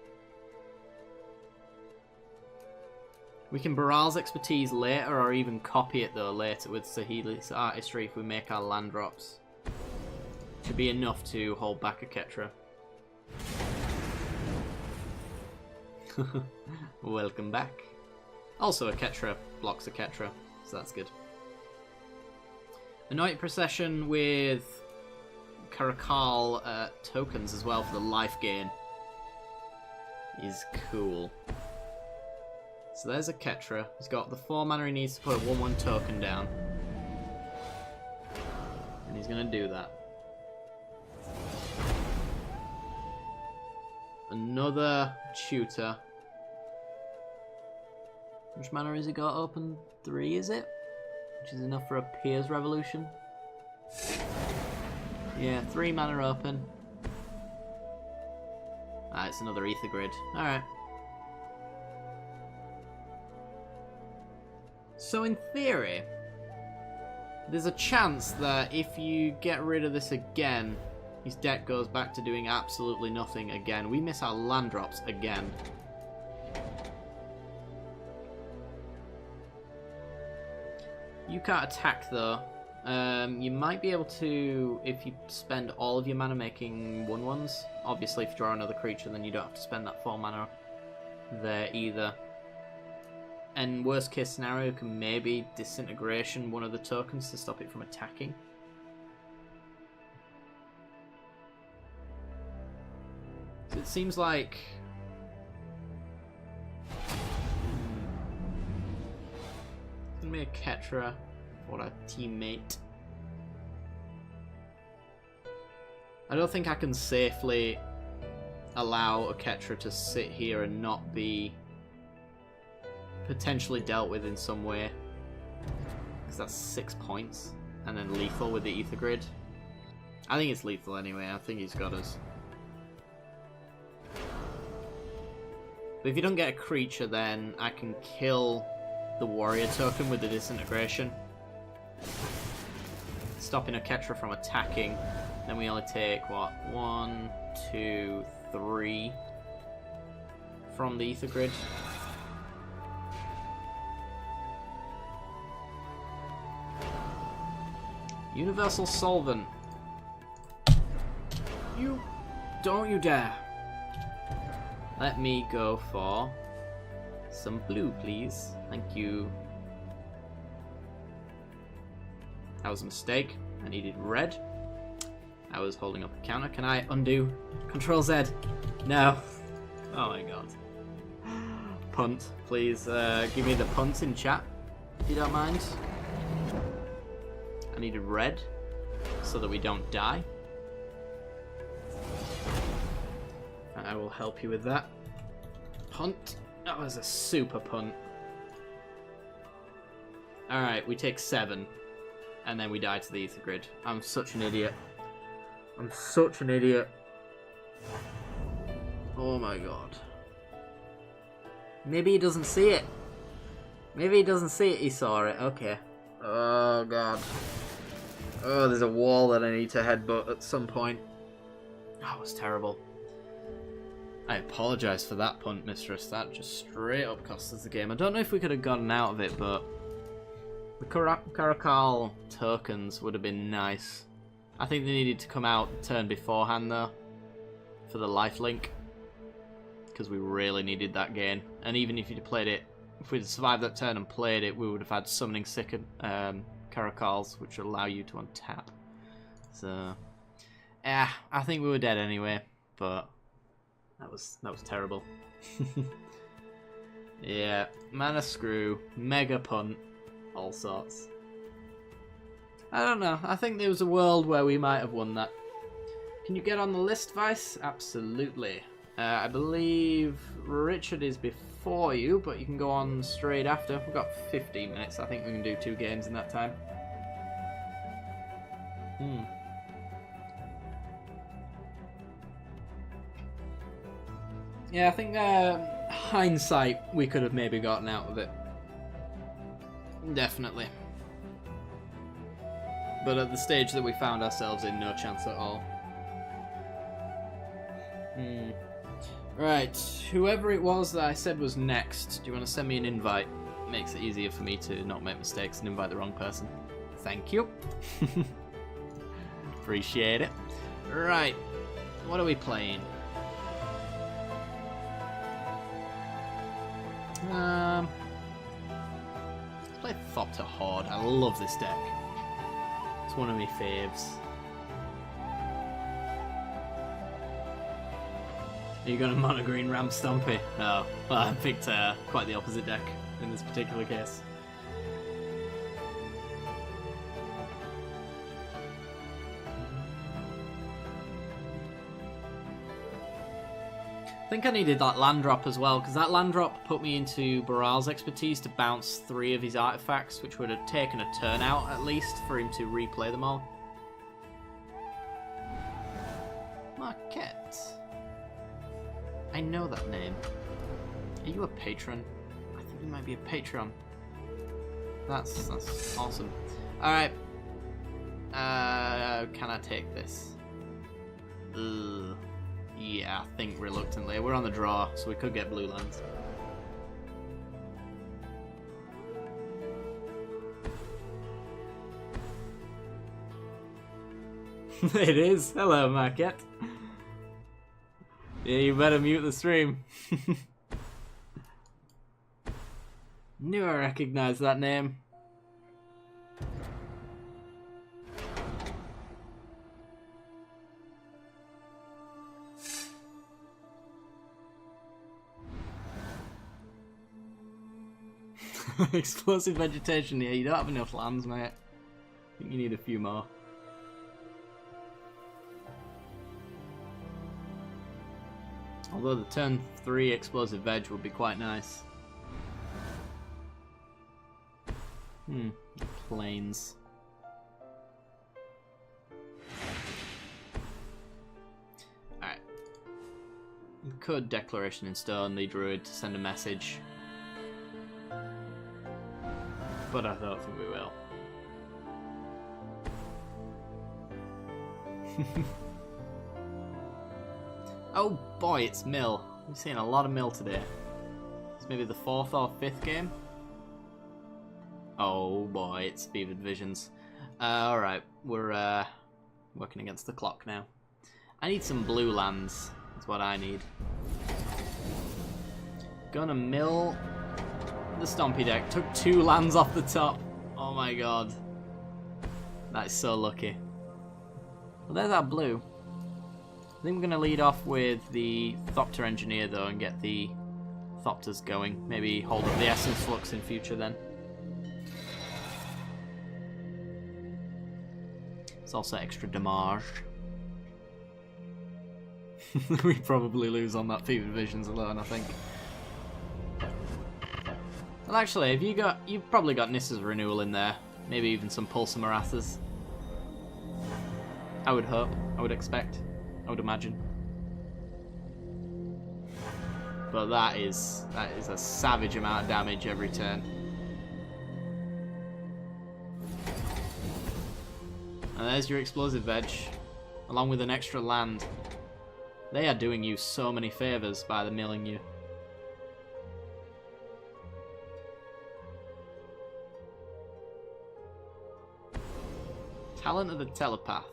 We can Baral's Expertise later, or even copy it though later with Saheeli's Artistry if we make our land drops. Should be enough to hold back a Ketra. Welcome back. Also a Ketra blocks a Ketra, so that's good. Anointed Procession with Karakal tokens as well for the life gain is cool. So there's a Ketra. He's got the 4 mana he needs to put a 1/1 token down. And he's going to do that. Another tutor. Which mana has he got open? 3, is it? Which is enough for a Pier's Revolution. Yeah, 3 mana open. Ah, it's another Ether Grid. Alright. So in theory, there's a chance that if you get rid of this again, his deck goes back to doing absolutely nothing again. We miss our land drops again. You can't attack though. You might be able to, if you spend all of your mana making 1/1s. Obviously if you draw another creature then you don't have to spend that 4 mana there either. And worst case scenario, you can maybe Disintegration one of the tokens to stop it from attacking. So it seems like it's gonna be a Ketra for a teammate. I don't think I can safely allow a Ketra to sit here and not be potentially dealt with in some way, because that's 6 points, and then lethal with the Ether Grid. I think it's lethal anyway. I think he's got us. But if you don't get a creature, then I can kill the warrior token with the Disintegration, stopping a Ketra from attacking. Then we only take what, 1, 2, 3 from the Ether Grid. Universal Solvent. You don't you dare. Let me go for some blue, please. Thank you. That was a mistake. I needed red. I was holding up a counter. Can I undo? Control Z. No. Oh my god. Punt, please. Give me the punt in chat, if you don't mind. I needed red so that we don't die. And I will help you with that. Punt. That was a super punt. Alright, we take 7. And then we die to the Ether Grid. I'm such an idiot. I'm such an idiot. Oh my god. Maybe he doesn't see it. Maybe he doesn't see it. He saw it. Okay. Oh god. Oh, there's a wall that I need to headbutt at some point. That was terrible. I apologise for that punt, mistress. That just straight up cost us the game. I don't know if we could have gotten out of it, but the Karakal tokens would have been nice. I think they needed to come out the turn beforehand, though, for the lifelink, because we really needed that gain. And even if you'd played it, if we'd survived that turn and played it, we would have had Summoning Sick Karakals, which would allow you to untap. So, yeah, I think we were dead anyway, but that was terrible. Yeah, mana screw, mega punt, all sorts. I don't know. I think there was a world where we might have won that. Can you get on the list, Vice? Absolutely. I believe Richard is before you, but you can go on straight after. We've got 15 minutes. I think we can do 2 games in that time. Yeah, I think hindsight, we could have maybe gotten out of it. Definitely. But at the stage that we found ourselves in, no chance at all. Right, whoever it was that I said was next, do you want to send me an invite? Makes it easier for me to not make mistakes and invite the wrong person. Thank you. Appreciate it. Right, what are we playing? Let's play Thopter Horde. I love this deck. It's one of my faves. Are you going to mono green Ram Stompy? Oh, well, I picked quite the opposite deck in this particular case. I think I needed that land drop as well, because that land drop put me into Baral's expertise to bounce 3 of his artifacts, which would have taken a turn out at least for him to replay them all. Marquette. I know that name. Are you a patron? I think you might be a patron. That's awesome. Alright. Can I take this? Ugh. Yeah, I think reluctantly. We're on the draw, so we could get blue lands. It is. Hello, Marquette. Yeah, you better mute the stream. Knew I recognised that name. Explosive vegetation, yeah, you don't have enough lands, mate. I think you need a few more. Although the turn 3 explosive veg would be quite nice. Plains. Alright. We could Declaration in Stone the Druid to send a message. But I don't think we will. Oh boy, it's Mill. We've seen a lot of Mill today. It's maybe the 4th or 5th game. Oh boy, it's Fevered Visions. Alright, we're working against the clock now. I need some blue lands. That's what I need. Gonna mill the Stompy deck. Took 2 lands off the top. Oh my god. That's so lucky. Well, there's our blue. I think we're going to lead off with the Thopter Engineer though and get the Thopters going. Maybe hold up the Essence Flux in future then. It's also extra damage. We probably lose on that Fevered Visions alone, I think. Well, actually, you've probably got Nissa's Renewal in there. Maybe even some Pulsar Marathas. I would hope. I would expect. I would imagine. But that is a savage amount of damage every turn. And there's your Explosive Veg, along with an extra land. They are doing you so many favours by the milling you. Talent of the Telepath.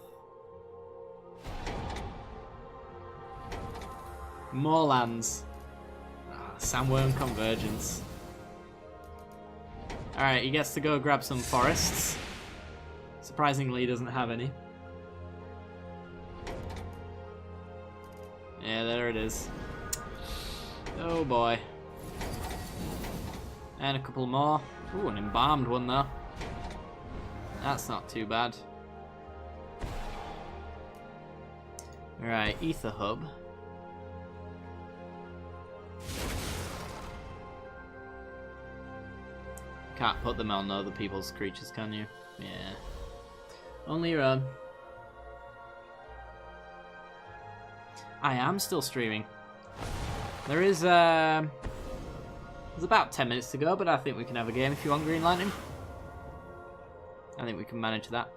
More lands. Sandworm Convergence. Alright, he gets to go grab some forests. Surprisingly, he doesn't have any. Yeah, there it is. Oh boy. And a couple more. Ooh, an embalmed one though. That's not too bad. Alright, Ether Hub. Can't put them on other people's creatures, can you? Yeah. Only your own. I am still streaming. There is, there's about 10 minutes to go, but I think we can have a game if you want, Green Lightning. I think we can manage that.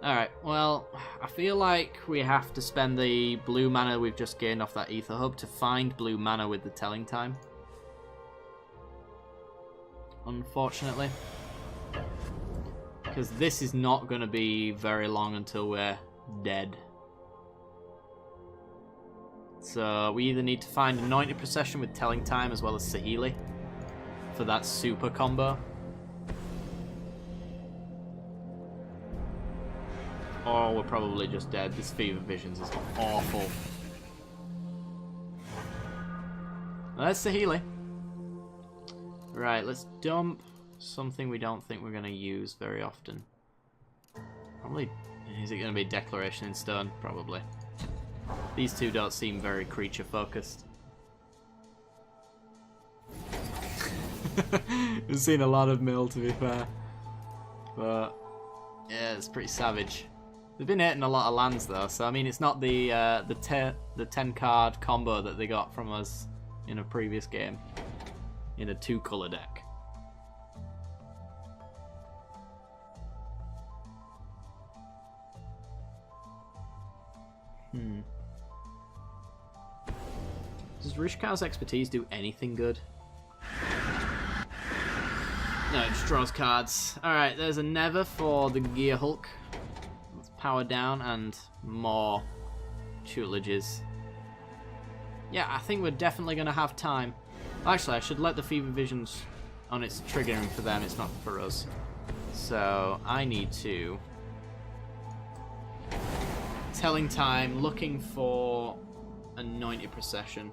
Alright, well, I feel like we have to spend the blue mana we've just gained off that Ether Hub to find blue mana with the telling time. Unfortunately. Because this is not going to be very long until we're dead. So we either need to find Anointed Procession with telling time as well as Saheeli for that super combo. Or we're probably just dead. This Fever Visions is awful. Well, that's Saheeli. Right, let's dump something we don't think we're going to use very often. Probably, is it going to be Declaration in Stone? Probably. These two don't seem very creature focused. We've seen a lot of mill, to be fair. But, yeah, it's pretty savage. They've been hitting a lot of lands though, so I mean it's not the 10 card combo that they got from us in a previous game in a 2-color deck. Does Rishka's Expertise do anything good? No, it just draws cards. Alright, there's a Never for the Gear Hulk. Let's power down and more tutelages. Yeah, I think we're definitely going to have time. Actually, I should let the Fever Visions on its triggering for them, it's not for us. So, I need to... Telling time, looking for Anointed Procession.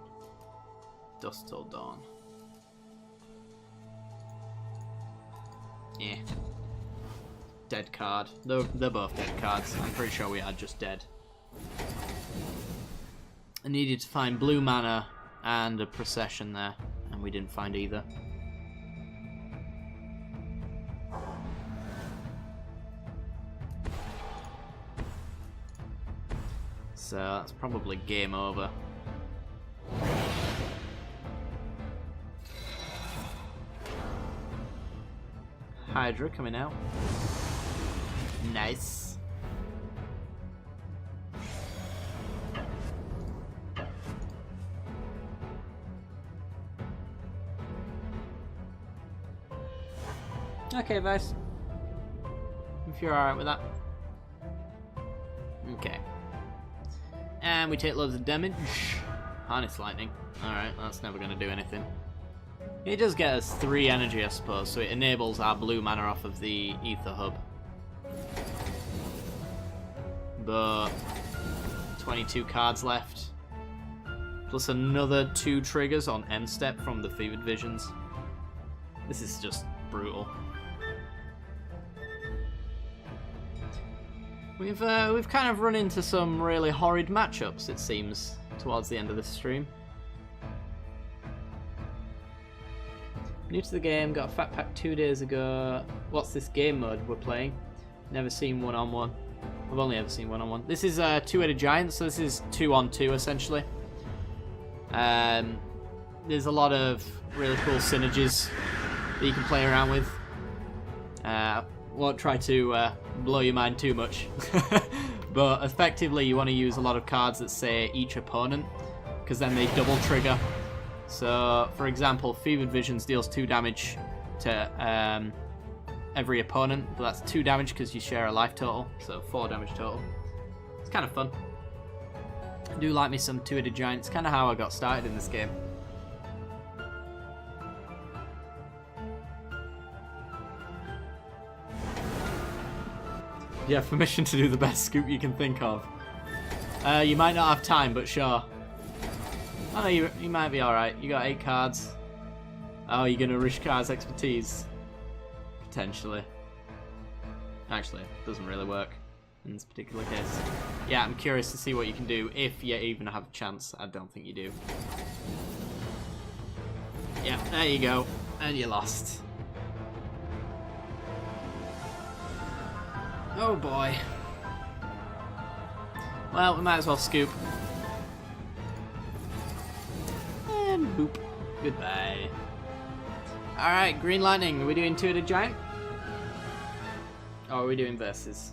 Dusk Till Dawn. Yeah. Dead card. They're both dead cards. I'm pretty sure we are just dead. I needed to find blue mana and a procession there, and we didn't find either. So that's probably game over. Hydra coming out. Nice. Okay, Vice. If you're alright with that. Okay. And we take loads of damage. Harness Lightning. Alright, that's never going to do anything. It does get us 3 energy, I suppose, so it enables our blue mana off of the Ether Hub. But 22 cards left. Plus another 2 triggers on end step from the Fevered Visions. This is just brutal. We've kind of run into some really horrid matchups, it seems, towards the end of this stream. New to the game, got a Fat Pack 2 days ago. What's this game mode we're playing? Never seen one-on-one. I've only ever seen one-on-one. This is a two-headed giant, so this is 2-on-2 essentially. There's a lot of really cool synergies that you can play around with. Won't try to blow your mind too much. But effectively you want to use a lot of cards that say each opponent, because then they double trigger. So, for example, Fevered Visions deals 2 damage to every opponent, but that's 2 damage because you share a life total, so 4 damage total. It's kind of fun. I do like me some two-headed giants, kind of how I got started in this game. You have permission to do the best scoop you can think of. You might not have time, but sure. Oh, you might be alright. You got 8 cards. Oh, you're going to Rishka's Expertise. Potentially. Actually, it doesn't really work in this particular case. Yeah, I'm curious to see what you can do if you even have a chance. I don't think you do. Yeah, there you go. And you lost. Oh boy. Well, we might as well scoop. And boop. Goodbye. Alright, Green Lightning. Are we doing two-headed giant? Or are we doing versus?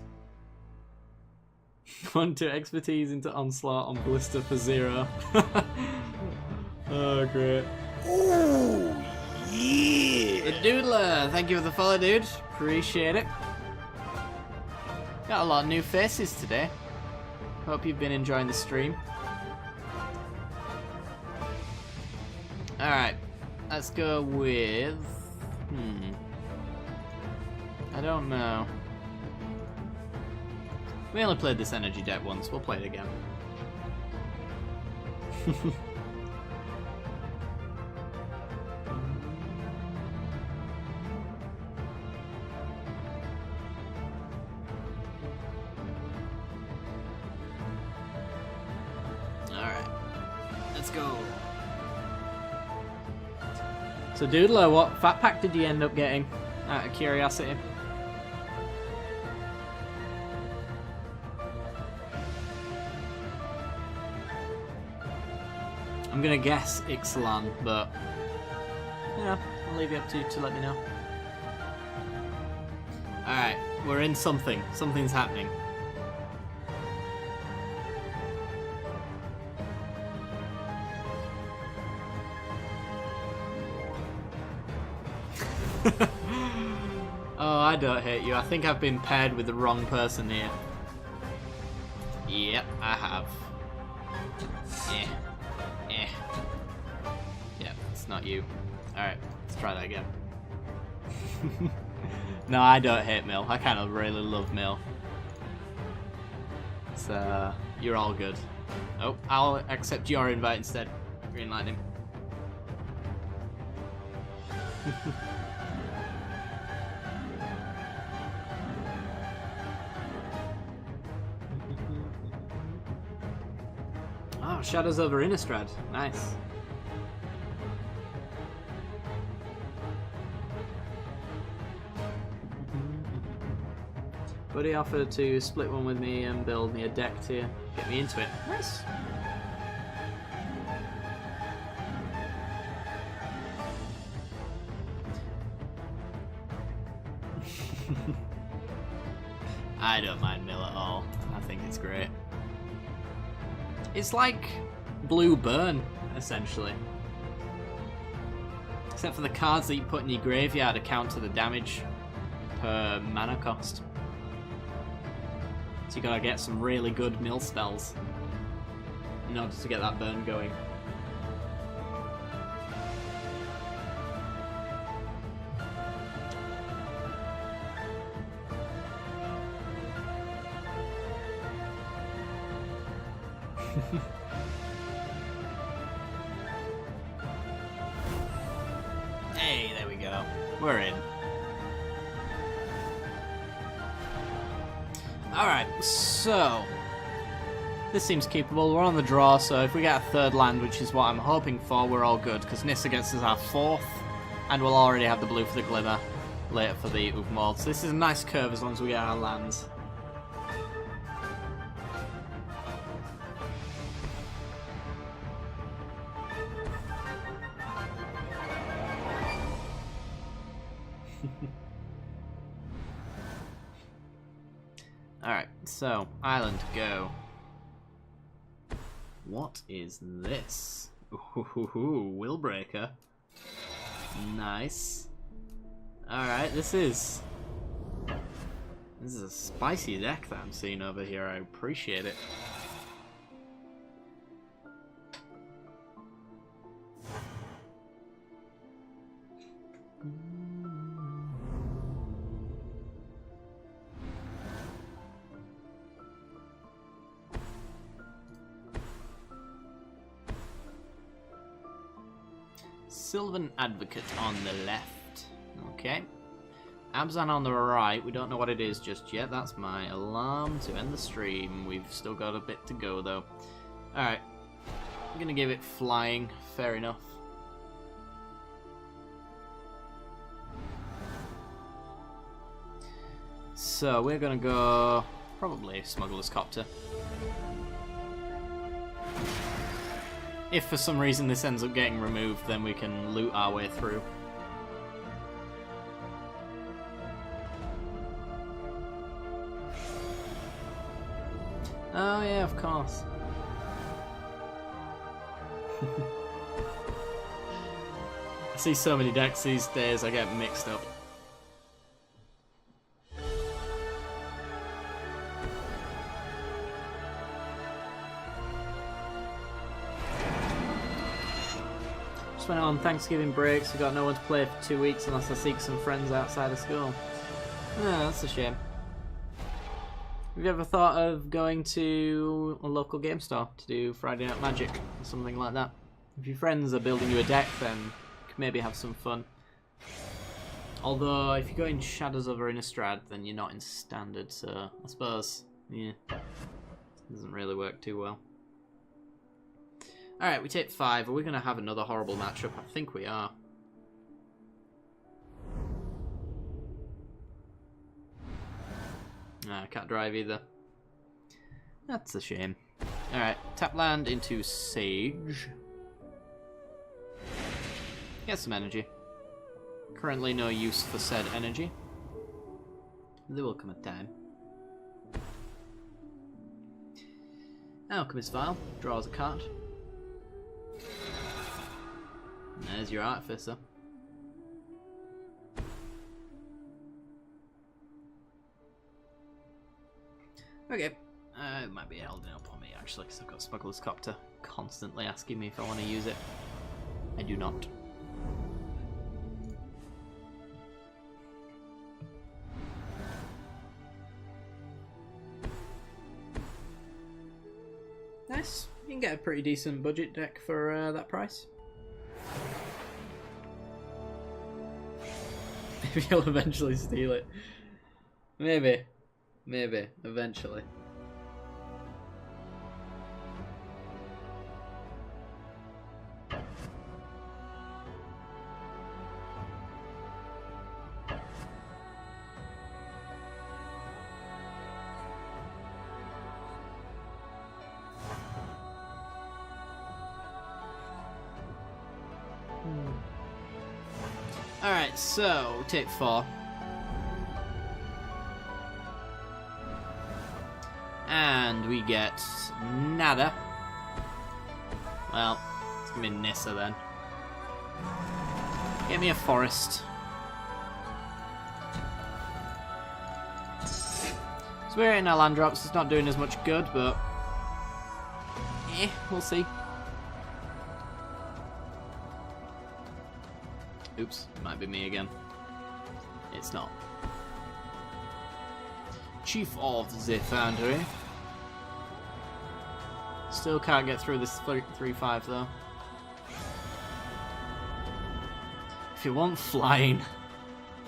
1-2 expertise into onslaught on ballista for 0. Oh, great. Oh, yeah. The Doodler, thank you for the follow, dude. Appreciate it. Got a lot of new faces today. Hope you've been enjoying the stream. Alright, let's go with... I don't know. We only played this energy deck once, we'll play it again. Alright, let's go. So Doodler, what fat pack did you end up getting, out of curiosity? I'm gonna guess Ixalan, but yeah, I'll leave it up to you to let me know. Alright, we're in something. Something's happening. Oh, I don't hate you. I think I've been paired with the wrong person here. Yep, I have. Yeah, it's not you. Alright, let's try that again. No, I don't hate Mill. I kind of really love Mill. So, you're all good. Oh, I'll accept your invite instead. Green Lightning. Oh, Shadows over Innistrad. Nice. Buddy offered to split one with me and build me a deck to get me into it. Nice. I don't mind Mill at all. I think it's great. It's like Blue Burn, essentially. Except for the cards that you put in your graveyard to counter the damage per mana cost. So you gotta get some really good mill spells in order to get that burn going. Hey, there we go. We're in. Alright, so this seems keepable. We're on the draw, so if we get a third land, which is what I'm hoping for, we're all good, because Nissa gets us our fourth, and we'll already have the blue for the Glimmer later for the Uvmold. So this is a nice curve as long as we get our lands. Alright, so, island, go. What is this? Ooh, Willbreaker. Nice. Alright, this is a spicy deck that I'm seeing over here. I appreciate it. Sylvan Advocate on the left. Okay. Abzan on the right. We don't know what it is just yet. That's my alarm to end the stream. We've still got a bit to go though. Alright. I'm gonna give it flying. Fair enough. So we're gonna go probably Smuggler's Copter. If for some reason this ends up getting removed, then we can loot our way through. Oh yeah, of course. I see so many decks these days, I get mixed up. Just went on Thanksgiving break, so got no one to play for 2 weeks unless I seek some friends outside of school. Yeah, that's a shame. Have you ever thought of going to a local game store to do Friday Night Magic or something like that? If your friends are building you a deck, then you can maybe have some fun. Although, if you go in Shadows over Innistrad, then you're not in Standard, so I suppose, yeah, it doesn't really work too well. Alright, we take 5. Are we going to have another horrible matchup? I think we are. Nah, I can't drive either. That's a shame. Alright, tap land into Sage. Get some energy. Currently no use for said energy. There will come a time. Alchemist Vial. Draws a card. And there's your Artificer. Okay. It might be holding up on me actually, because I've got Smuggler's Copter constantly asking me if I want to use it. I do not. Nice. You can get a pretty decent budget deck for that price. Maybe I'll eventually steal it. Maybe. Maybe. Eventually. Alright, so take 4. And we get nada. Well, it's gonna be Nissa then. Get me a forest. So we're in our land drops, it's not doing as much good, but we'll see. Oops, it might be me again. It's not. Chief of the Foundry. Still can't get through this 3-5 though. If you want flying,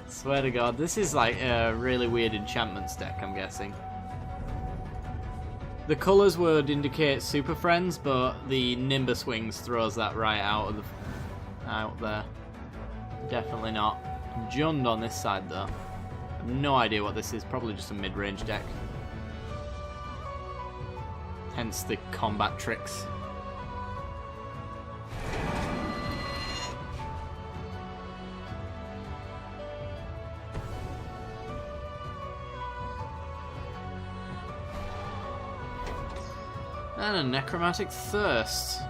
swear to God, this is like a really weird enchantments deck, I'm guessing. The colours would indicate Super Friends, but the Nimbus Wings throws that right out there. Definitely not. Jund on this side though. No idea what this is. Probably just a mid-range deck. Hence the combat tricks. And a Necromantic Thirst.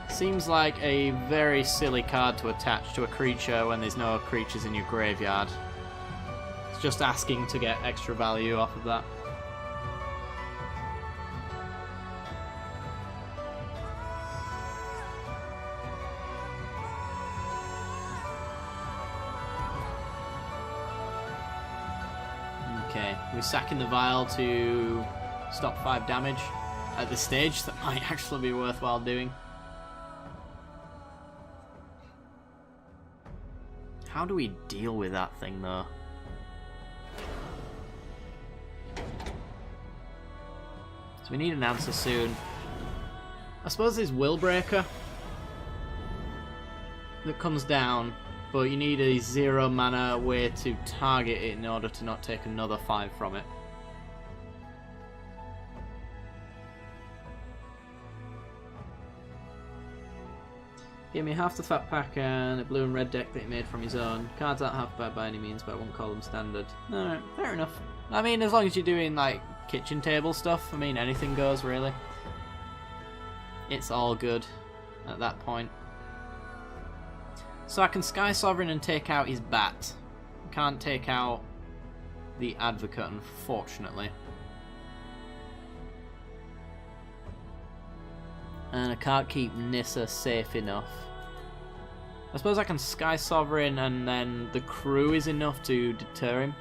Seems like a very silly card to attach to a creature when there's no creatures in your graveyard. It's just asking to get extra value off of that. Okay, we're sacking the vial to stop 5 damage at this stage. That might actually be worthwhile doing. How do we deal with that thing, though? So we need an answer soon. I suppose there's Willbreaker that comes down, but you need a 0 mana way to target it in order to not take another 5 from it. Give me half the fat pack and a blue and red deck that he made from his own. Cards aren't half bad by any means, but I won't call them standard. Alright, fair enough. I mean, as long as you're doing like kitchen table stuff. I mean, anything goes, really. It's all good at that point. So I can Sky Sovereign and take out his bat. Can't take out the Advocate, unfortunately. And I can't keep Nissa safe enough. I suppose I can Sky Sovereign and then the crew is enough to deter him.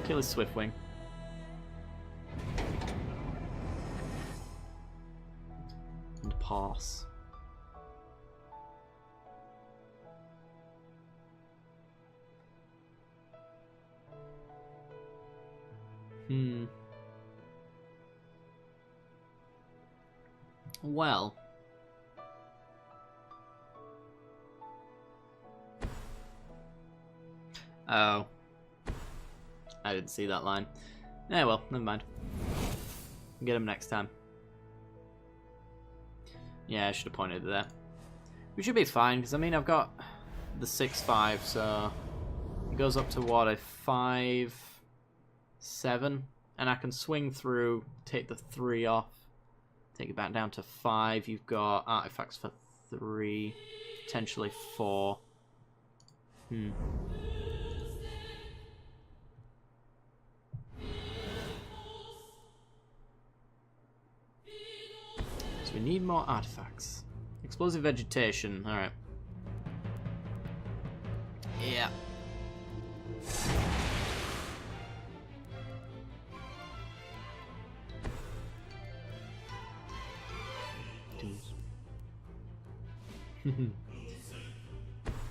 Kill his Swiftwing. And pass. Well. Oh. I didn't see that line. Eh, well, never mind. Get him next time. Yeah, I should have pointed it there. We should be fine, because I mean, I've got the 6-5, so it goes up to what, a 5-7, and I can swing through, take the 3 off, take it back down to 5. You've got artifacts for 3, potentially 4. So we need more artifacts. Explosive vegetation, alright. Yeah.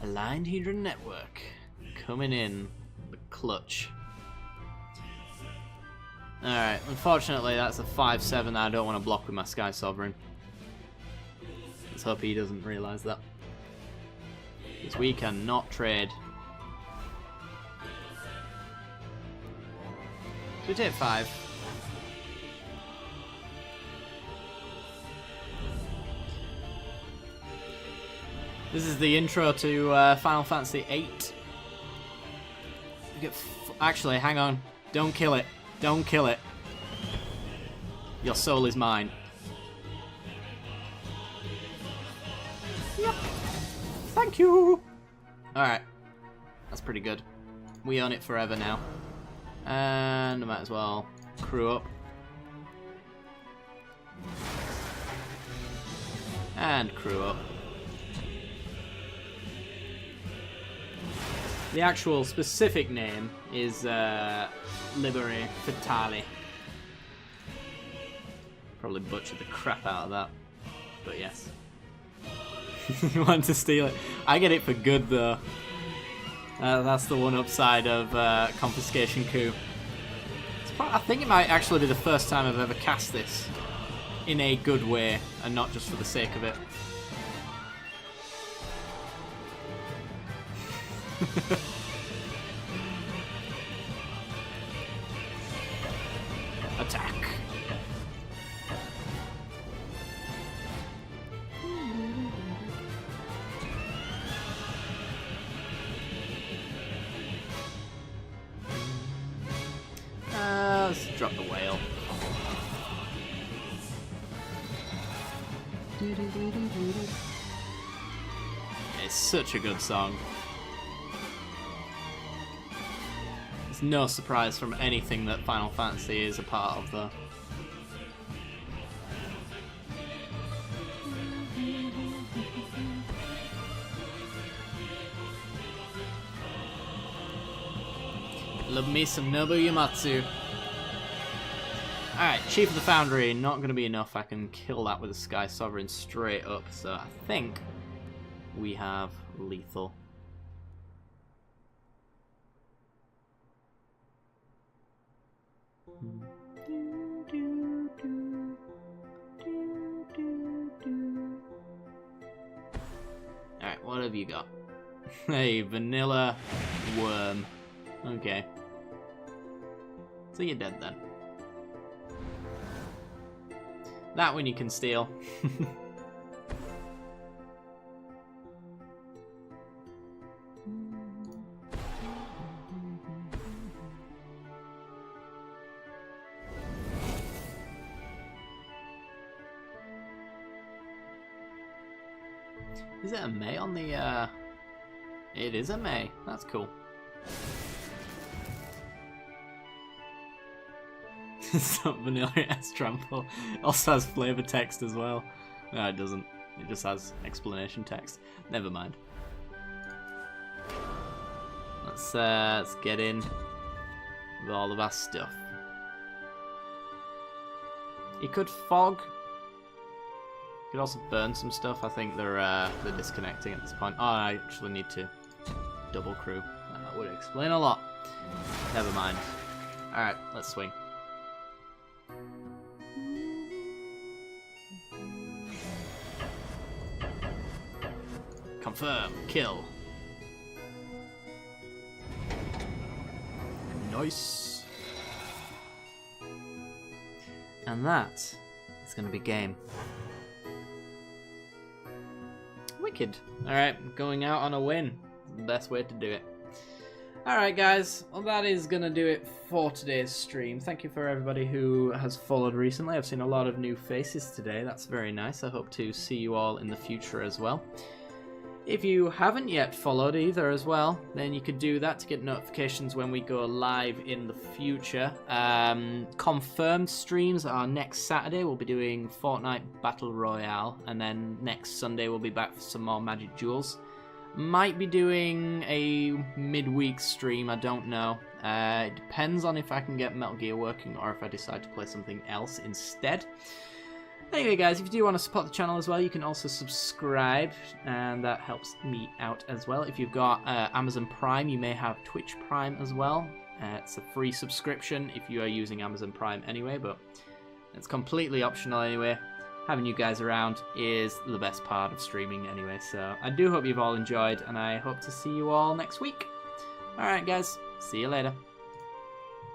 Aligned Hedron Network. Coming in. The clutch. Alright, unfortunately that's a 5-7 that I don't want to block with my Sky Sovereign. Let's hope he doesn't realise that. Because we cannot trade. So we take 5. This is the intro to Final Fantasy VIII. We get actually, hang on. Don't kill it. Don't kill it. Your soul is mine. Yep. Thank you. Alright. That's pretty good. We own it forever now. And I might as well crew up. And crew up. The actual specific name is Liberi Fatali. Probably butchered the crap out of that. But yes. You want to steal it? I get it for good though. That's the one upside of Confiscation Coup. I think it might actually be the first time I've ever cast this in a good way and not just for the sake of it. Attack. Let's drop the whale. It's such a good song. It's no surprise from anything that Final Fantasy is a part of, though. Love me some Nobu Yamatsu. Alright, Chief of the Foundry, not going to be enough. I can kill that with a Sky Sovereign straight up, so I think we have lethal. Alright, what have you got? Hey, vanilla worm. Okay. So you're dead then. That one you can steal. Is it a May on the, It is a May. That's cool. It's not vanilla, it has trample. It also has flavor text as well. No, it doesn't. It just has explanation text. Never mind. Let's get in with all of our stuff. You could fog. You could also burn some stuff. I think they're disconnecting at this point. Oh, I actually need to double crew. That would explain a lot. Never mind. Alright, let's swing. Confirm. Kill. Nice. And that is going to be game. Wicked. Alright, going out on a win. The best way to do it. Alright guys, well that is going to do it for today's stream. Thank you for everybody who has followed recently. I've seen a lot of new faces today. That's very nice. I hope to see you all in the future as well. If you haven't yet followed either as well, then you could do that to get notifications when we go live in the future. Confirmed streams are next Saturday. We'll be doing Fortnite Battle Royale, and then next Sunday we'll be back for some more Magic Duels. Might be doing a midweek stream, I don't know. It depends on if I can get Metal Gear working or if I decide to play something else instead. Anyway guys, if you do want to support the channel as well, you can also subscribe, and that helps me out as well. If you've got Amazon Prime, you may have Twitch Prime as well. It's a free subscription if you are using Amazon Prime anyway, but it's completely optional anyway. Having you guys around is the best part of streaming anyway, so I do hope you've all enjoyed, and I hope to see you all next week. Alright guys, see you later.